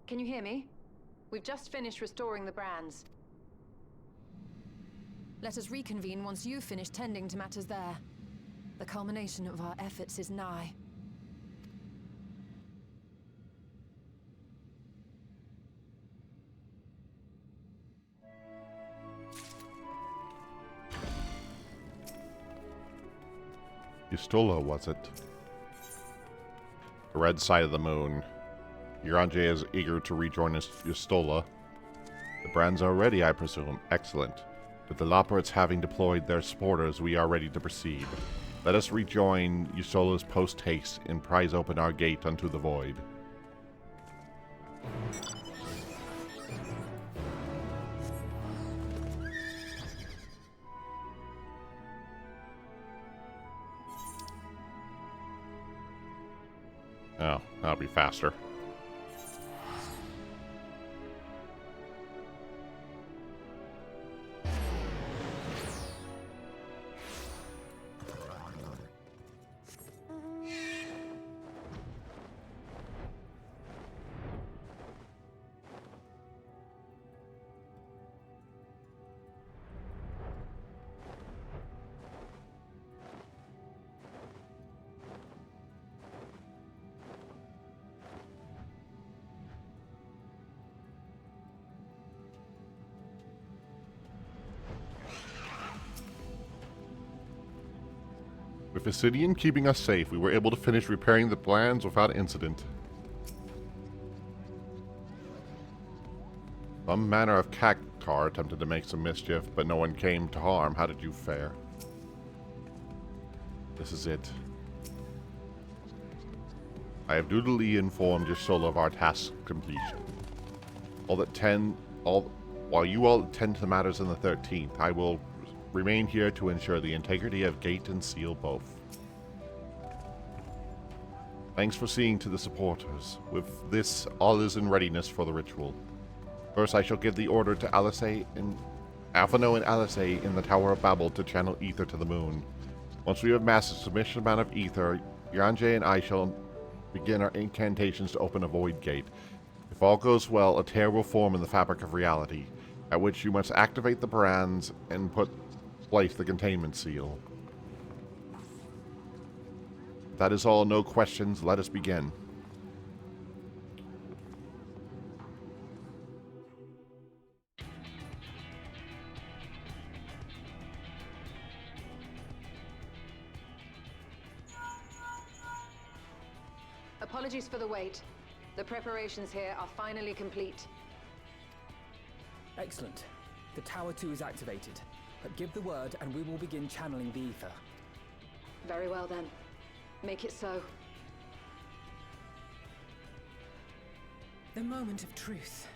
Can you hear me? We've just finished restoring the brands. Let us reconvene once you've finished tending to matters there. The culmination of our efforts is nigh. Yustola, was it? The red side of the moon. Uranje is eager to rejoin Yustola. The brands are ready, I presume. Excellent. With the Loporits having deployed their supporters, we are ready to proceed. Let us rejoin Ysola's post-haste and prise open our gate unto the void. Oh, that'll be faster. With Obsidian keeping us safe, we were able to finish repairing the plans without incident. Some manner of Cactar attempted to make some mischief, but no one came to harm. How did you fare? This is it. I have dutifully informed Ysola of our task completion. While you all attend to the matters in the 13th, I will remain here to ensure the integrity of gate and seal both. Thanks for seeing to the supporters. With this, all is in readiness for the ritual. First, I shall give the order to Alphano and Alice in the Tower of Babel to channel ether to the moon. Once we have mastered a sufficient amount of ether, Yanje and I shall begin our incantations to open a void gate. If all goes well, a tear will form in the fabric of reality, at which you must activate the brands and place the containment seal. That is all, no questions, let us begin. Apologies for the wait. The preparations here are finally complete. Excellent. The Tower 2 is activated. But give the word and we will begin channeling the ether. Very well then. Make it so. The moment of truth.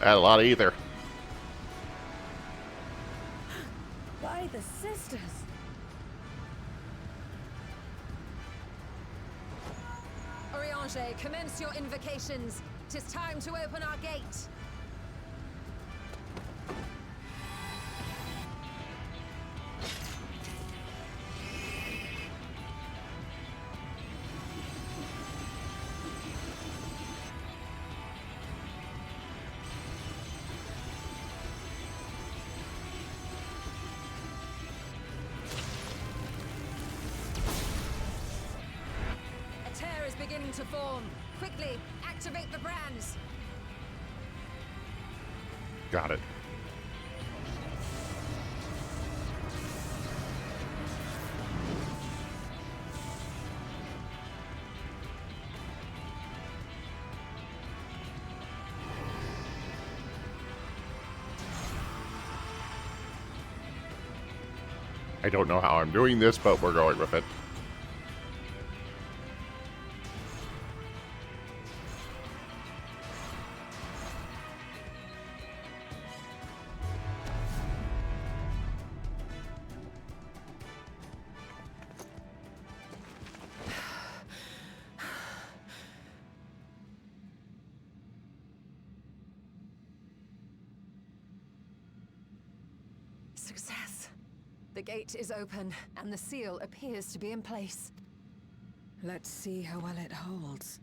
Had a lot of ether. By the sisters. Oriange, commence your invocations. 'Tis time to open our gate. Beginning to form. Quickly, activate the brands. Got it. I don't know how I'm doing this, but we're going with it. Success. The gate is open, and the seal appears to be in place. Let's see how well it holds.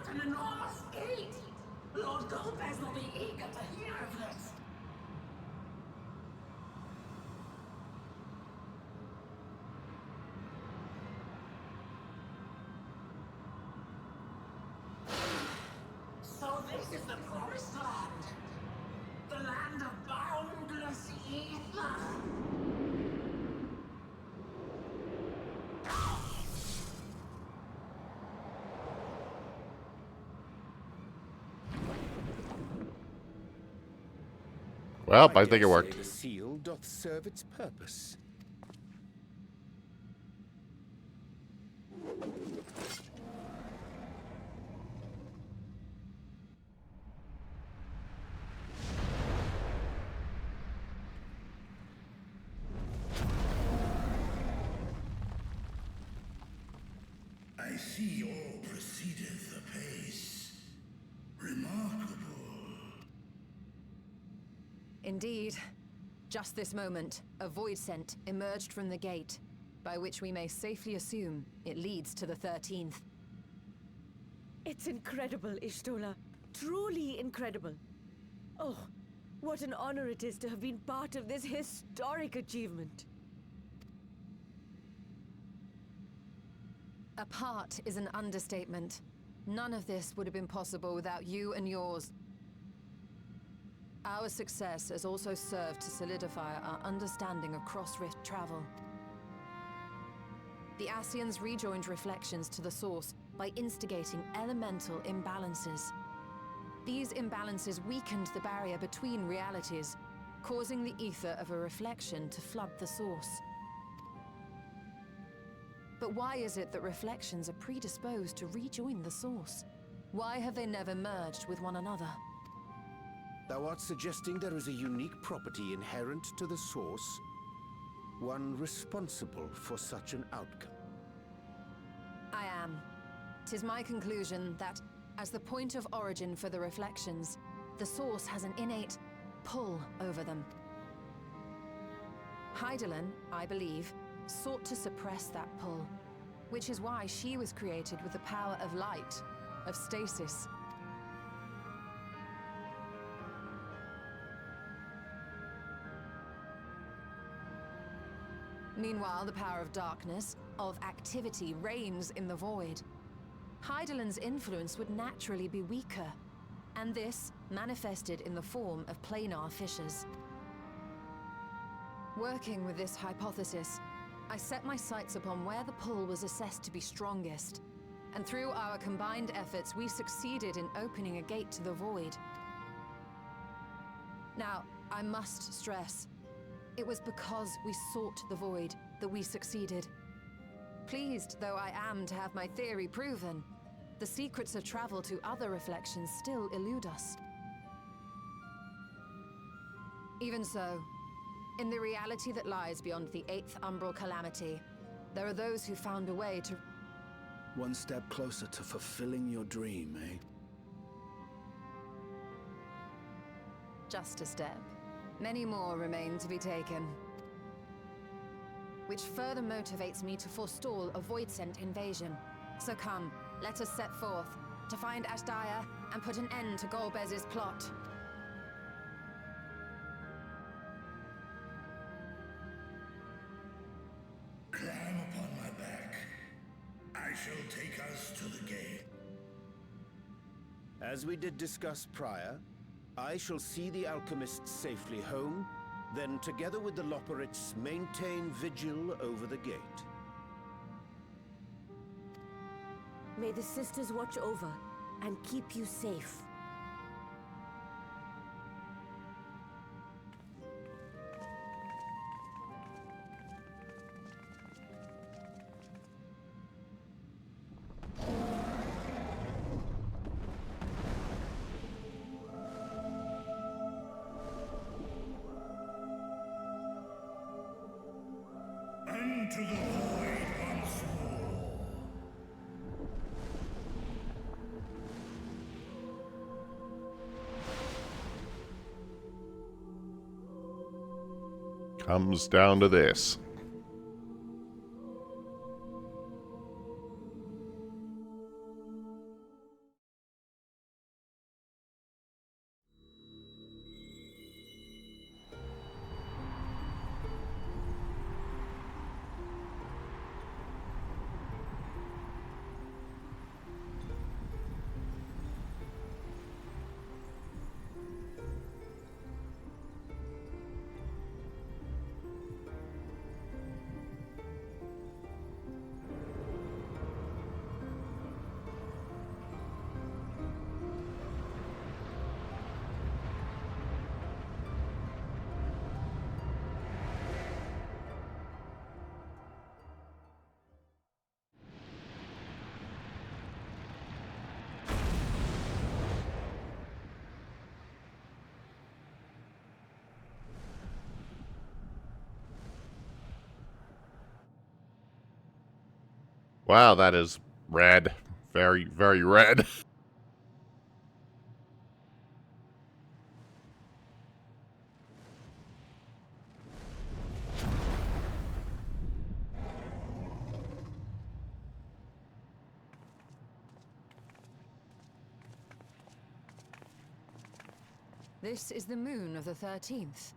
What an enormous gate! Lord Golbez will be eager to hear of this. So this is the promised land. The land of boundless ether. Well, I think it worked. The seal doth serve its purpose. I see all proceedeth apace. Remarkable. Indeed. Just this moment, a void scent emerged from the gate, by which we may safely assume it leads to the 13th. It's incredible, Ishtola. Truly incredible. Oh, what an honor it is to have been part of this historic achievement. A part is an understatement. None of this would have been possible without you and yours. Our success has also served to solidify our understanding of cross-rift travel. The Ascians rejoined reflections to the source by instigating elemental imbalances. These imbalances weakened the barrier between realities, causing the ether of a reflection to flood the source. But why is it that reflections are predisposed to rejoin the source? Why have they never merged with one another? Thou art suggesting there is a unique property inherent to the source, one responsible for such an outcome. I am. 'Tis my conclusion that, as the point of origin for the reflections, the source has an innate pull over them. Hydaelyn, I believe, sought to suppress that pull, which is why she was created with the power of light, of stasis. Meanwhile, the power of darkness, of activity, reigns in the void. Hydaelyn's influence would naturally be weaker, and this manifested in the form of planar fissures. Working with this hypothesis, I set my sights upon where the pull was assessed to be strongest, and through our combined efforts, we succeeded in opening a gate to the void. Now, I must stress, it was because we sought the void that we succeeded. Pleased though I am to have my theory proven, the secrets of travel to other reflections still elude us. Even so, in the reality that lies beyond the 8th umbral calamity, there are those who found a way to... One step closer to fulfilling your dream, eh? Just a step. Many more remain to be taken. Which further motivates me to forestall a void-sent invasion. So come, let us set forth, to find Ashdaya and put an end to Golbez's plot. Climb upon my back. I shall take us to the gate. As we did discuss prior, I shall see the alchemists safely home, then together with the Loporrits maintain vigil over the gate. May the sisters watch over and keep you safe. Unto the void once more. Comes down to this. Wow, that is red. Very, very red. This is the moon of the 13th.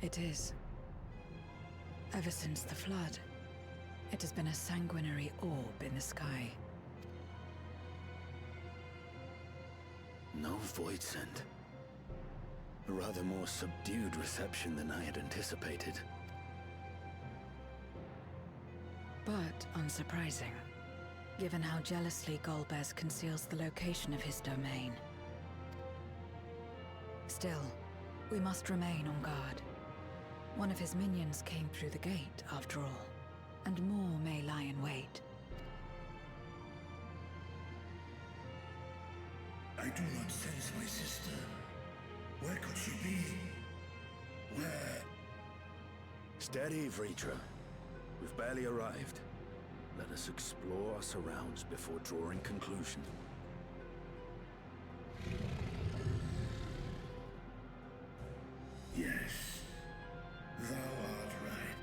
It is. Ever since the flood, it has been a sanguinary orb in the sky. No void scent. A rather more subdued reception than I had anticipated. But unsurprising, given how jealously Golbez conceals the location of his domain. Still, we must remain on guard. One of his minions came through the gate, after all, and more may lie in wait. I do not sense my sister. Where could she be? Where? Steady, Vritra. We've barely arrived. Let us explore our surrounds before drawing conclusions. Yes, thou art right.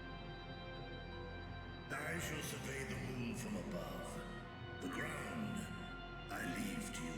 I shall survey the moon from above. The ground I leave to you.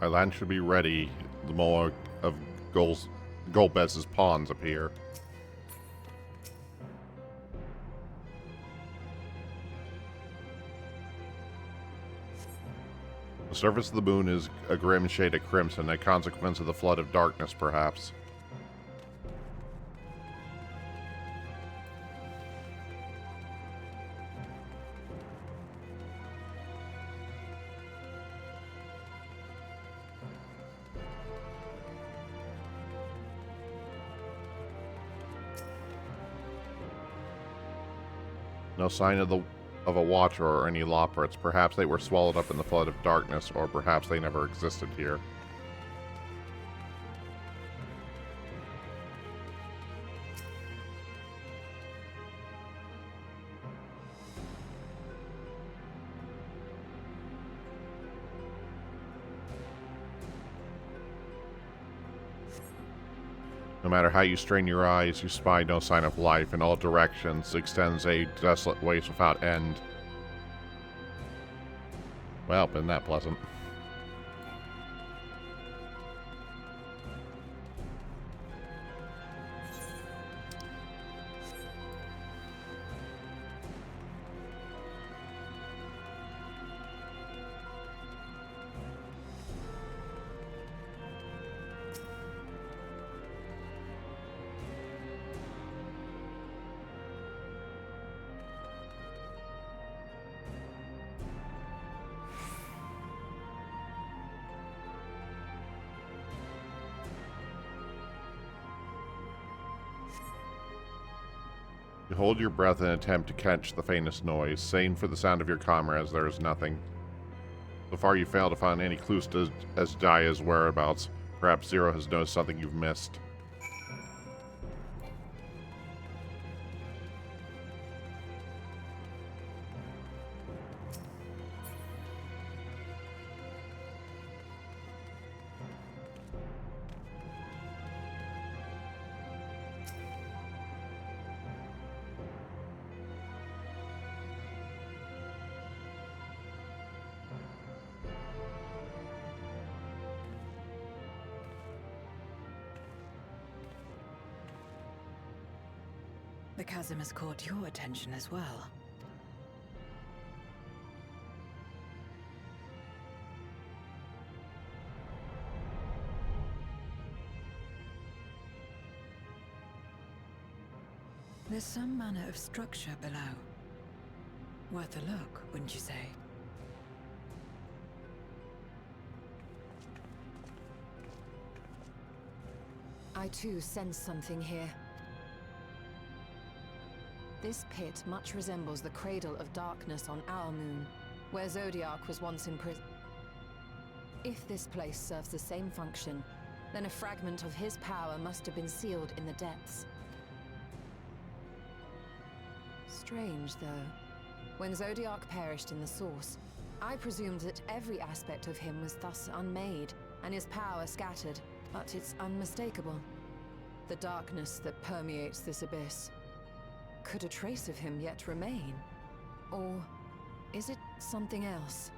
My land should be ready the more of Golbez's pawns appear. The surface of the moon is a grim shade of crimson, a consequence of the flood of darkness, perhaps. No sign of a watcher or any loporits. Perhaps they were swallowed up in the flood of darkness, or perhaps they never existed here. No matter how you strain your eyes, you spy no sign of life. In all directions extends a desolate waste without end. Well, isn't that pleasant? You hold your breath and attempt to catch the faintest noise, saying for the sound of your comrades there is nothing. So far you fail to find any clues as Daya's whereabouts. Perhaps Zero has noticed something you've missed. The chasm has caught your attention as well. There's some manner of structure below. Worth a look, wouldn't you say? I too sense something here. This pit much resembles the cradle of darkness on our moon, where Zodiark was once imprisoned. If this place serves the same function, then a fragment of his power must have been sealed in the depths. Strange, though. When Zodiark perished in the Source, I presumed that every aspect of him was thus unmade, and his power scattered, but it's unmistakable. The darkness that permeates this abyss. Could a trace of him yet remain? Or is it something else?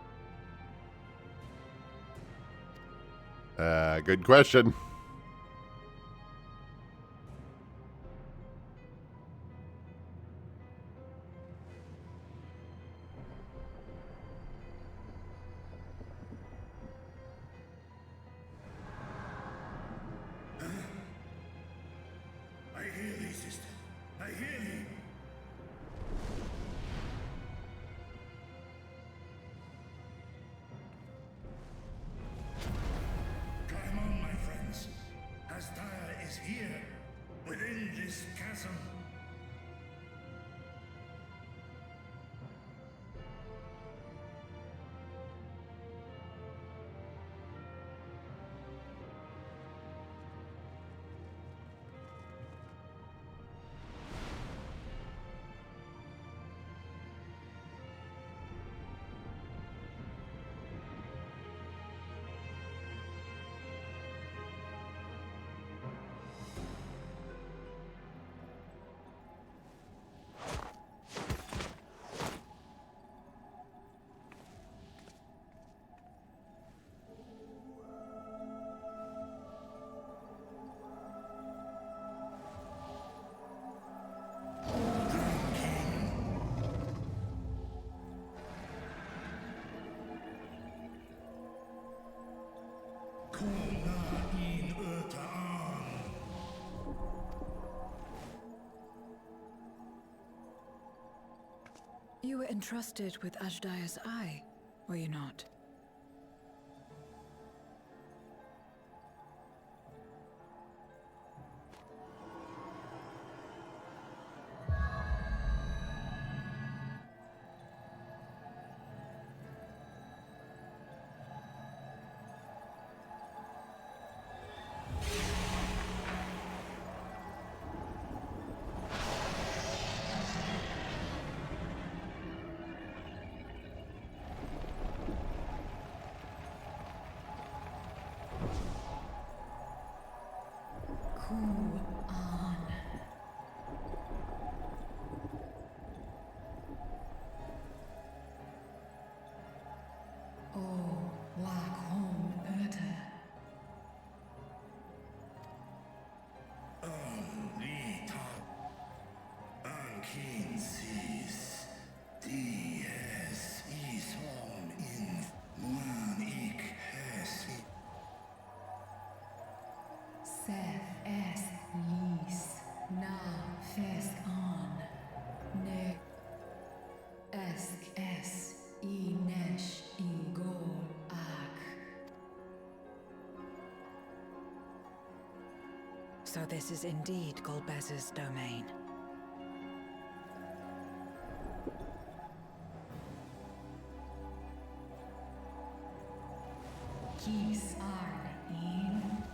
Good question. I hear thee, sister. I hear thee. Climb on, my friends. Astaya is here, within this chasm. You were entrusted with Ajdaya's eye, were you not? So this is indeed Golbez's domain. Kis Arn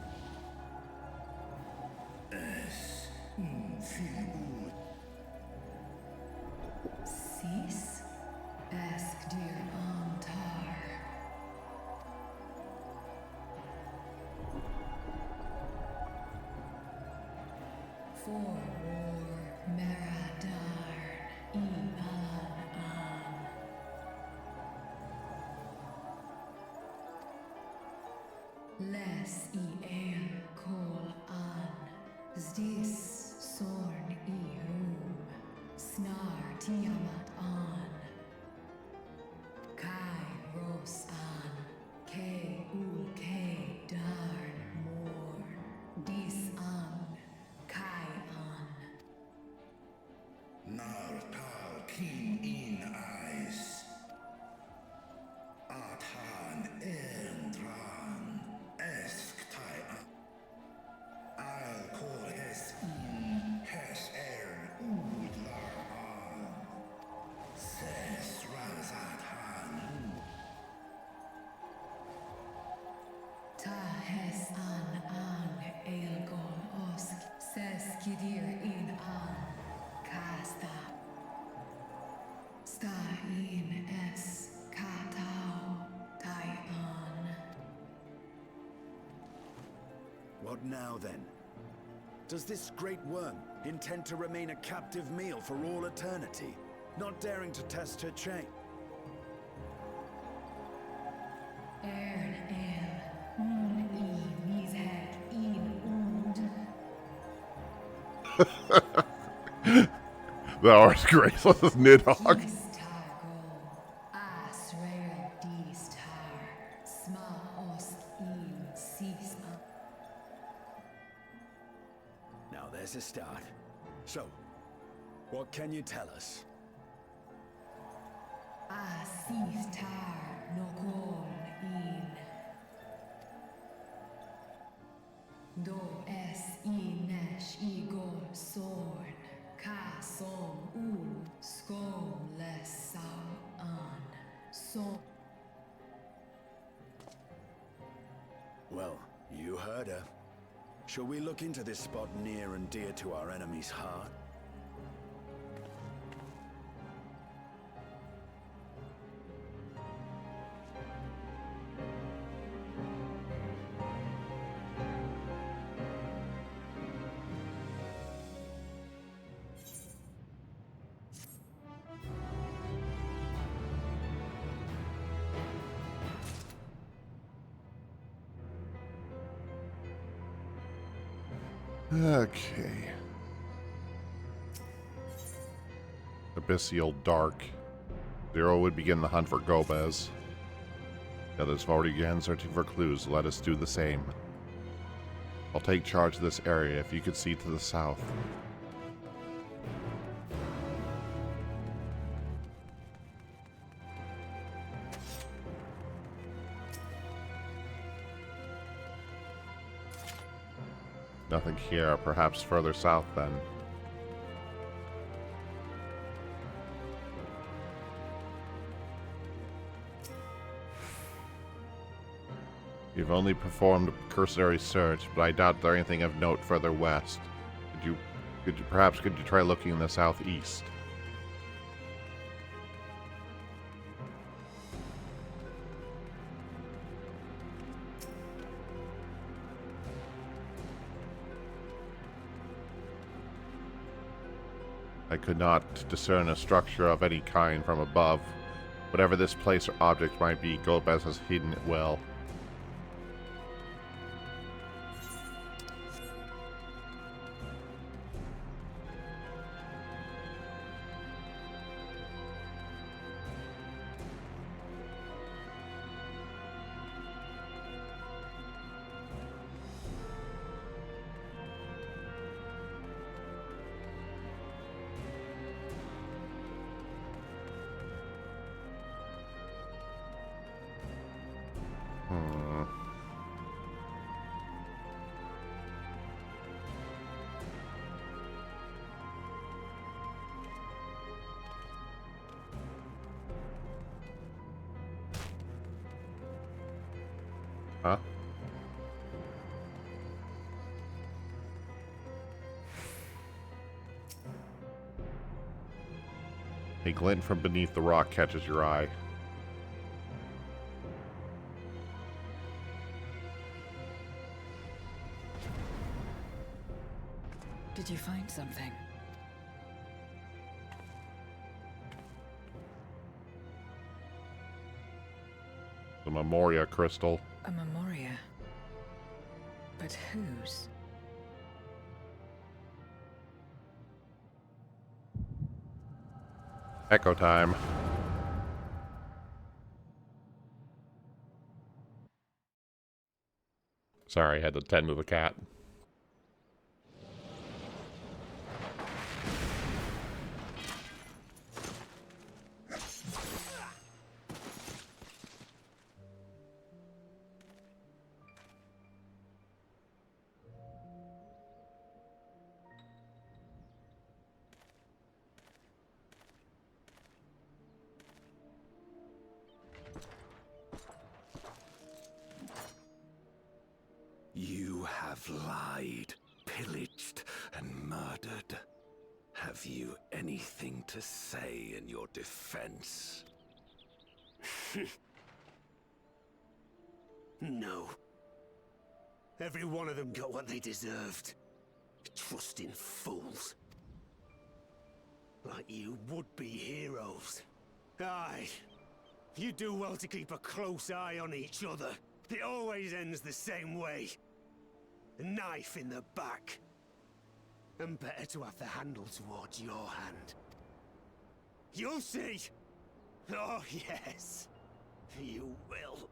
Es Filbud. Sis Esk Dir Antar. For War Meradar Ian An. Les I El Kol An. Zdis Sorn Ihu. Nar Tal King in Eyes. Atan Endran Esk Tai. I'll call Hes in Hes Ern Udlar An. Ses Razat Han. Ta hes an Aelgon Osk ses Kidir in an Casta Sta in es Katao Tai an. What now then? Does this great worm intend to remain a captive meal for all eternity, not daring to test her chain? Ern el un I mishet in und. That was great. This is Nidhogg. Asrael distar sma osk in sis. Now there's a start. So, what can you tell us? Asistar nokon in. Do es inesh igor sorn. Ka som ul skom lesam an. So. Well, you heard her. Shall we look into this spot near and dear to our enemy's heart? Okay. Abyssal Dark. Zero would begin the hunt for Gomez. The others have already begun searching for clues. Let us do the same. I'll take charge of this area if you could see to the south. Nothing here, perhaps further south then. You've only performed a cursory search, but I doubt there's anything of note further west. Could you try looking in the southeast? I could not discern a structure of any kind from above. Whatever this place or object might be, Gomez has hidden it well. Huh? A glint from beneath the rock catches your eye. Did you find something? The Memoria crystal. A Memoria. But whose? Echo time. Sorry, I had to tend to the cat. have lied, pillaged, and murdered. Have you anything to say in your defense? No. Every one of them got what they deserved. Trusting fools. Like you would-be heroes. Aye. You do well to keep a close eye on each other. It always ends the same way. A knife in the back. And better to have the handle towards your hand. You'll see! Oh, yes. You will.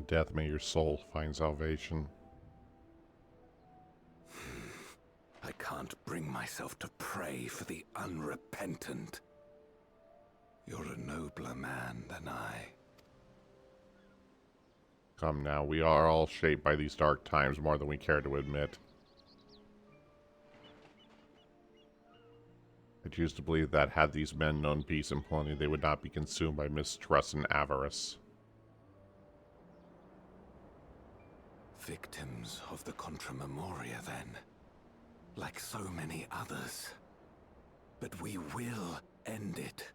Death, may your soul find salvation. I can't bring myself to pray for the unrepentant. You're a nobler man than I. Come now, we are all shaped by these dark times more than we care to admit. I choose to believe that had these men known peace and plenty, they would not be consumed by mistrust and avarice. Victims of the Contra Memoria, then. Like so many others. But we will end it.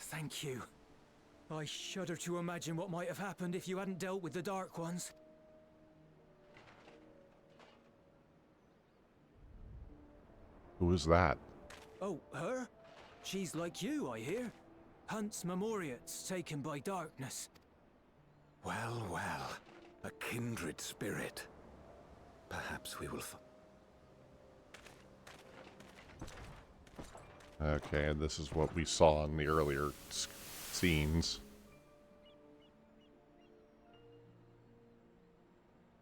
Thank you. I shudder to imagine what might have happened if you hadn't dealt with the Dark Ones. Who is that? Oh, her? She's like you, I hear. Hunts Memoriats taken by darkness. Well, well. A kindred spirit. Perhaps we will Okay, and this is what we saw in the earlier scenes.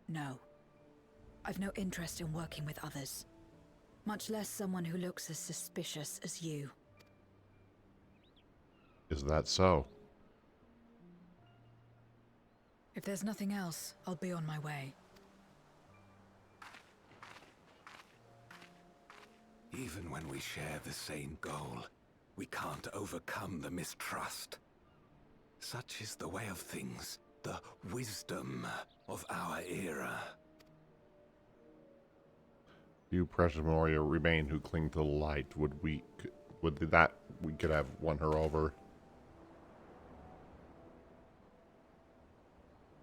No. I've no interest in working with others. Much less someone who looks as suspicious as you. Is that so? If there's nothing else, I'll be on my way. Even when we share the same goal, we can't overcome the mistrust. Such is the way of things, the wisdom of our era. Few precious Memoria remain who cling to the light. Would we could have won her over?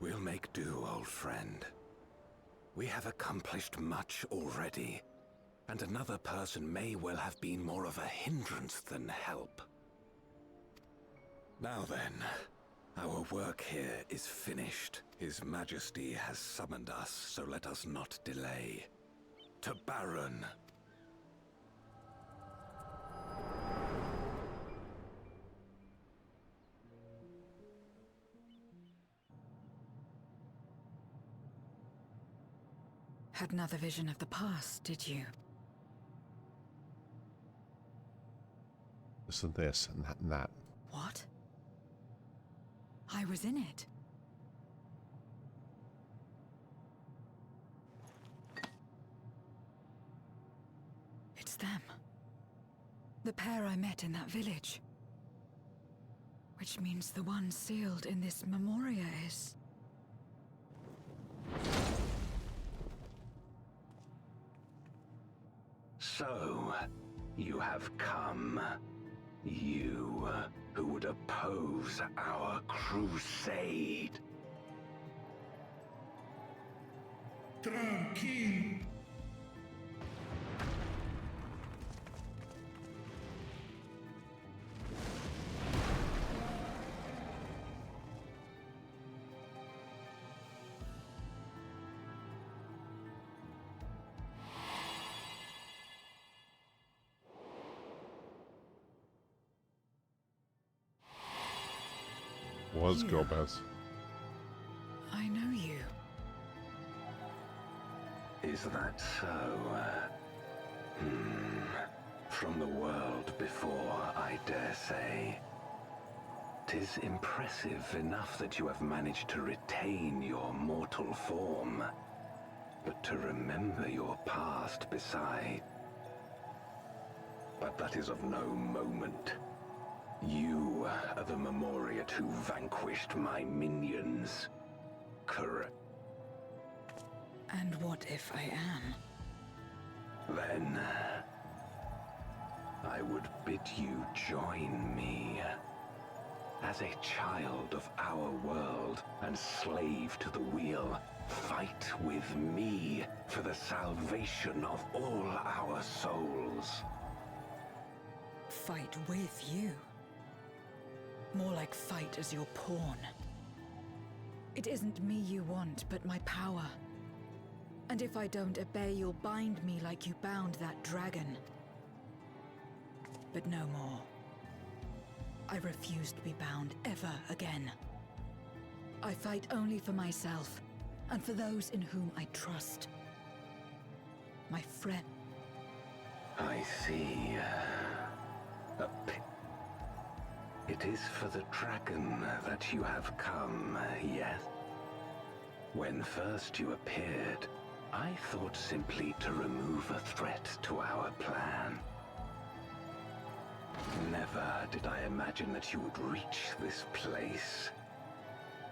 We'll make do, old friend. We have accomplished much already, and another person may well have been more of a hindrance than help. Now then, our work here is finished. His Majesty has summoned us, so let us not delay. To Baron. Had another vision of the past, did you? This and this and that and that. What? I was in it. It's them. The pair I met in that village. Which means the one sealed in this Memoria is... So, you have come. You, who would oppose our crusade. Tranquilo. Was Gomez. I know you. Is that so? From the world before, I dare say. 'Tis impressive enough that you have managed to retain your mortal form, but to remember your past beside. But that is of no moment. You are the Memoriat who vanquished my minions. Correct. And what if I am? Then I would bid you join me. As a child of our world and slave to the wheel, fight with me for the salvation of all our souls. Fight with you? More like fight as your pawn. It isn't me you want, but my power. And if I don't obey, you'll bind me like you bound that dragon. But no more. I refuse to be bound ever again. I fight only for myself, and for those in whom I trust. My friend. I see. It is for the dragon that you have come, yes? When first you appeared, I thought simply to remove a threat to our plan. Never did I imagine that you would reach this place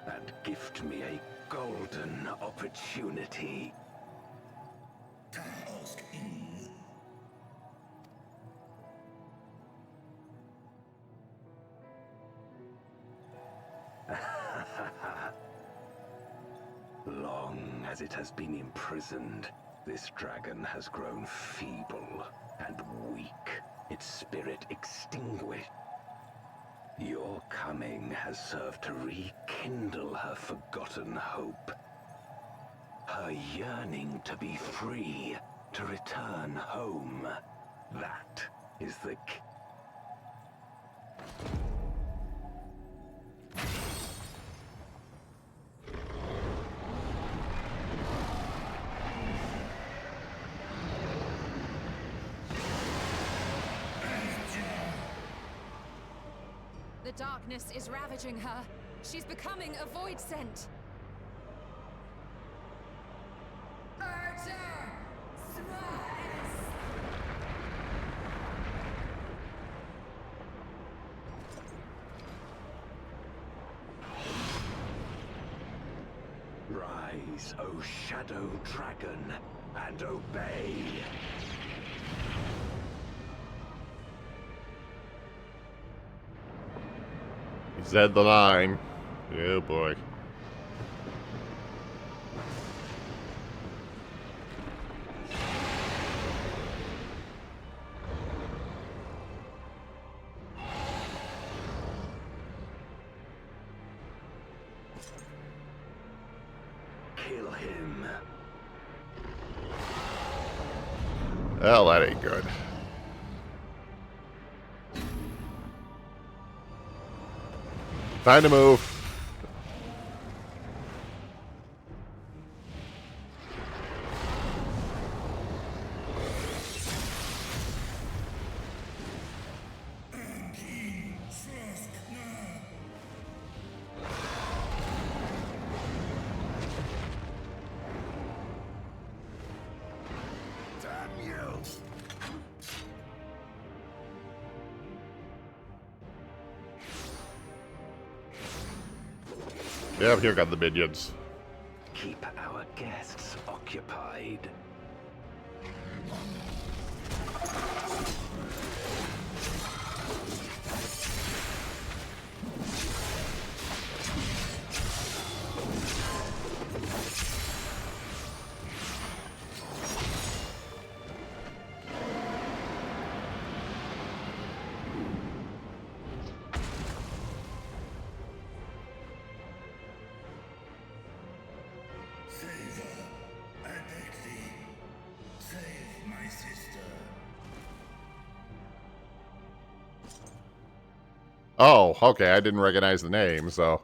and gift me a golden opportunity. Long as it has been imprisoned, this dragon has grown feeble and weak, its spirit extinguished. Your coming has served to rekindle her forgotten hope. Her yearning to be free, to return home. That is the key. The darkness is ravaging her. She's becoming a void scent. Rise, O Shadow Dragon, and obey. He said the line. Oh boy. Kill him. Well, that ain't good. Time to move. Yeah, here got the minions. Keep our guests occupied. Oh, okay, I didn't recognize the name, so...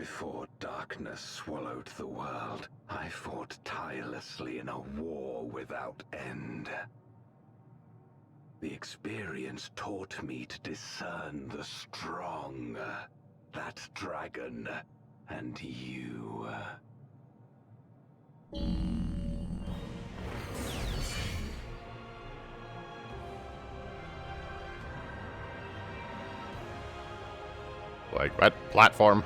Before darkness swallowed the world, I fought tirelessly in a war without end. The experience taught me to discern the strong, that dragon, and you. Like, what platform?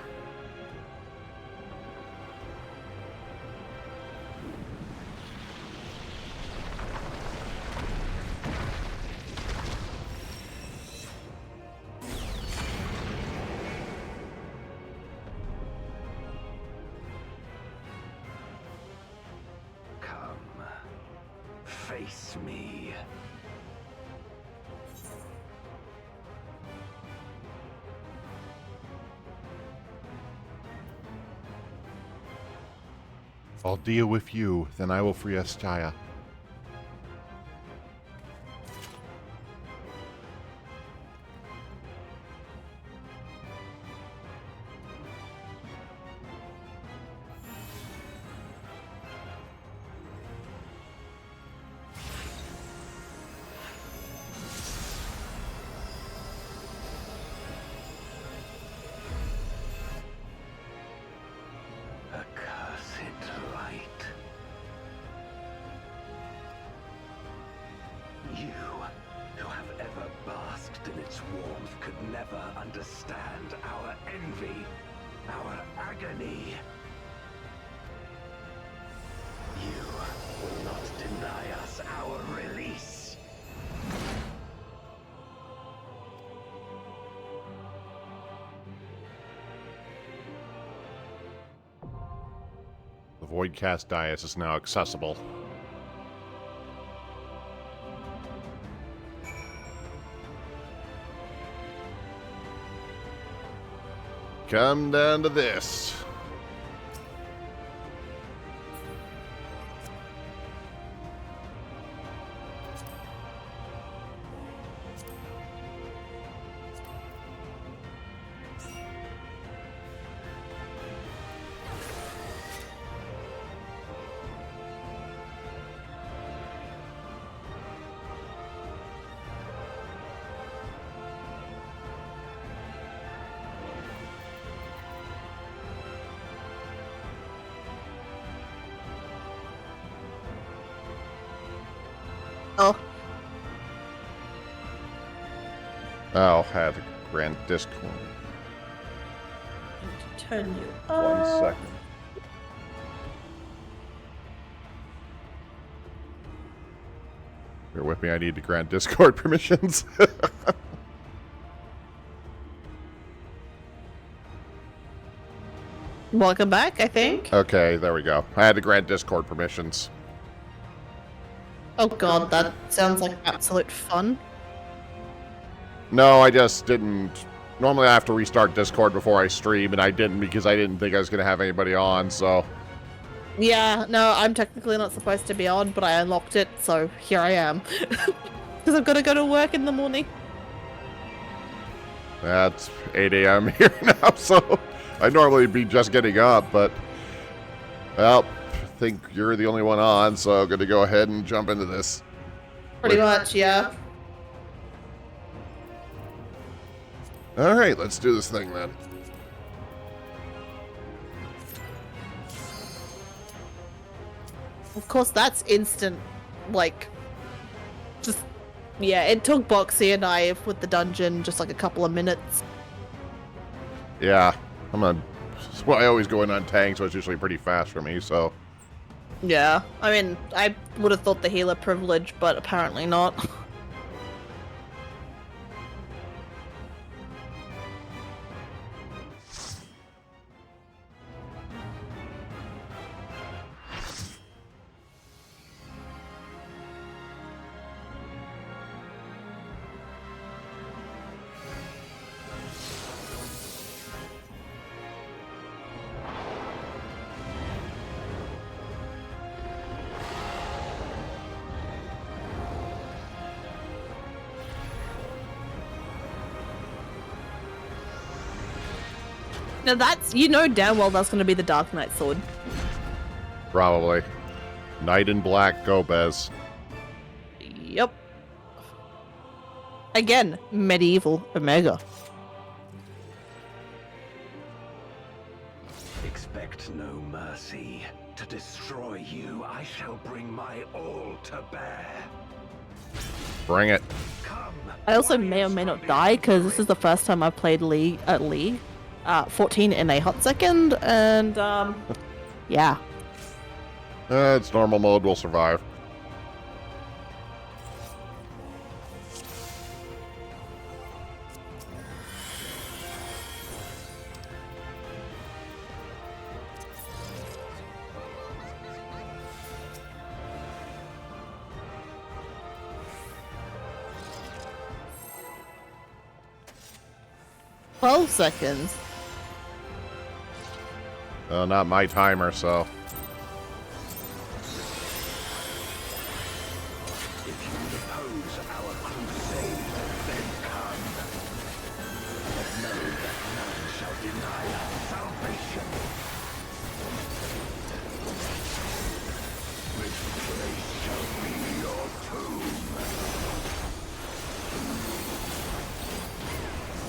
Come, face me. If I'll deal with you, then I will free Astaya. You, who have ever basked in its warmth, could never understand our envy, our agony. You will not deny us our release. The Voidcast Dais is now accessible. Come down to this. Oh, had to grant Discord. Turn you 1 second. Bear with me, I need to grant Discord permissions. Welcome back, I think. Okay, there we go. I had to grant Discord permissions. Oh god, that sounds like absolute fun. No, I just didn't. Normally I have to restart Discord before I stream, and I didn't because I didn't think I was going to have anybody on, so... Yeah, no, I'm technically not supposed to be on, but I unlocked it, so here I am. Because I've got to go to work in the morning. That's 8 a.m. here now, so I'd normally be just getting up, but... Well, I think you're the only one on, so I'm going to go ahead and jump into this. Pretty much, yeah. Alright, let's do this thing then. Of course, that's instant, like, just, yeah, it took Boxy and I with the dungeon just like a couple of minutes. Yeah, well, I always go in on tank, so it's usually pretty fast for me, so... Yeah, I mean, I would have thought the healer privilege, but apparently not. Now that's, you know damn well that's going to be the Dark Knight sword. Probably. Knight in Black, go Bez. Yep. Again, medieval Omega. Expect no mercy. To destroy you, I shall bring my all to bear. Bring it. I also may or may not die because this is the first time I've played League 14 in a hot second, and yeah. It's normal mode, we'll survive. "12 seconds. Not my timer, so. If you would oppose our crusade, then come. But know that none shall deny our salvation. This place shall be your tomb.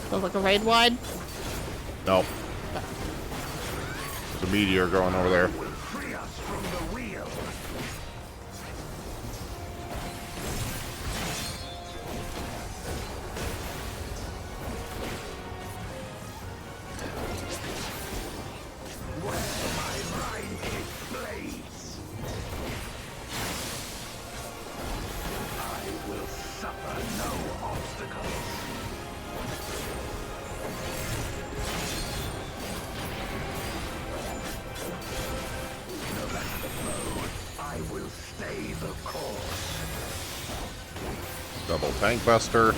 Sounds like a raid wide. Nope. There's a meteor going over there. Free us from the wheel. Where my rhyme kick blades, I will suffer no obstacles. No matter the blow, I will stay the course. Double tank buster.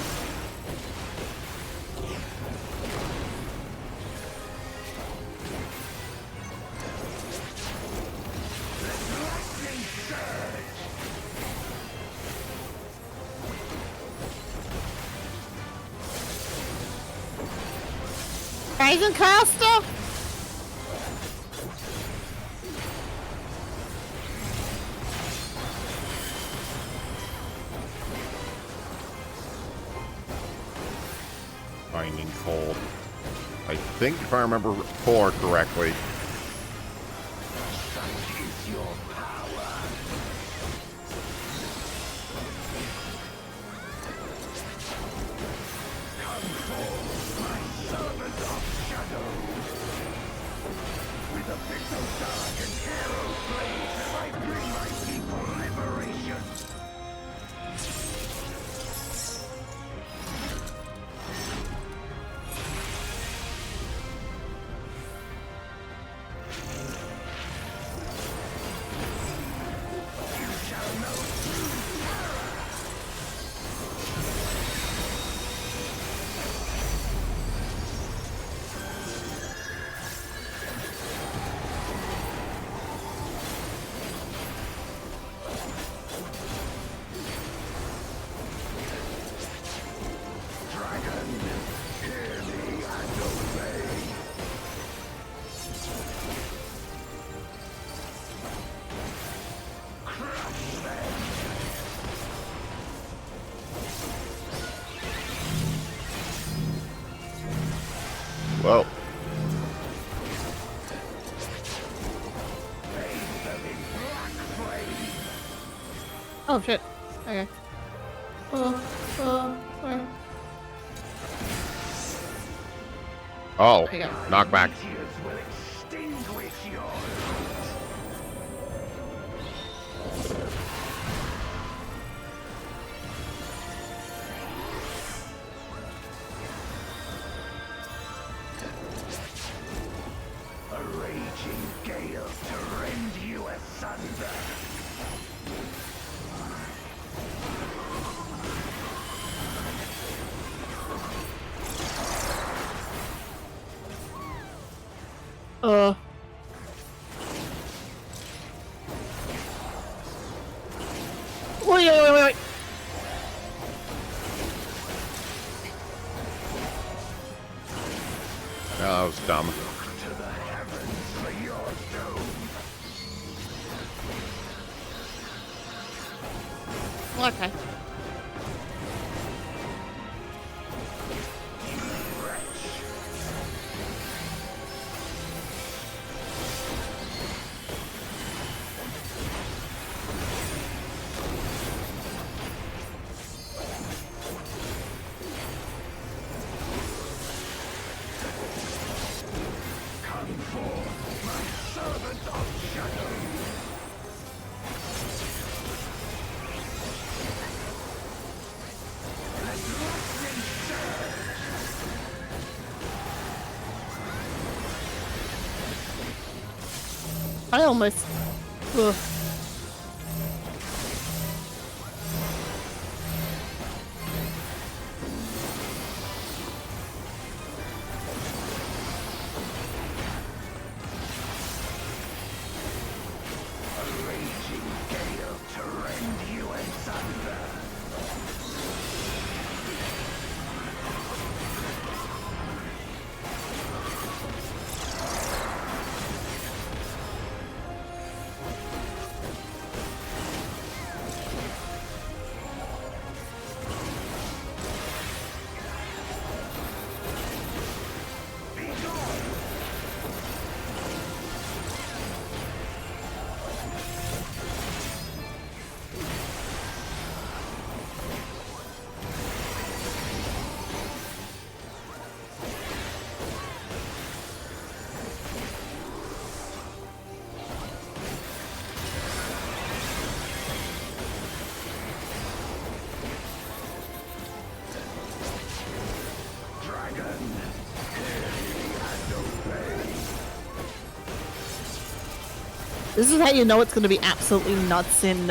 Rising caster. Finding cold. I think if I remember 4 correctly. Such is your power. Come forth, my servant of shadows. With a pixel dark and arrow blades, I bring my people liberation. Dragon, hear me and obey. Crush them. Whoa. Bathe them in black flame. Oh shit. Okay. Where? Oh, There you go. knockback. Meteors will extinguish your light. A raging gale to rend you asunder. Wait. That was dumb. Okay. I almost... Ugh. This is how you know it's going to be absolutely nuts in,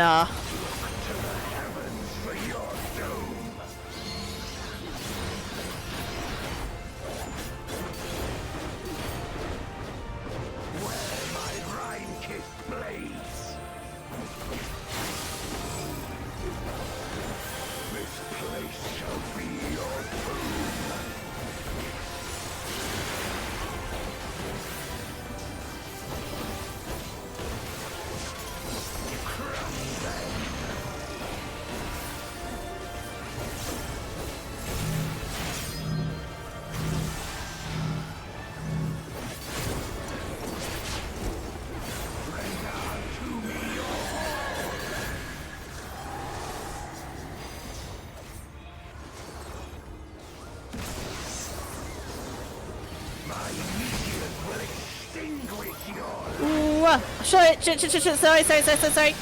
Shit, sorry.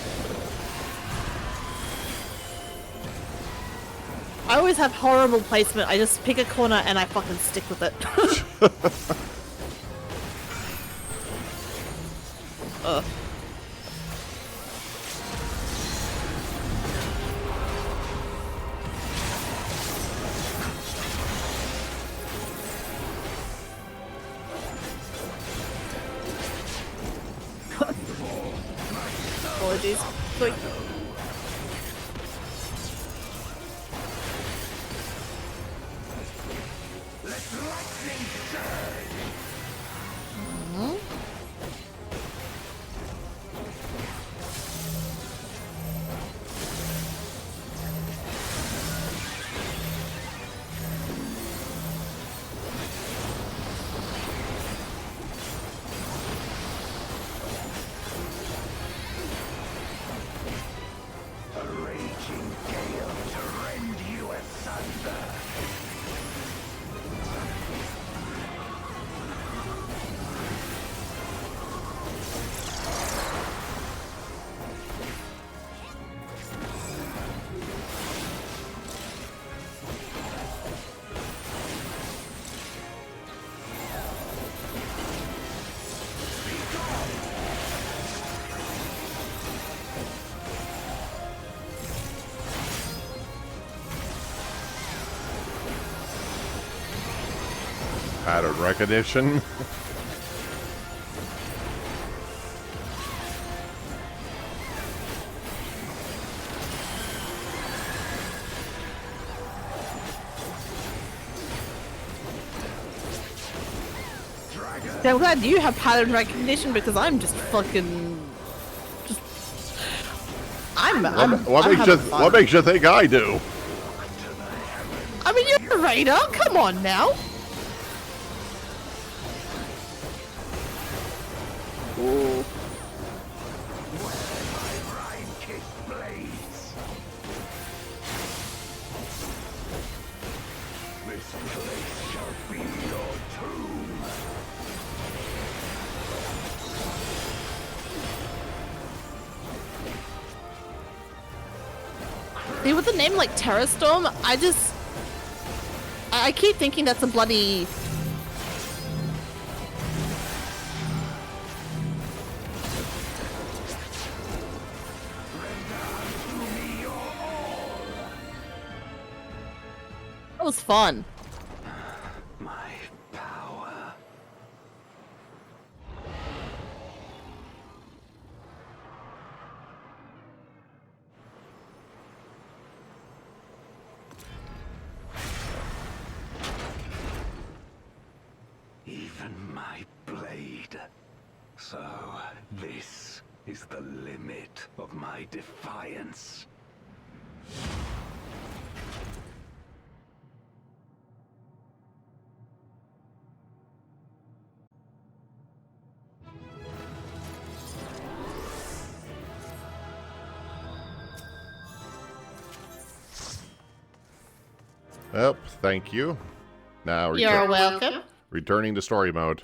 I always have horrible placement. I just pick a corner and I fucking stick with it. Ugh. Apologies. Quick. Pattern recognition. Yeah, I'm glad you have pattern recognition because I'm just fucking... What makes you think I do? I mean, you're a raider. Come on now. Ooh. See, with a name like Terrastorm, I keep thinking that's a bloody... That was fun. My power. Even my blade. So, this is the limit of my defiance. Yep, thank you. Now You're welcome. Returning to story mode.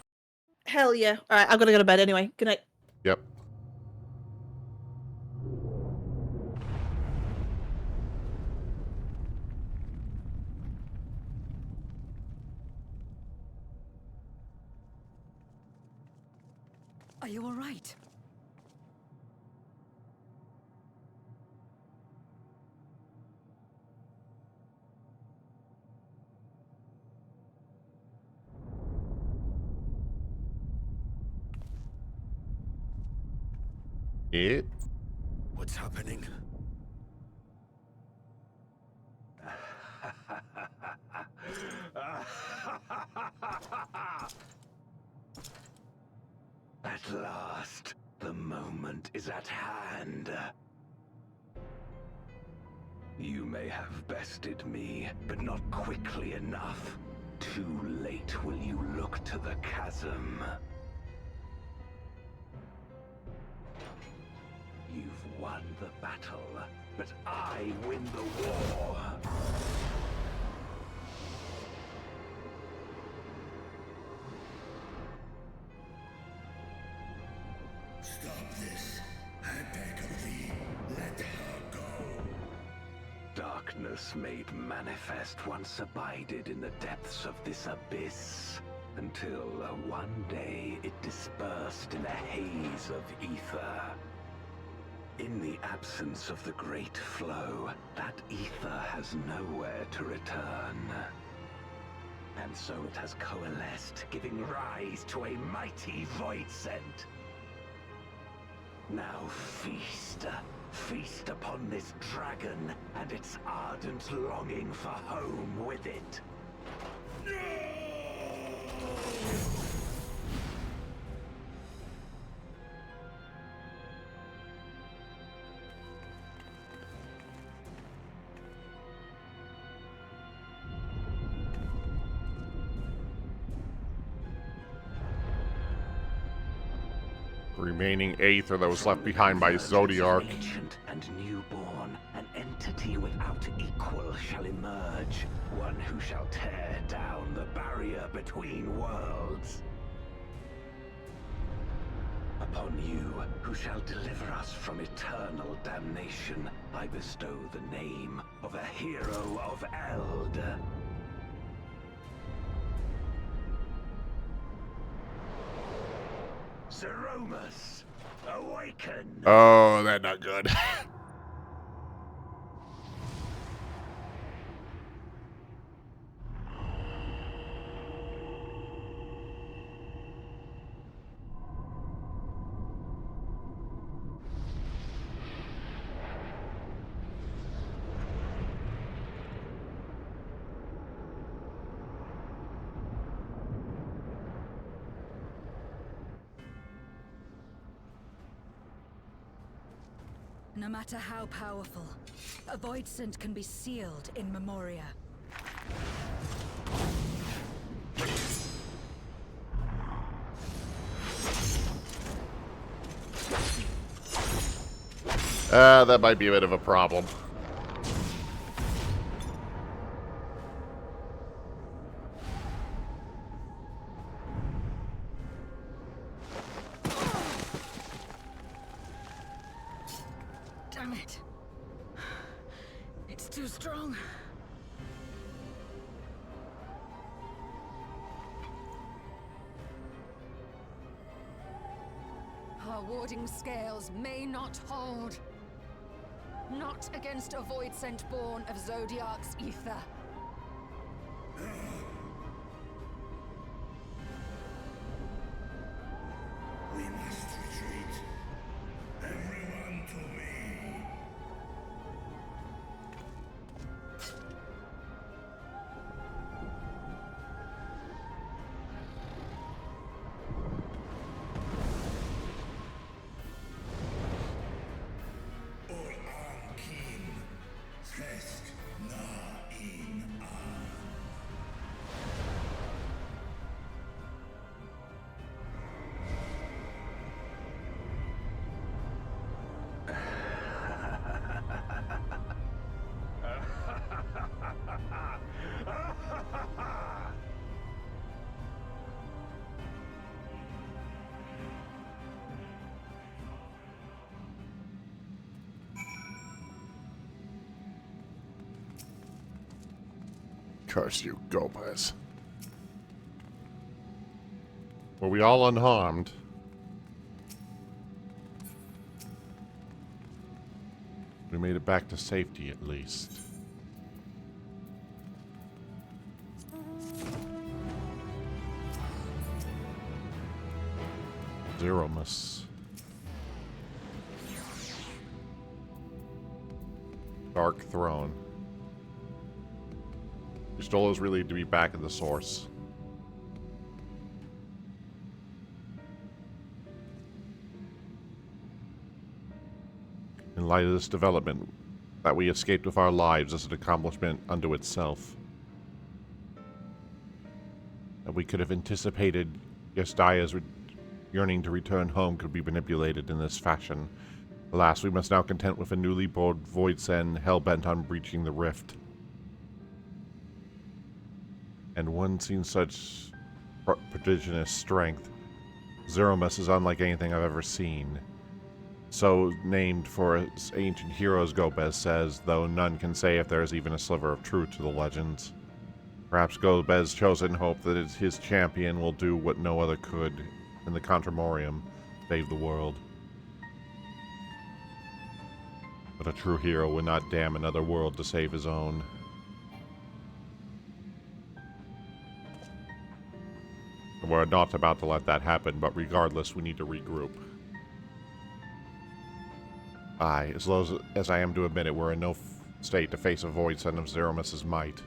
Hell yeah. Alright, I'm gonna go to bed anyway. Good night. Yep. Are you all right? What's happening? At last, the moment is at hand. You may have bested me, but not quickly enough. Too late will you look to the chasm. You've won the battle, but I win the war. Stop this. I beg of thee, let her go. Darkness made manifest once abided in the depths of this abyss, until one day it dispersed in a haze of ether. In the absence of the great flow, that ether has nowhere to return. And so it has coalesced, giving rise to a mighty void scent. Now feast. Feast upon this dragon and its ardent longing for home with it. Remaining Aether that was left behind by Zodiark. Ancient and newborn, an entity without equal shall emerge, one who shall tear down the barrier between worlds. Upon you, who shall deliver us from eternal damnation, I bestow the name of a hero of Eld. Zeromus, awaken! Oh, that's not good. No matter how powerful, a void scent can be sealed in Memoria. That might be a bit of a problem. Damn it. It's too strong. Our warding scales may not hold. Not against a void scent born of Zodiac's ether. We must retreat. Everyone to me. Curse you, Gomez. Were we all unharmed? We made it back to safety, at least. Zeromus. Dark Throne. Stola is relieved to be back at the source. In light of this development, that we escaped with our lives is an accomplishment unto itself. That we could have anticipated Yestaya's yearning to return home could be manipulated in this fashion. Alas, we must now contend with a newly born Voidsen hell-bent on breaching the rift. And one seen such prodigious strength, Zeromus is unlike anything I've ever seen. So named for its ancient heroes, Gomez says, though none can say if there is even a sliver of truth to the legends. Perhaps Gomez chose in hope that his champion will do what no other could in the Contramorium, save the world. But a true hero would not damn another world to save his own. We're not about to let that happen, but regardless, we need to regroup. Aye, as low as I am to admit it, we're in no state to face a void son of Zeromus' might.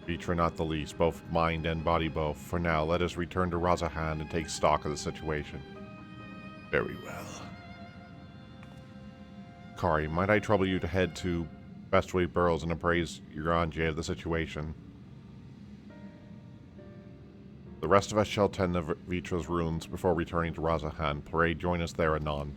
Vitra not the least, both mind and body both. For now, let us return to Razahan and take stock of the situation. Very well. Kari, might I trouble you to head to Bestway Burrows and appraise Uranji of the situation? The rest of us shall tend to Vitra's ruins before returning to Razahan. Pray join us there anon.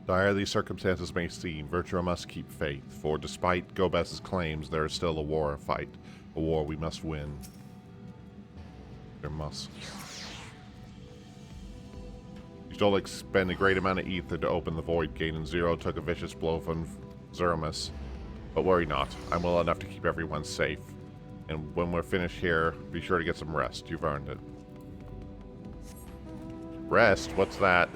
Dire these circumstances may seem, Virtua must keep faith, for despite Gomez's claims, there is still a war to fight. A war we must win. There must. You still expend a great amount of ether to open the Void Gate, and Zero took a vicious blow from Zeromus. But worry not, I'm well enough to keep everyone safe. And when we're finished here, be sure to get some rest. You've earned it. Rest? What's that?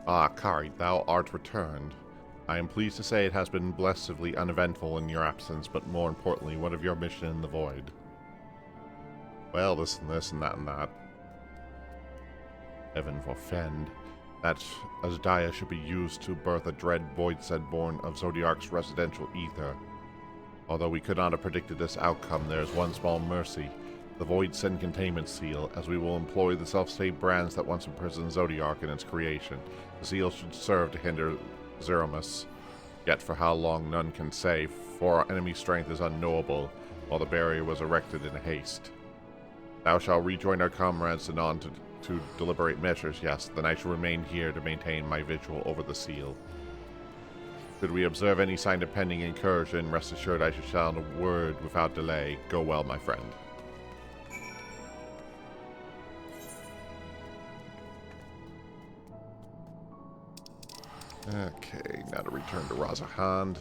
Ah, Kari, thou art returned. I am pleased to say it has been blessedly uneventful in your absence, but more importantly, what of your mission in the void? Well, this and this and that and that. Heaven forfend that Asdaya should be used to birth a dread void said born of Zodiark's residential ether. Although we could not have predicted this outcome, there is one small mercy. The Void Send Containment Seal, as we will employ the self-stayed brands that once imprisoned Zodiark in its creation. The seal should serve to hinder Zeromus. Yet for how long none can say, for our enemy's strength is unknowable, while the barrier was erected in haste. Thou shalt rejoin our comrades anon to deliberate measures, yes, then I shall remain here to maintain my vigil over the seal. Should we observe any sign of pending incursion, rest assured I shall sound a word without delay. Go well, my friend. Okay, now to return to Razahand.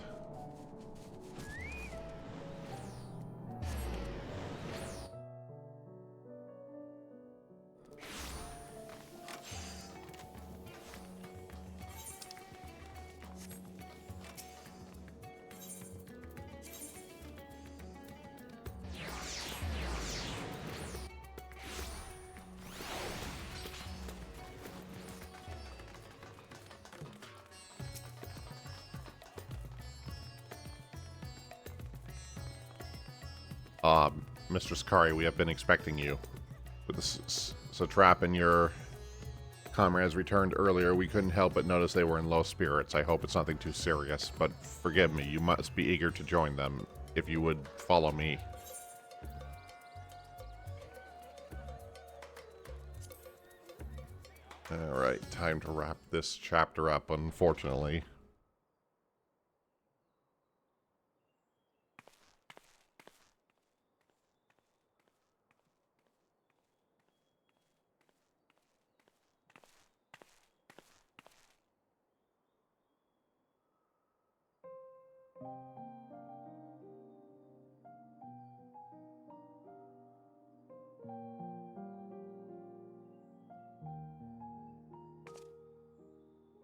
Mistress Kari, we have been expecting you. With the satrap and your comrades returned earlier, we couldn't help but notice they were in low spirits. I hope it's nothing too serious, but forgive me, you must be eager to join them. If you would follow me. Alright, time to wrap this chapter up, unfortunately.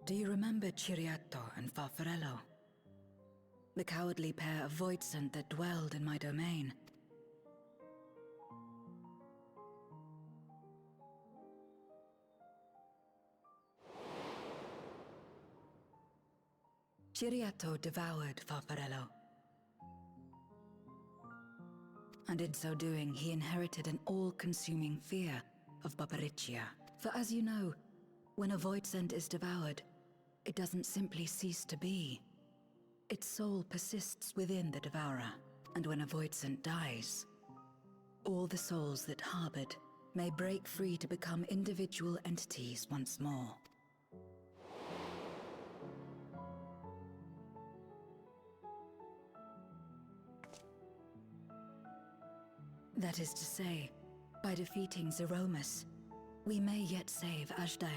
Do you remember Ciriato and Farfarello? The cowardly pair of Voidsent that dwelled in my domain? Ciriato devoured Farfarello. And in so doing, he inherited an all-consuming fear of Barbariccia. For as you know, when a Voidsent is devoured, it doesn't simply cease to be. Its soul persists within the devourer, and when a Voidsent dies, all the souls that harbored may break free to become individual entities once more. That is to say, by defeating Zeromus, we may yet save Ashdaya.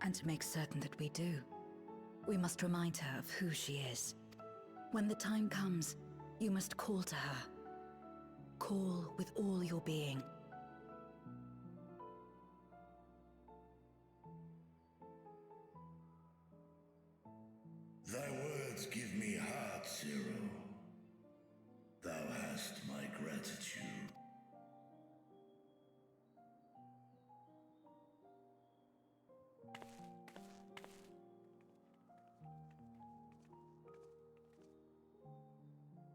And to make certain that we do, we must remind her of who she is. When the time comes, you must call to her. Call with all your being. Thy words give me heart, Zero. Thou hast my gratitude.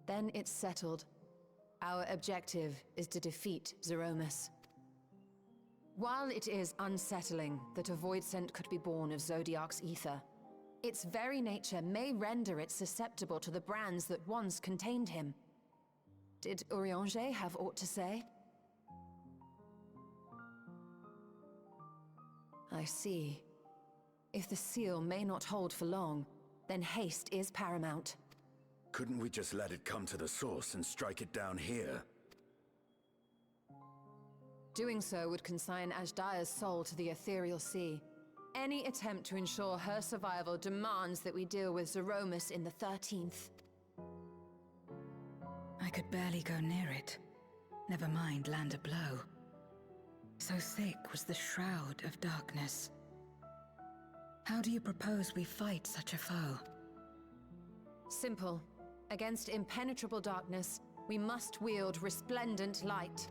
Then it's settled. Our objective is to defeat Zeromus. While it is unsettling that a Voidsent could be born of Zodiark's ether, its very nature may render it susceptible to the brands that once contained him. Did Urianger have aught to say? I see. If the seal may not hold for long, then haste is paramount. Couldn't we just let it come to the source and strike it down here? Doing so would consign Ashdaya's soul to the ethereal sea. Any attempt to ensure her survival demands that we deal with Zeromus in the 13th. I could barely go near it. Never mind land a blow. So thick was the shroud of darkness. How do you propose we fight such a foe? Simple. Against impenetrable darkness, we must wield resplendent light.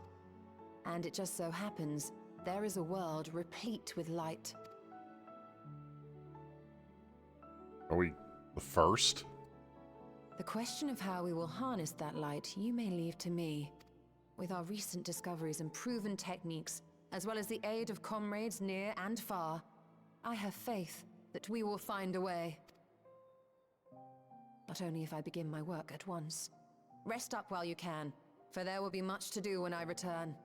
And it just so happens, there is a world replete with light. Are we the first? The question of how we will harness that light, you may leave to me. With our recent discoveries and proven techniques, as well as the aid of comrades near and far, I have faith that we will find a way. But only if I begin my work at once. Rest up while you can, for there will be much to do when I return.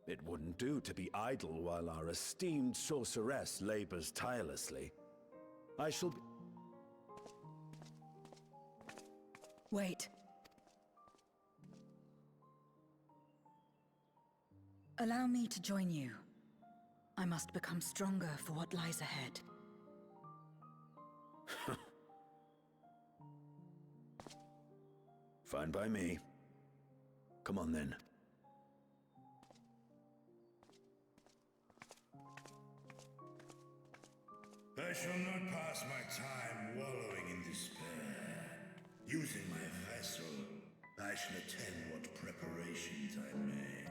It wouldn't do to be idle while our esteemed sorceress labors tirelessly. I shall be... Wait. Allow me to join you. I must become stronger for what lies ahead. Fine by me. Come on then. I shall not pass my time wallowing in despair. Using my vessel, I shall attend what preparations I may.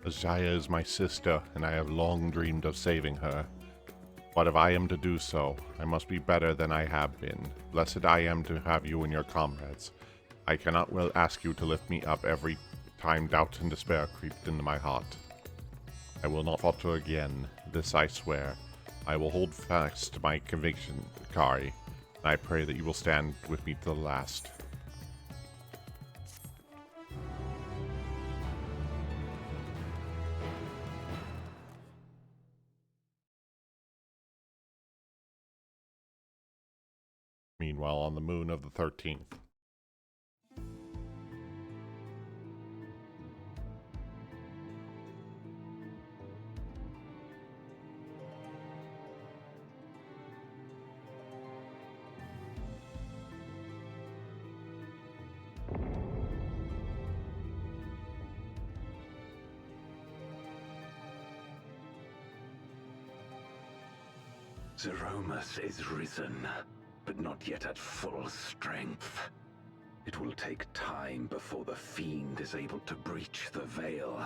Azaya is my sister, and I have long dreamed of saving her. But if I am to do so, I must be better than I have been. Blessed I am to have you and your comrades. I cannot well ask you to lift me up every time doubt and despair creep into my heart. I will not falter again, this I swear. I will hold fast to my conviction, Kari, and I pray that you will stand with me to the last. Meanwhile, on the moon of the 13th. Zeromus is risen, but not yet at full strength. It will take time before the fiend is able to breach the veil.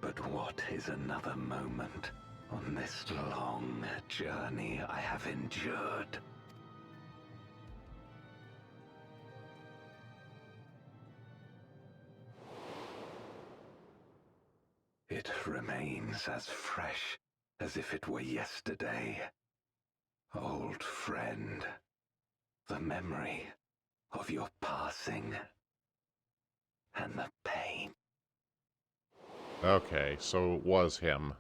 But what is another moment on this long journey I have endured? It remains as fresh as if it were yesterday. Old friend, the memory of your passing and the pain. Okay, so it was him.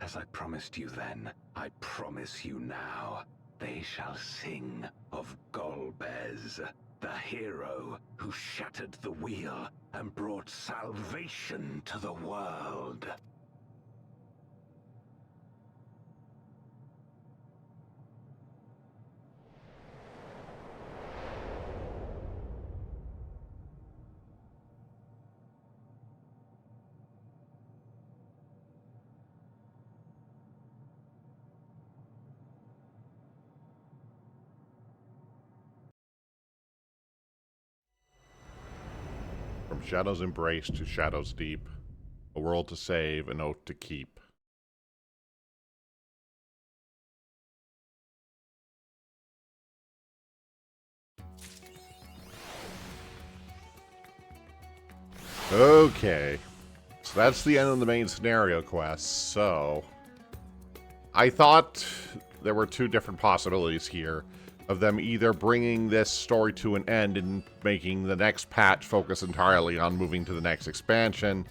As I promised you then, I promise you now. They shall sing of Golbez, the hero who shattered the wheel and brought salvation to the world. From Shadow's Embrace to Shadow's Deep, a world to save, an oath to keep. Okay, so that's the end of the main scenario quest. So, I thought there were two different possibilities here of them either bringing this story to an end and making the next patch focus entirely on moving to the next expansion,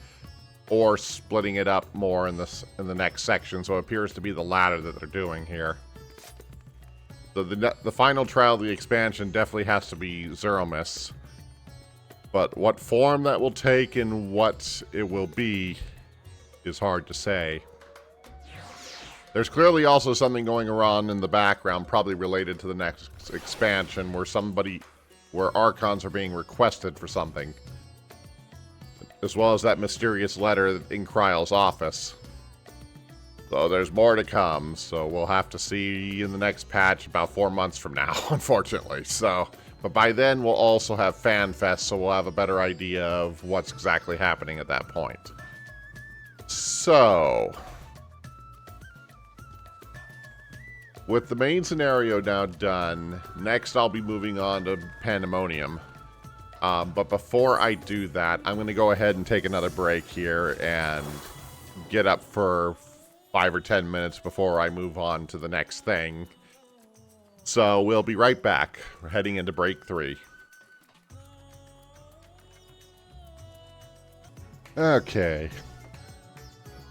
or splitting it up more in the next section. So it appears to be the latter that they're doing here. So the final trial of the expansion definitely has to be Zeromus. But what form that will take and what it will be is hard to say. There's clearly also something going on in the background, probably related to the next expansion, where Archons are being requested for something. As well as that mysterious letter in Kryle's office. So there's more to come, so we'll have to see in the next patch about 4 months from now, unfortunately. But by then we'll also have FanFest, so we'll have a better idea of what's exactly happening at that point. So, with the main scenario now done, next I'll be moving on to Pandemonium. But before I do that, I'm going to go ahead and take another break here and get up for 5 or 10 minutes before I move on to the next thing. So we'll be right back. We're heading into break 3. Okay.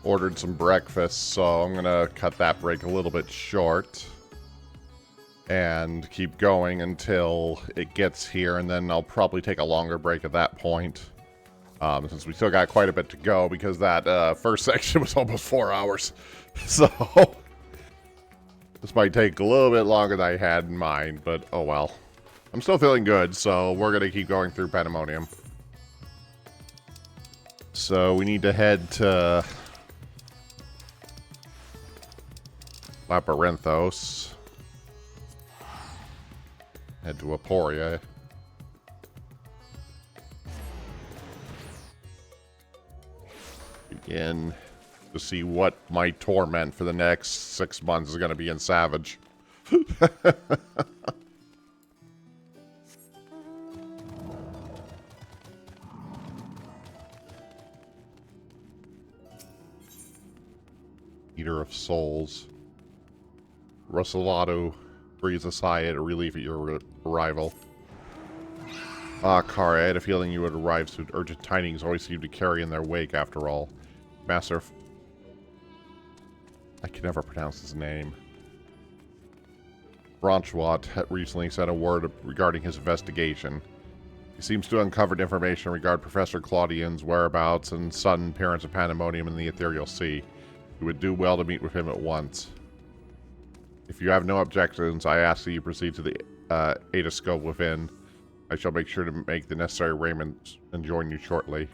Ordered some breakfast, so I'm going to cut that break a little bit short. And keep going until it gets here, and then I'll probably take a longer break at that point. Since we still got quite a bit to go, because that first section was almost 4 hours. So, this might take a little bit longer than I had in mind, but oh well. I'm still feeling good, so we're going to keep going through Pandemonium. So, we need to head to Labyrinthos. Head to Aporia. Begin to see what my torment for the next 6 months is going to be in Savage. Eater of Souls. Russellado breathes a sigh at relief at your arrival. Ah, Kara, I had a feeling you would arrive soon. Urgent tidings always seem to carry in their wake, after all. Master... I can never pronounce his name. Branchwat had recently sent a word regarding his investigation. He seems to have uncovered information regarding Professor Claudian's whereabouts and sudden appearance of Pandemonium in the Ethereal Sea. You would do well to meet with him at once. If you have no objections, I ask that you proceed to the Adascope within. I shall make sure to make the necessary arrangements and join you shortly.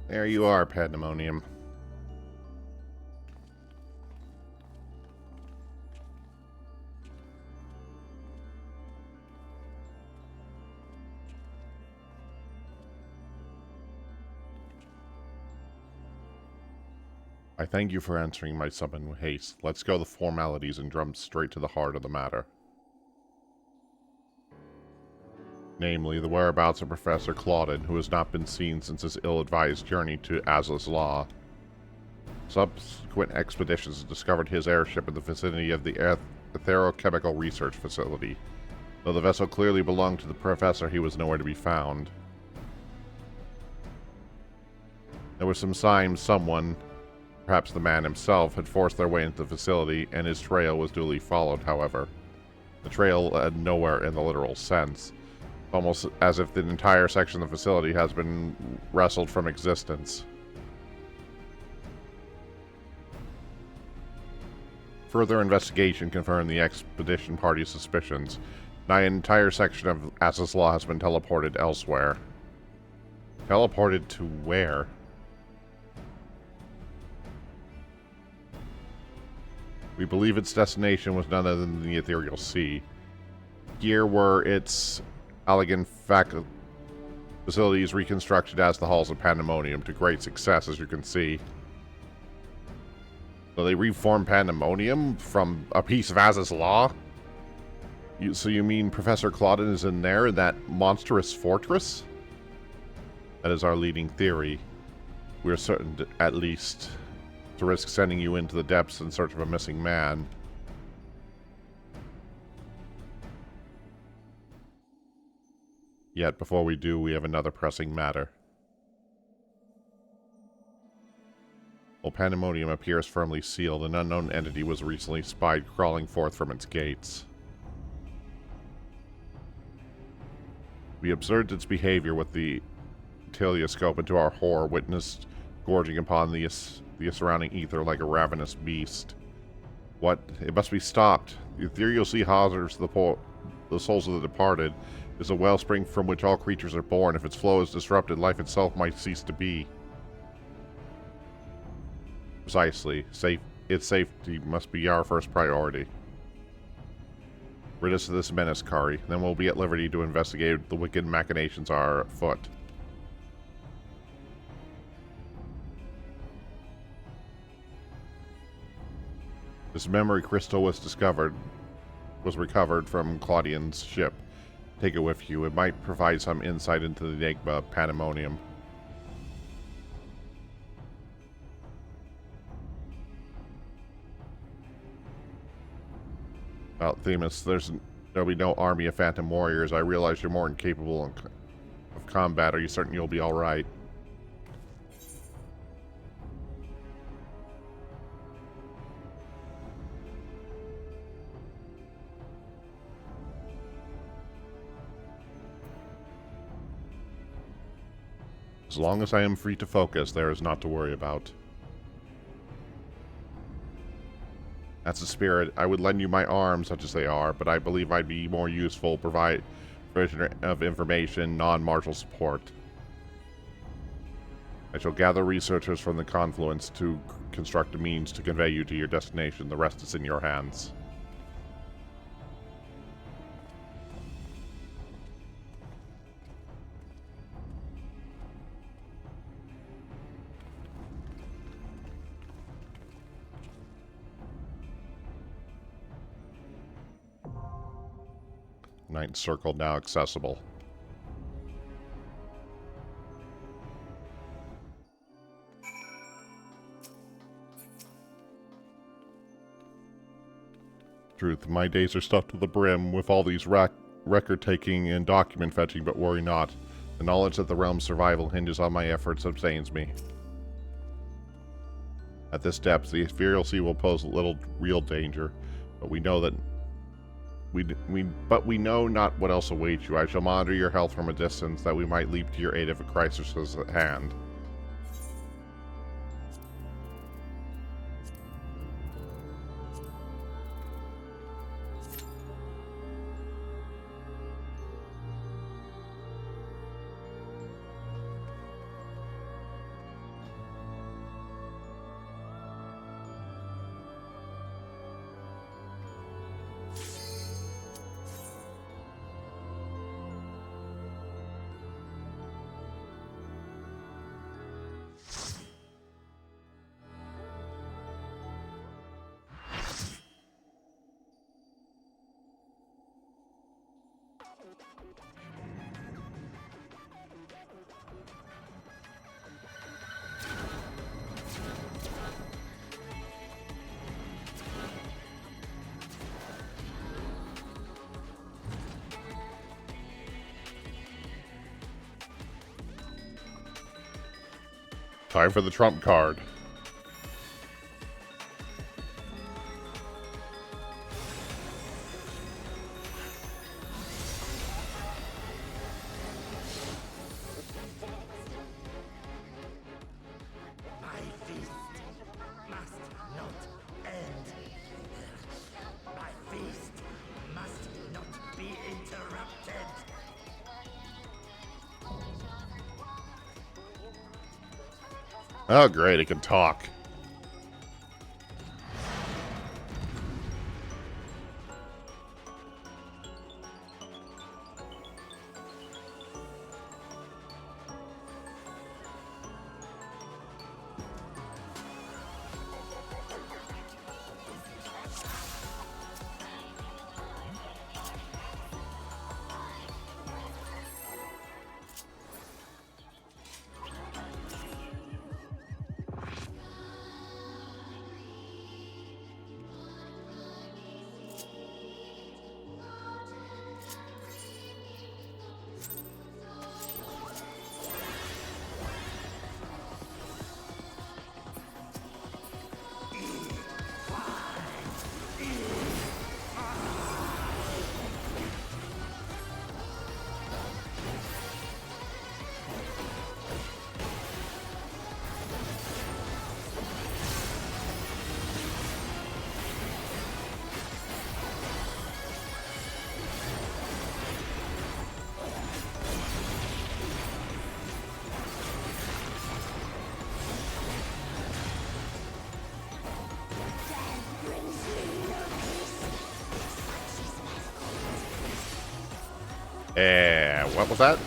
There you are, Pandemonium. I thank you for answering my summon with haste. Let's go the formalities and jump straight to the heart of the matter. Namely, the whereabouts of Professor Claudin, who has not been seen since his ill-advised journey to Azla's Law. Subsequent expeditions discovered his airship in the vicinity of the Etherochemical Research Facility. Though the vessel clearly belonged to the professor, he was nowhere to be found. There were some signs someone, perhaps the man himself, had forced their way into the facility, and his trail was duly followed, however. The trail led nowhere in the literal sense, almost as if the entire section of the facility has been wrestled from existence. Further investigation confirmed the expedition party's suspicions. An entire section of As's Law has been teleported elsewhere. Teleported to where? We believe its destination was none other than the Ethereal Sea. Here were its elegant facilities reconstructed as the halls of Pandemonium, to great success, as you can see. So they reformed Pandemonium from a piece of As's Law? So you mean Professor Claudin is in there, in that monstrous fortress? That is our leading theory. We are certain, at least, to risk sending you into the depths in search of a missing man. Yet, before we do, we have another pressing matter. While Pandemonium appears firmly sealed, an unknown entity was recently spied crawling forth from its gates. We observed its behavior with the telescope, and to our horror witnessed gorging upon the surrounding ether like a ravenous beast. What? It must be stopped. The Ethereal Sea harbors the souls of the departed. It is a wellspring from which all creatures are born. If its flow is disrupted, life itself might cease to be. Precisely. Its safety must be our first priority. Rid us of this menace, Kari. Then we'll be at liberty to investigate the wicked machinations are afoot. This memory crystal was recovered from Claudian's ship. Take it with you. It might provide some insight into the enigma of Pandemonium. Well, Themis, there'll be no army of phantom warriors. I realize you're more incapable of combat. Are you certain you'll be alright? As long as I am free to focus, there is naught to worry about. That's the spirit. I would lend you my arms, such as they are, but I believe I'd be more useful, provide provision of information, non-martial support. I shall gather researchers from the Confluence to construct a means to convey you to your destination. The rest is in your hands. Ninth Circle now accessible. Truth, my days are stuffed to the brim with all these record-taking and document fetching, but worry not. The knowledge that the realm's survival hinges on my efforts sustains me. At this depth, the Ethereal Sea will pose little real danger, but we know that we know not what else awaits you. I shall monitor your health from a distance, that we might leap to your aid if a crisis is at hand. Time for the trump card. My feast must not end. My feast must not be interrupted. Oh, great, it can talk. And what was that?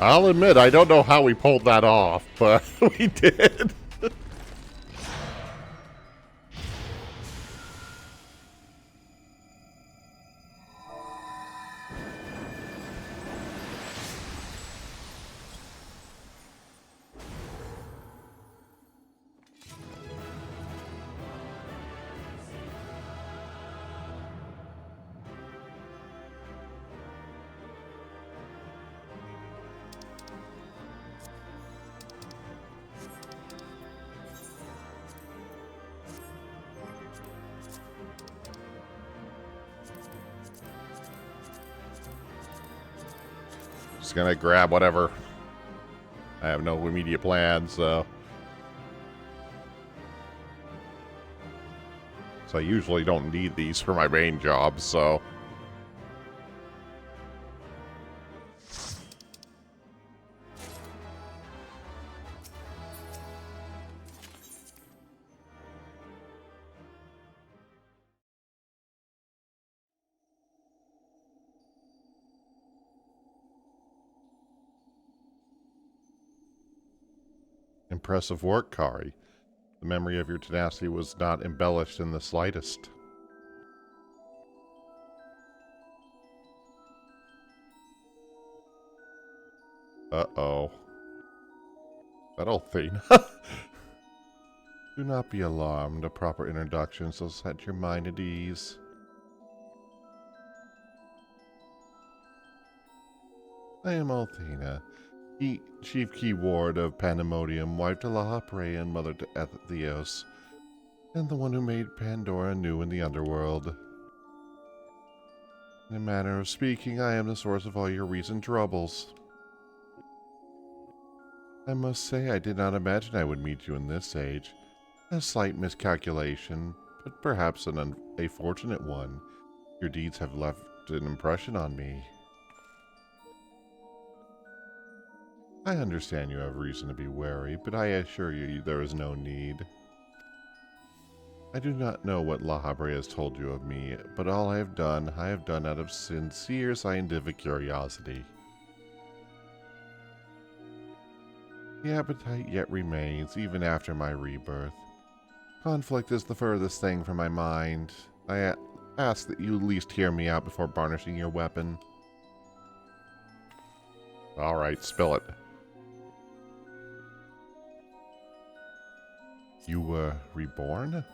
I'll admit, I don't know how we pulled that off, but we did. Just gonna grab whatever. I have no immediate plans, so I usually don't need these for my main job, so. Impressive work, Kari. The memory of your tenacity was not embellished in the slightest. Uh-oh. That old thing. Do not be alarmed. A proper introduction will set your mind at ease. I am Althena, Chief Key Ward of Pandemonium, wife to Lahapre and mother to Theos, and the one who made Pandora new in the underworld. In a manner of speaking, I am the source of all your recent troubles. I must say I did not imagine I would meet you in this age. A slight miscalculation, but perhaps a fortunate one. Your deeds have left an impression on me. I understand you have reason to be wary, but I assure you there is no need. I do not know what Lahapre has told you of me, but all I have done out of sincere scientific curiosity. The appetite yet remains, even after my rebirth. Conflict is the furthest thing from my mind. I ask that you at least hear me out before varnishing your weapon. Alright, spill it. You were reborn?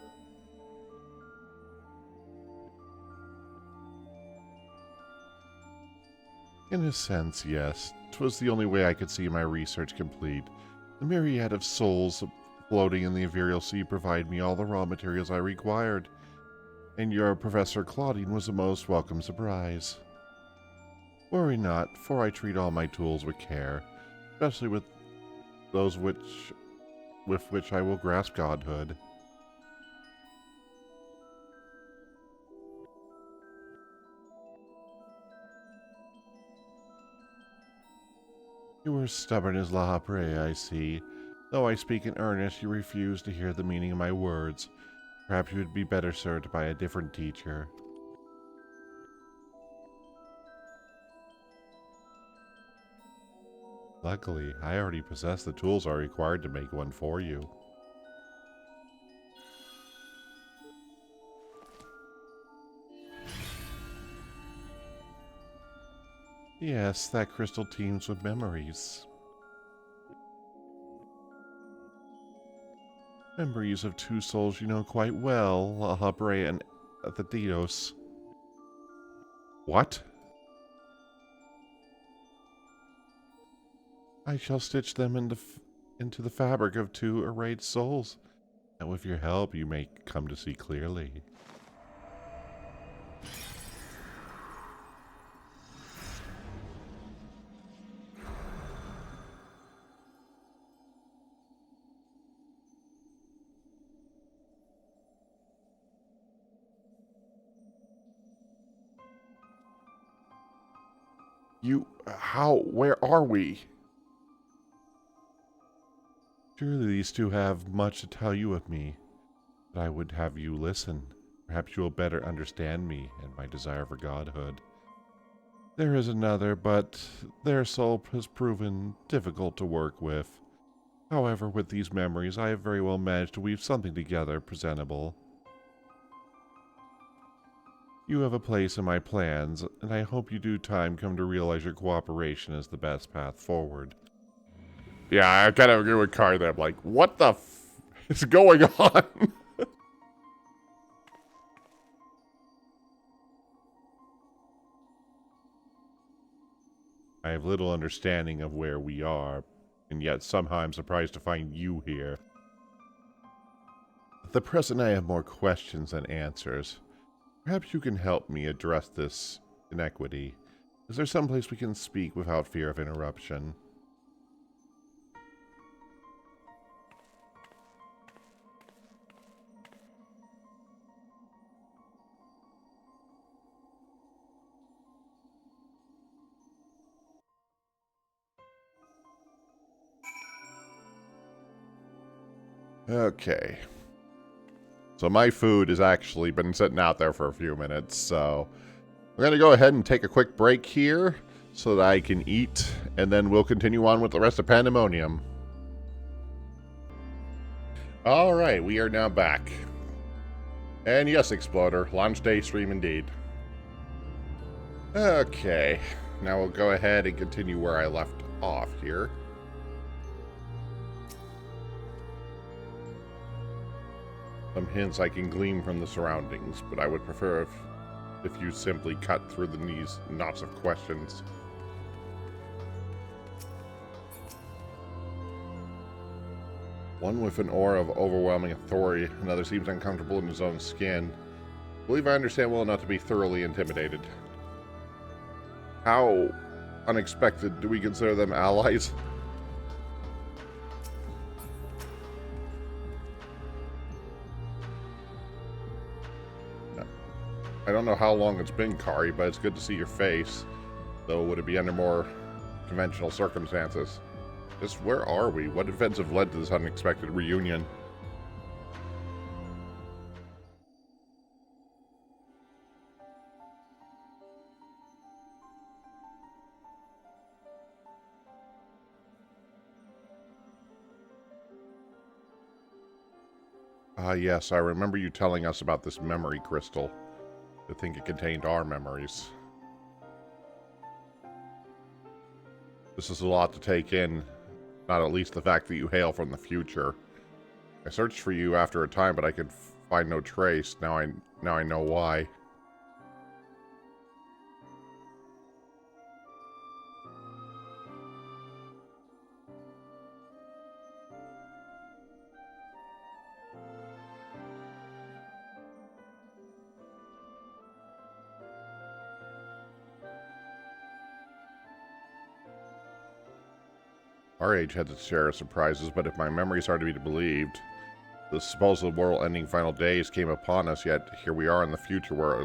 In a sense, yes. 'Twas the only way I could see my research complete. The myriad of souls floating in the Imperial Sea provided me all the raw materials I required, and your Professor Claudine was a most welcome surprise. Worry not, for I treat all my tools with care, especially with those with which I will grasp godhood. You were stubborn as Lahapre, I see. Though I speak in earnest, you refuse to hear the meaning of my words. Perhaps you would be better served by a different teacher. Luckily, I already possess the tools I required to make one for you. Yes, that crystal teems with memories. Memories of two souls you know quite well, Lahapre and Theos. What? I shall stitch them into the fabric of two arrayed souls, and with your help you may come to see clearly. Where are we? Surely these two have much to tell you of me, but I would have you listen. Perhaps you will better understand me and my desire for godhood. There is another, but their soul has proven difficult to work with. However, with these memories, I have very well managed to weave something together presentable. You have a place in my plans, and I hope you do time come to realize your cooperation is the best path forward. Yeah, I kind of agree with Kari there. I'm like, what the f is going on? I have little understanding of where we are, and yet somehow I'm surprised to find you here. At the present, I have more questions than answers. Perhaps you can help me address this inequity. Is there some place we can speak without fear of interruption? Okay. So my food has actually been sitting out there for a few minutes, so we're going to go ahead and take a quick break here so that I can eat, and then we'll continue on with the rest of Pandemonium. Alright, we are now back. And yes, Exploder, launch day stream indeed. Okay, now we'll go ahead and continue where I left off here. Some hints I can glean from the surroundings, but I would prefer if you simply cut through these knots of questions. One with an aura of overwhelming authority, another seems uncomfortable in his own skin. I believe I understand well enough to be thoroughly intimidated. How unexpected do we consider them allies? I don't know how long it's been, Kari, but it's good to see your face. Though, would it be under more conventional circumstances? Just where are we? What events have led to this unexpected reunion? Ah, yes, I remember you telling us about this memory crystal. I think it contained our memories. This is a lot to take in, not at least the fact that you hail from the future. I searched for you after a time, but I could find no trace. Now I know why. Our age had its share of surprises, but if my memories are to be believed, the supposed world-ending final days came upon us, yet here we are in the future where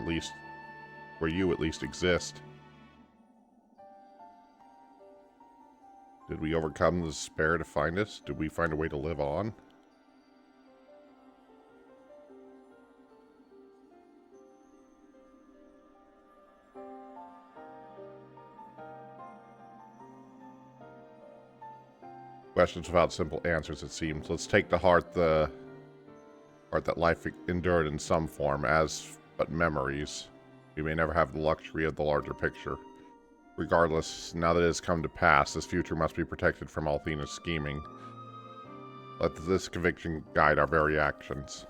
you at least exist. Did we overcome the despair to find us? Did we find a way to live on? Questions without simple answers, it seems. Let's take to heart the heart that life endured in some form, as but memories. We may never have the luxury of the larger picture. Regardless, now that it has come to pass, this future must be protected from Althena's scheming. Let this conviction guide our very actions.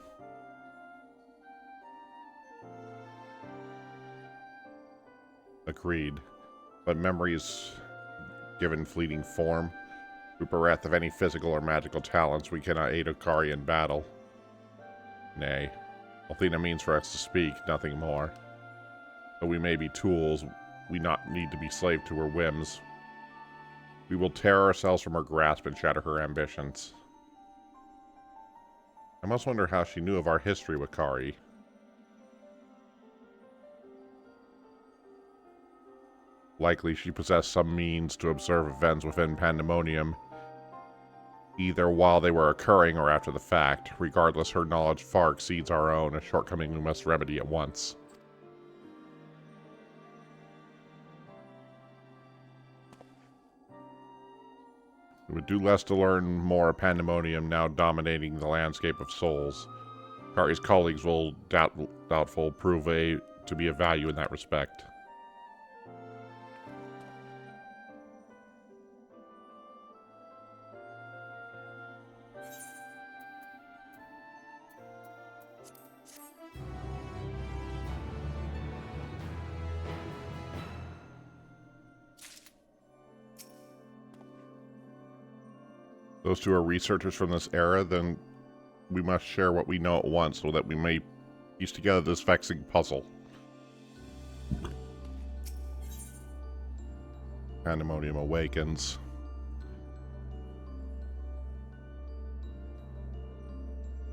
Agreed. But memories, given fleeting form, through bereft of any physical or magical talents, we cannot aid Okari in battle. Nay, Althena means for us to speak, nothing more. Though we may be tools, we not need to be slave to her whims. We will tear ourselves from her grasp and shatter her ambitions. I must wonder how she knew of our history with Kari. Likely she possessed some means to observe events within Pandemonium, either while they were occurring or after the fact. Regardless, her knowledge far exceeds our own, a shortcoming we must remedy at once. It would do less to learn more of Pandemonium now dominating the landscape of souls. Kari's colleagues will doubtful prove to be of value in that respect. Those two are researchers from this era, then we must share what we know at once so that we may piece together this vexing puzzle. Pandemonium awakens.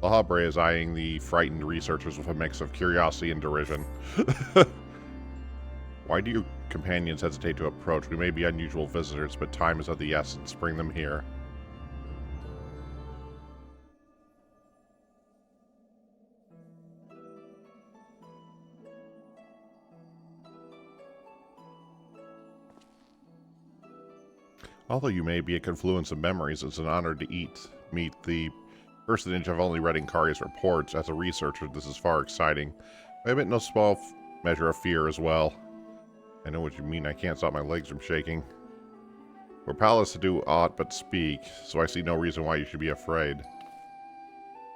La Habre is eyeing the frightened researchers with a mix of curiosity and derision. Why do your companions hesitate to approach? We may be unusual visitors, but time is of the essence. Bring them here. Although you may be a confluence of memories, it's an honor to meet the personage I've only read in Kari's reports. As a researcher, this is far exciting. I admit no small measure of fear as well. I know what you mean. I can't stop my legs from shaking. We're powerless to do aught but speak, so I see no reason why you should be afraid.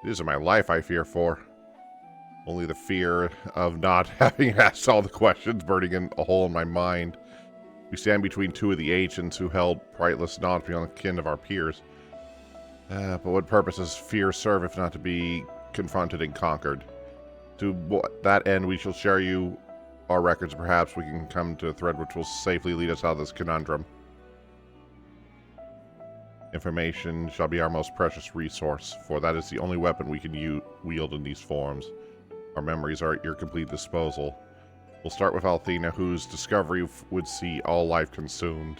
It isn't my life I fear for. Only the fear of not having asked all the questions burning a hole in my mind. We stand between two of the ancients who held priceless knowledge beyond the kin of our peers. But what purpose does fear serve if not to be confronted and conquered? To that end, we shall share you our records. Perhaps we can come to a thread which will safely lead us out of this conundrum. Information shall be our most precious resource, for that is the only weapon we can wield in these forms. Our memories are at your complete disposal. We'll start with Althena, whose discovery would see all life consumed.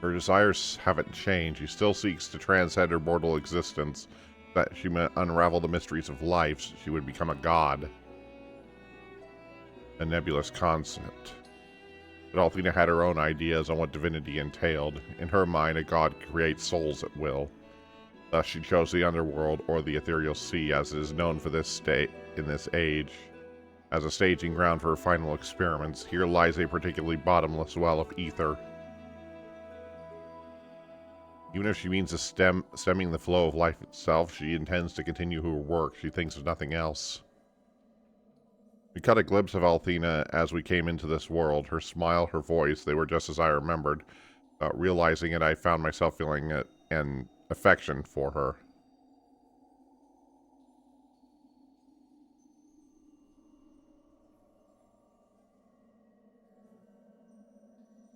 Her desires haven't changed. She still seeks to transcend her mortal existence, that she may unravel the mysteries of life. She would become a god. A nebulous concept. But Althena had her own ideas on what divinity entailed. In her mind, a god creates souls at will. Thus she chose the underworld, or the ethereal sea, as it is known for this state in this age. As a staging ground for her final experiments, here lies a particularly bottomless well of ether. Even if she means stemming the flow of life itself, she intends to continue her work. She thinks of nothing else. We caught a glimpse of Althena as we came into this world. Her smile, her voice, they were just as I remembered. Realizing it, I found myself feeling an affection for her.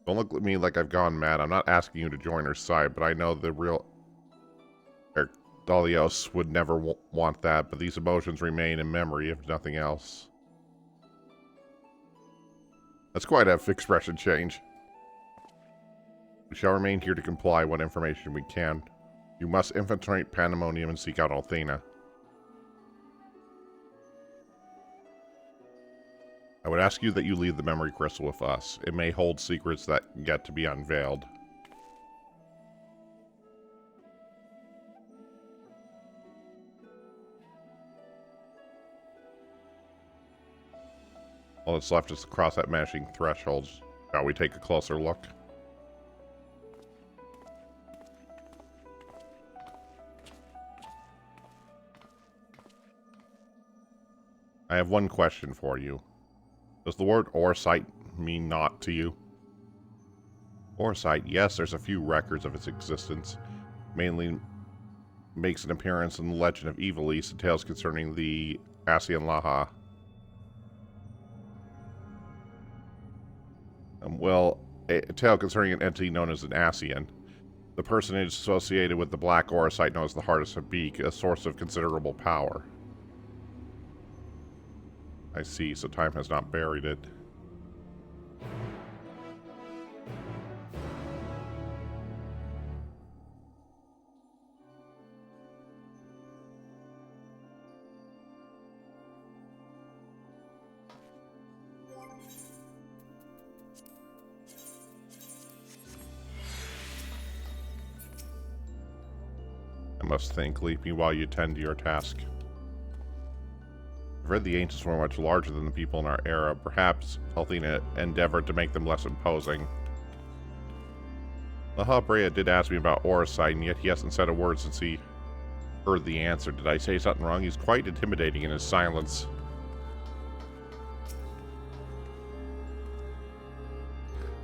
Don't look at me like I've gone mad. I'm not asking you to join her side, but I know the real Dalios would never want that, but these emotions remain in memory, if nothing else. That's quite an expression change. We shall remain here to comply what information we can. You must infiltrate Pandemonium and seek out Althena. I would ask you that you leave the memory crystal with us. It may hold secrets that yet to be unveiled. All that's left is to cross that vanishing threshold. Shall we take a closer look? I have one question for you. Does the word Orsight mean naught to you? Orsight, yes, there's a few records of its existence. Mainly makes an appearance in the legend of Evilise and tales concerning the Asian Laha. Well, a tale concerning an entity known as an Asian. The personage associated with the Black Orsight known as the Heart of Sabik, a source of considerable power. I see, so time has not buried it. I must think. Leave me while you tend to your task. I've read the ancients were much larger than the people in our era. Perhaps Althena endeavored to make them less imposing. Lahabrea did ask me about Oricite, and yet he hasn't said a word since he heard the answer. Did I say something wrong? He's quite intimidating in his silence.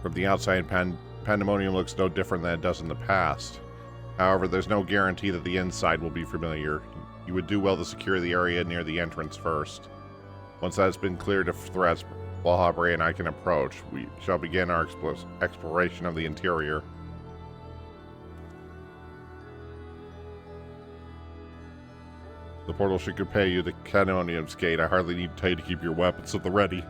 From the outside, Pandemonium looks no different than it does in the past. However, there's no guarantee that the inside will be familiar. You would do well to secure the area near the entrance first. Once that has been cleared of threats, Lahabrea and I can approach. We shall begin our exploration of the interior. The portal should compel you to Canonium's gate. I hardly need to tell you to keep your weapons at the ready.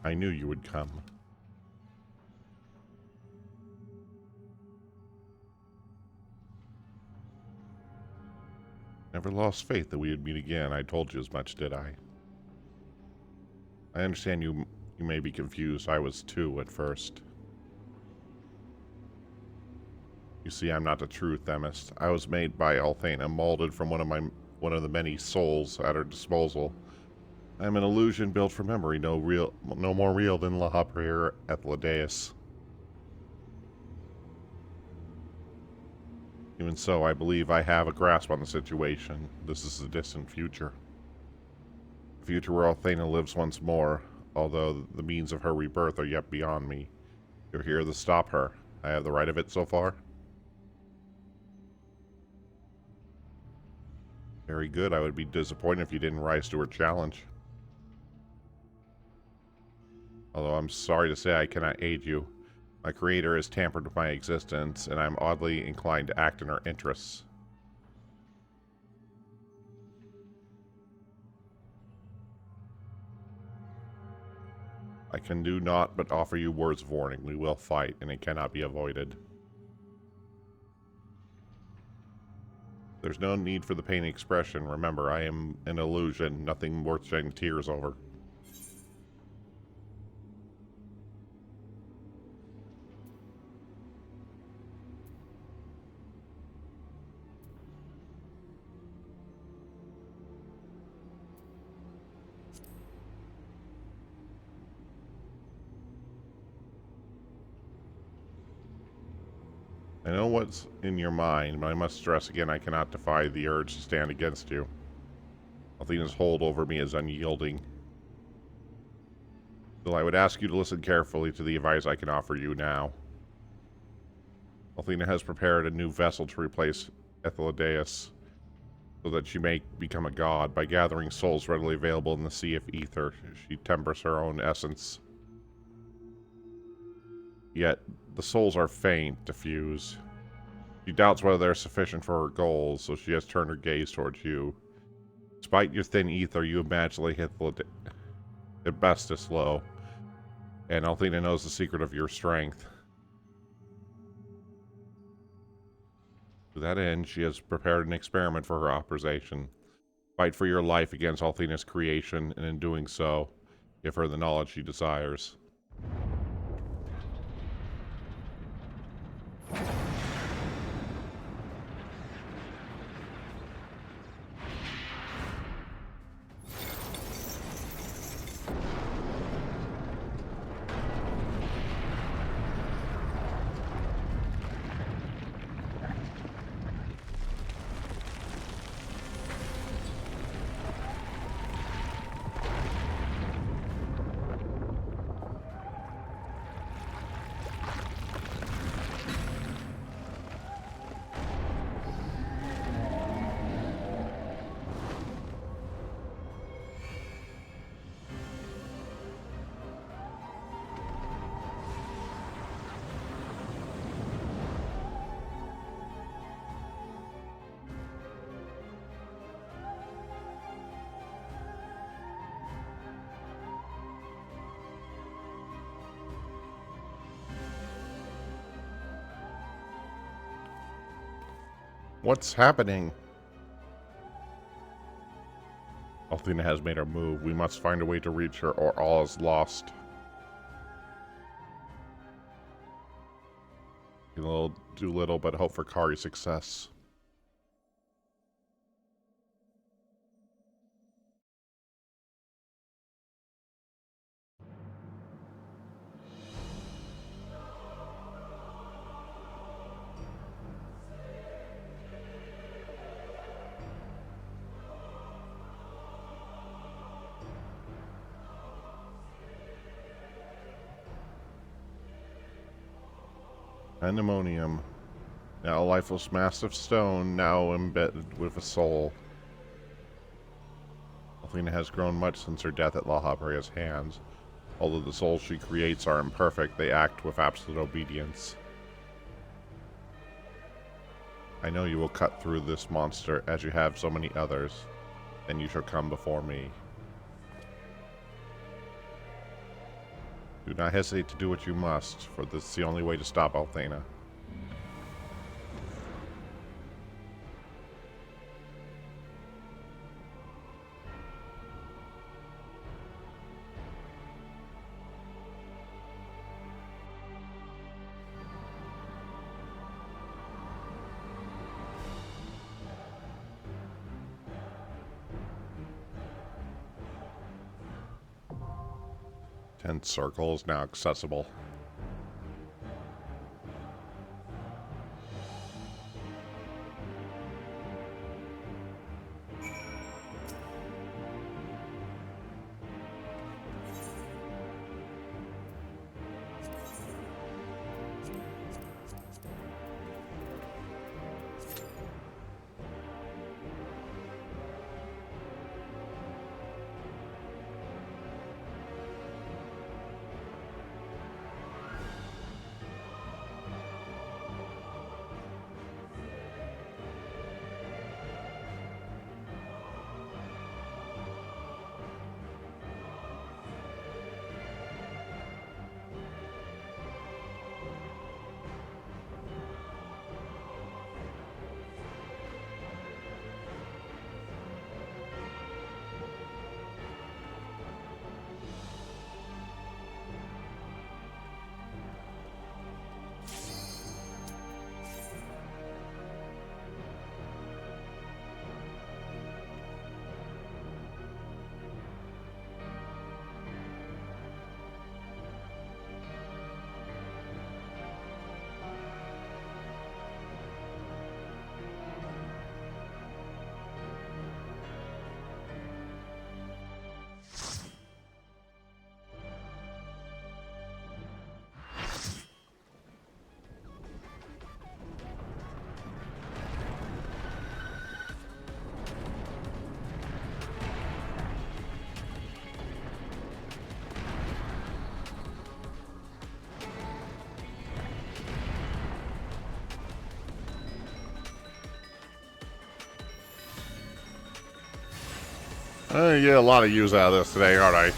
I knew you would come. Never lost faith that we would meet again. I told you as much, did I? I understand you may be confused. I was too at first. You see, I'm not the true Themist. I was made by Althena, molded from one of the many souls at her disposal. I'm an illusion built for memory, no more real than Lahabrea or Etheladeus. Even so, I believe I have a grasp on the situation. This is the distant future. A future where Althena lives once more, although the means of her rebirth are yet beyond me. You're here to stop her. I have the right of it so far? Very good. I would be disappointed if you didn't rise to her challenge. Although I'm sorry to say I cannot aid you. My creator has tampered with my existence, and I'm oddly inclined to act in her interests. I can do naught but offer you words of warning. We will fight, and it cannot be avoided. There's no need for the pain expression. Remember, I am an illusion, nothing worth shedding tears over. I know what's in your mind, but I must stress again I cannot defy the urge to stand against you. Althena's hold over me is unyielding. Still, I would ask you to listen carefully to the advice I can offer you now. Althena has prepared a new vessel to replace Etheladeus, so that she may become a god. By gathering souls readily available in the Sea of Ether, she tempers her own essence. Yet, the souls are faint, diffuse. She doubts whether they're sufficient for her goals, so she has turned her gaze towards you. Despite your thin ether, you imagine at best is low, and Althena knows the secret of your strength. To that end, she has prepared an experiment for her operation. Fight for your life against Althena's creation, and in doing so, give her the knowledge she desires. What's happening? Althena has made her move. We must find a way to reach her or all is lost. Do little, but hope for Kari's success. Pandemonium. Now a lifeless mass of stone, now embedded with a soul. Althena has grown much since her death at La Habrea's hands. Although the souls she creates are imperfect, they act with absolute obedience. I know you will cut through this monster, as you have so many others. Then you shall come before me. Do not hesitate to do what you must, for this is the only way to stop Althena. Tenth circle is now accessible. You get a lot of use out of this today, aren't I?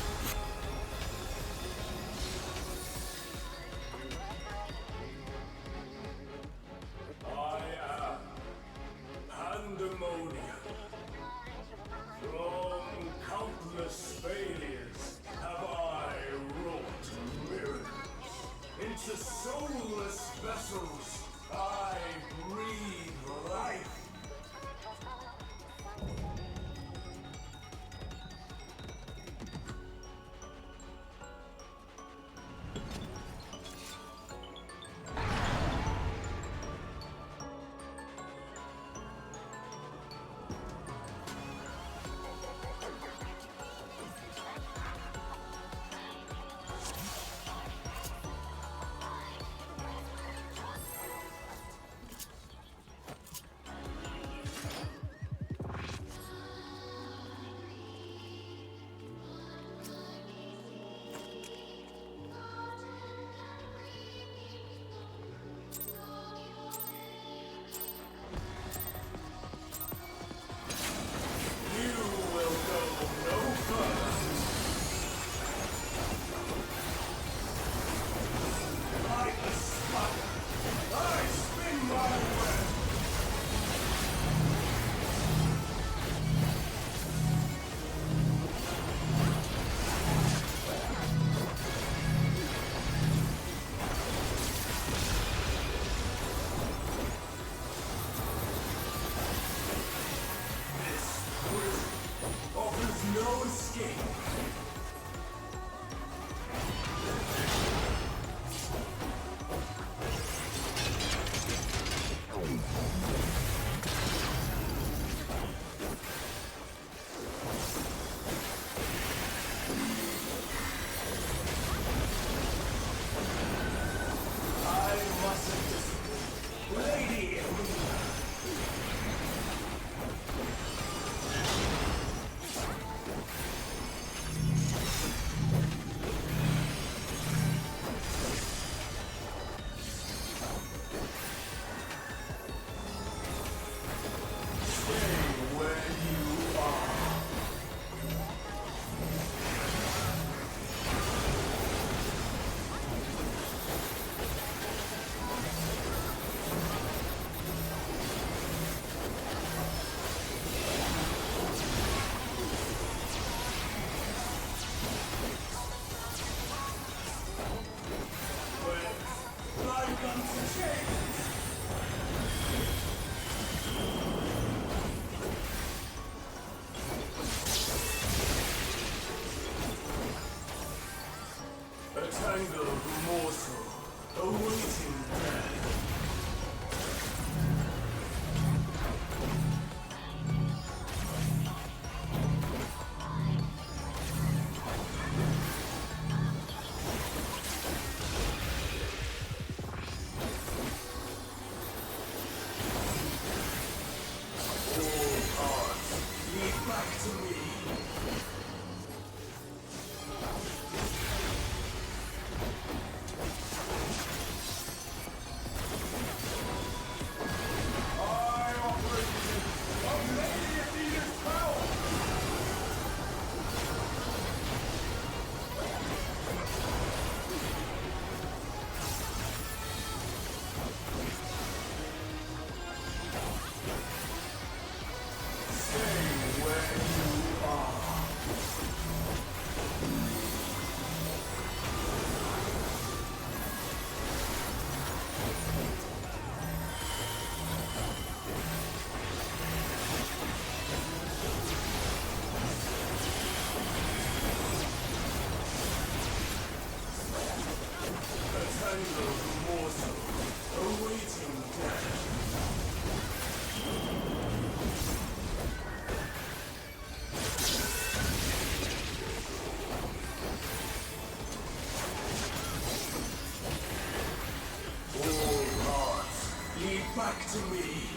back to me.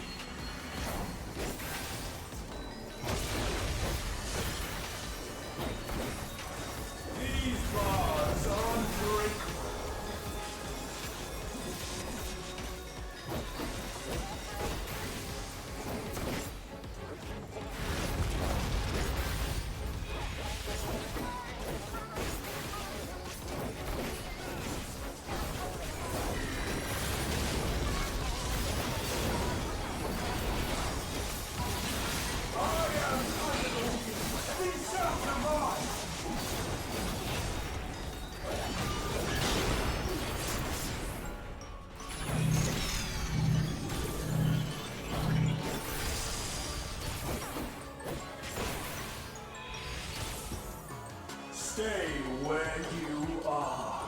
These bars are unbreakable. Stay where you are.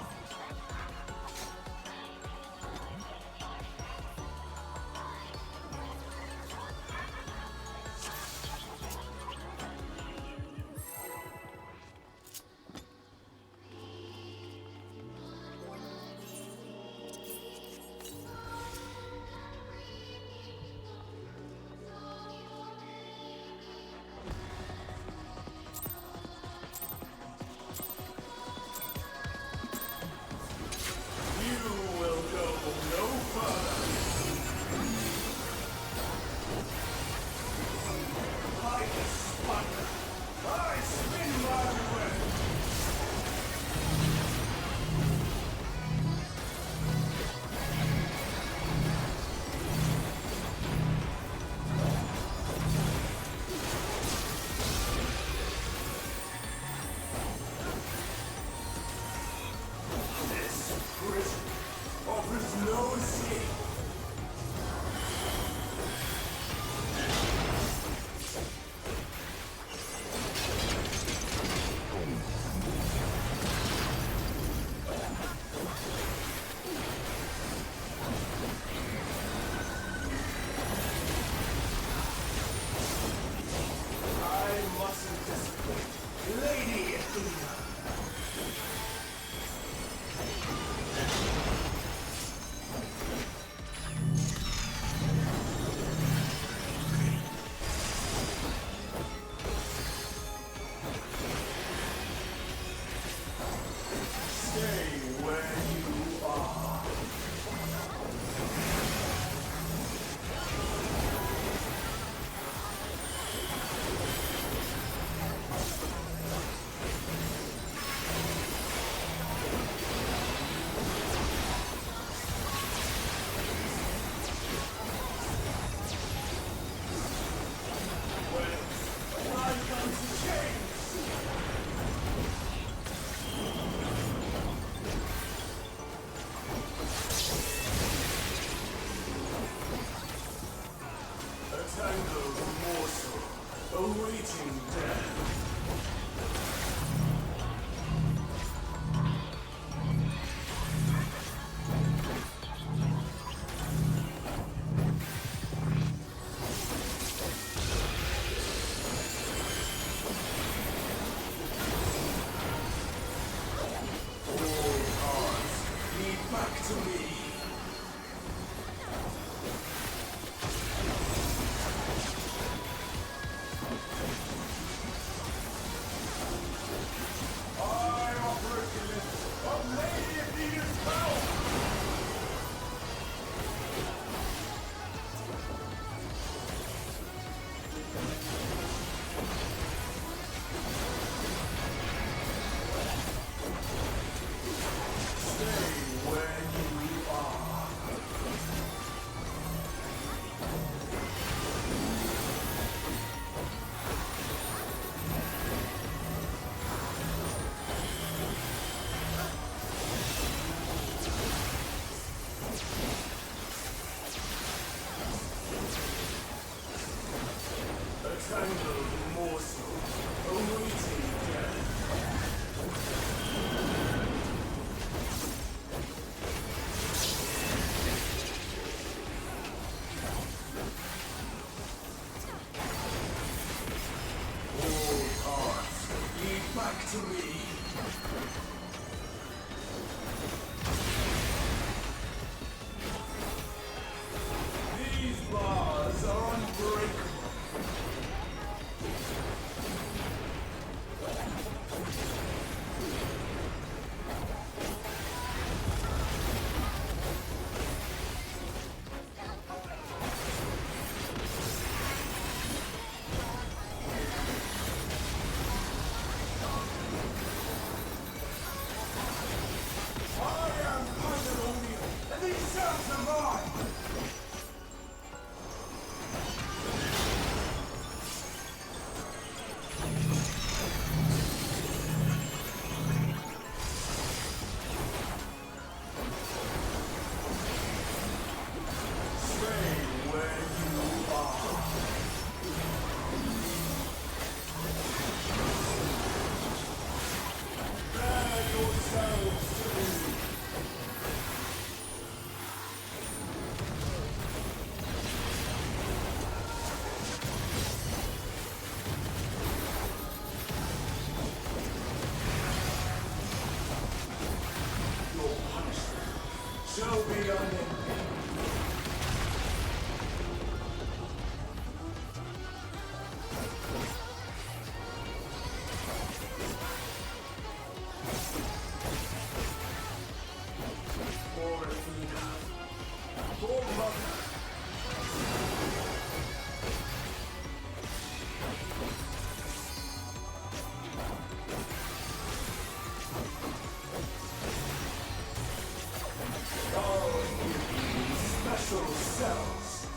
spells.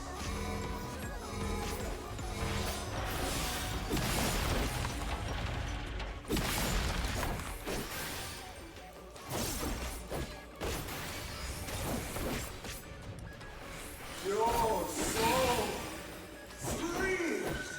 Your soul screams.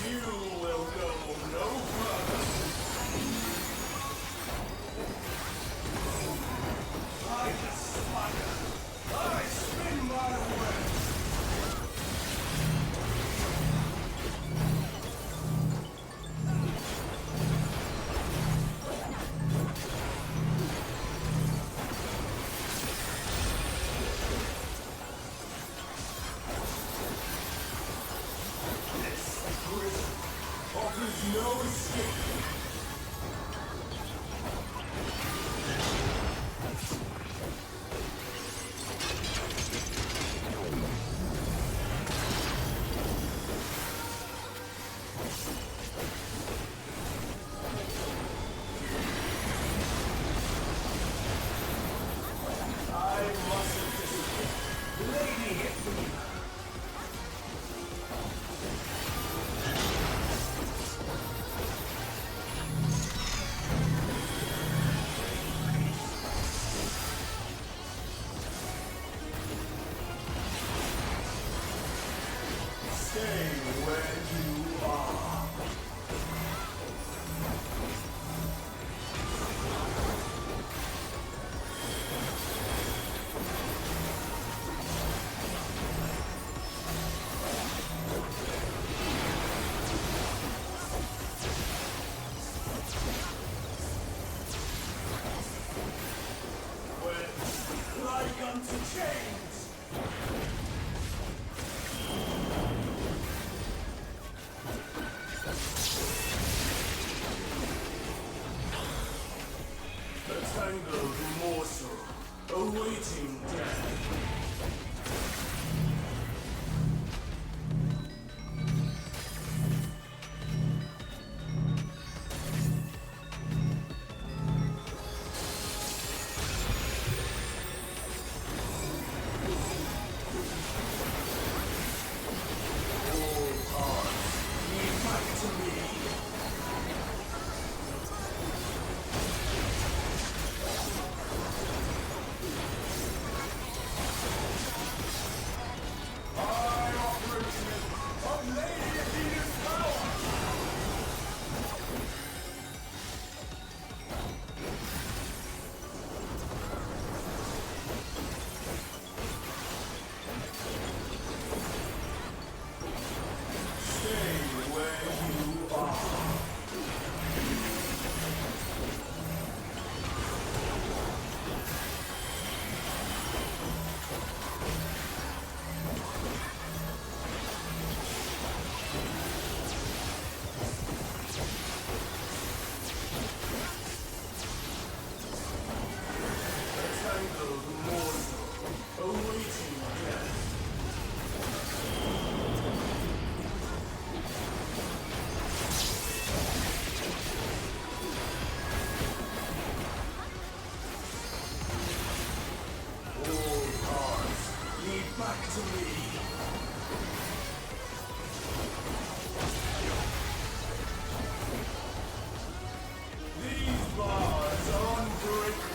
You will go no further. I aspire. I spin my web. This prison offers no escape. I mustn't disappear. Lady Hypnea. Stay where you are. When like unto chains. A tangled morsel, awaiting death. All hearts lead back to me. I operation of Lady Athena's power! Stay where you are. A tangled morsel, awaiting death. All hearts lead back to me. These bars are unbreakable.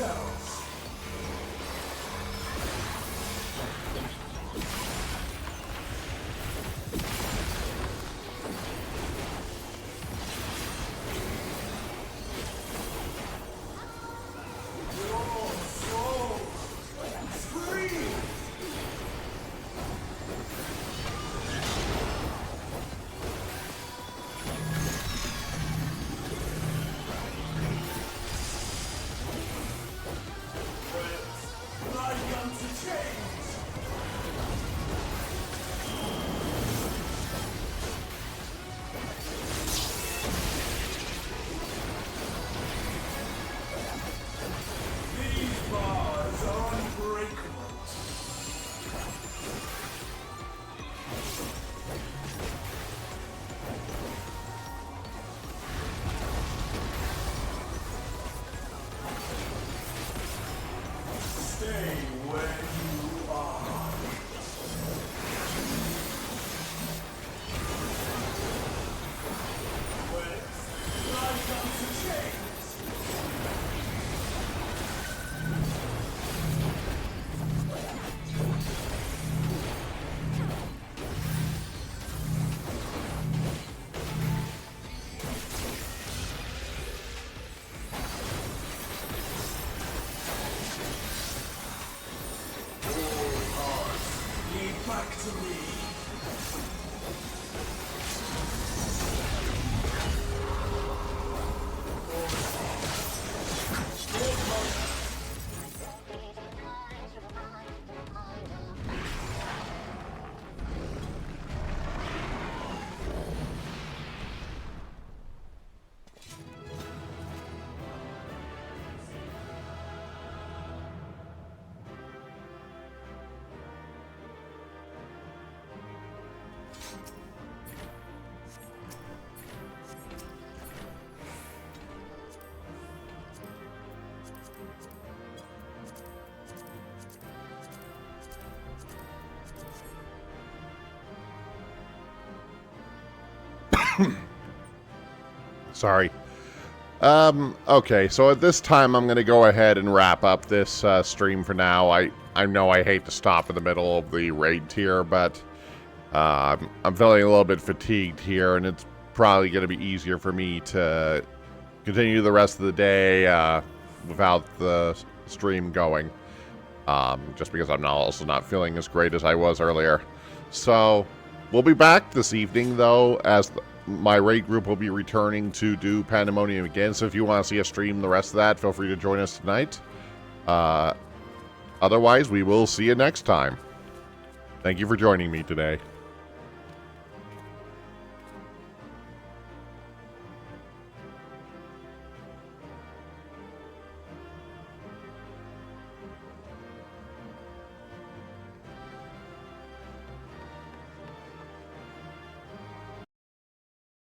yourselves. Your soul is free. Like unto chains. These bars are unbreakable. Stay where you are. Like unto chains. All hearts lead back to me. Sorry. Okay, so at this time I'm going to go ahead and wrap up this stream for now. I know I hate to stop in the middle of the raid tier, but I'm feeling a little bit fatigued here, and it's probably going to be easier for me to continue the rest of the day without the stream going, just because I'm also not feeling as great as I was earlier. So we'll be back this evening, though, as my raid group will be returning to do Pandemonium again. So if you want to see us stream the rest of that, feel free to join us tonight. Otherwise, we will see you next time. Thank you for joining me today.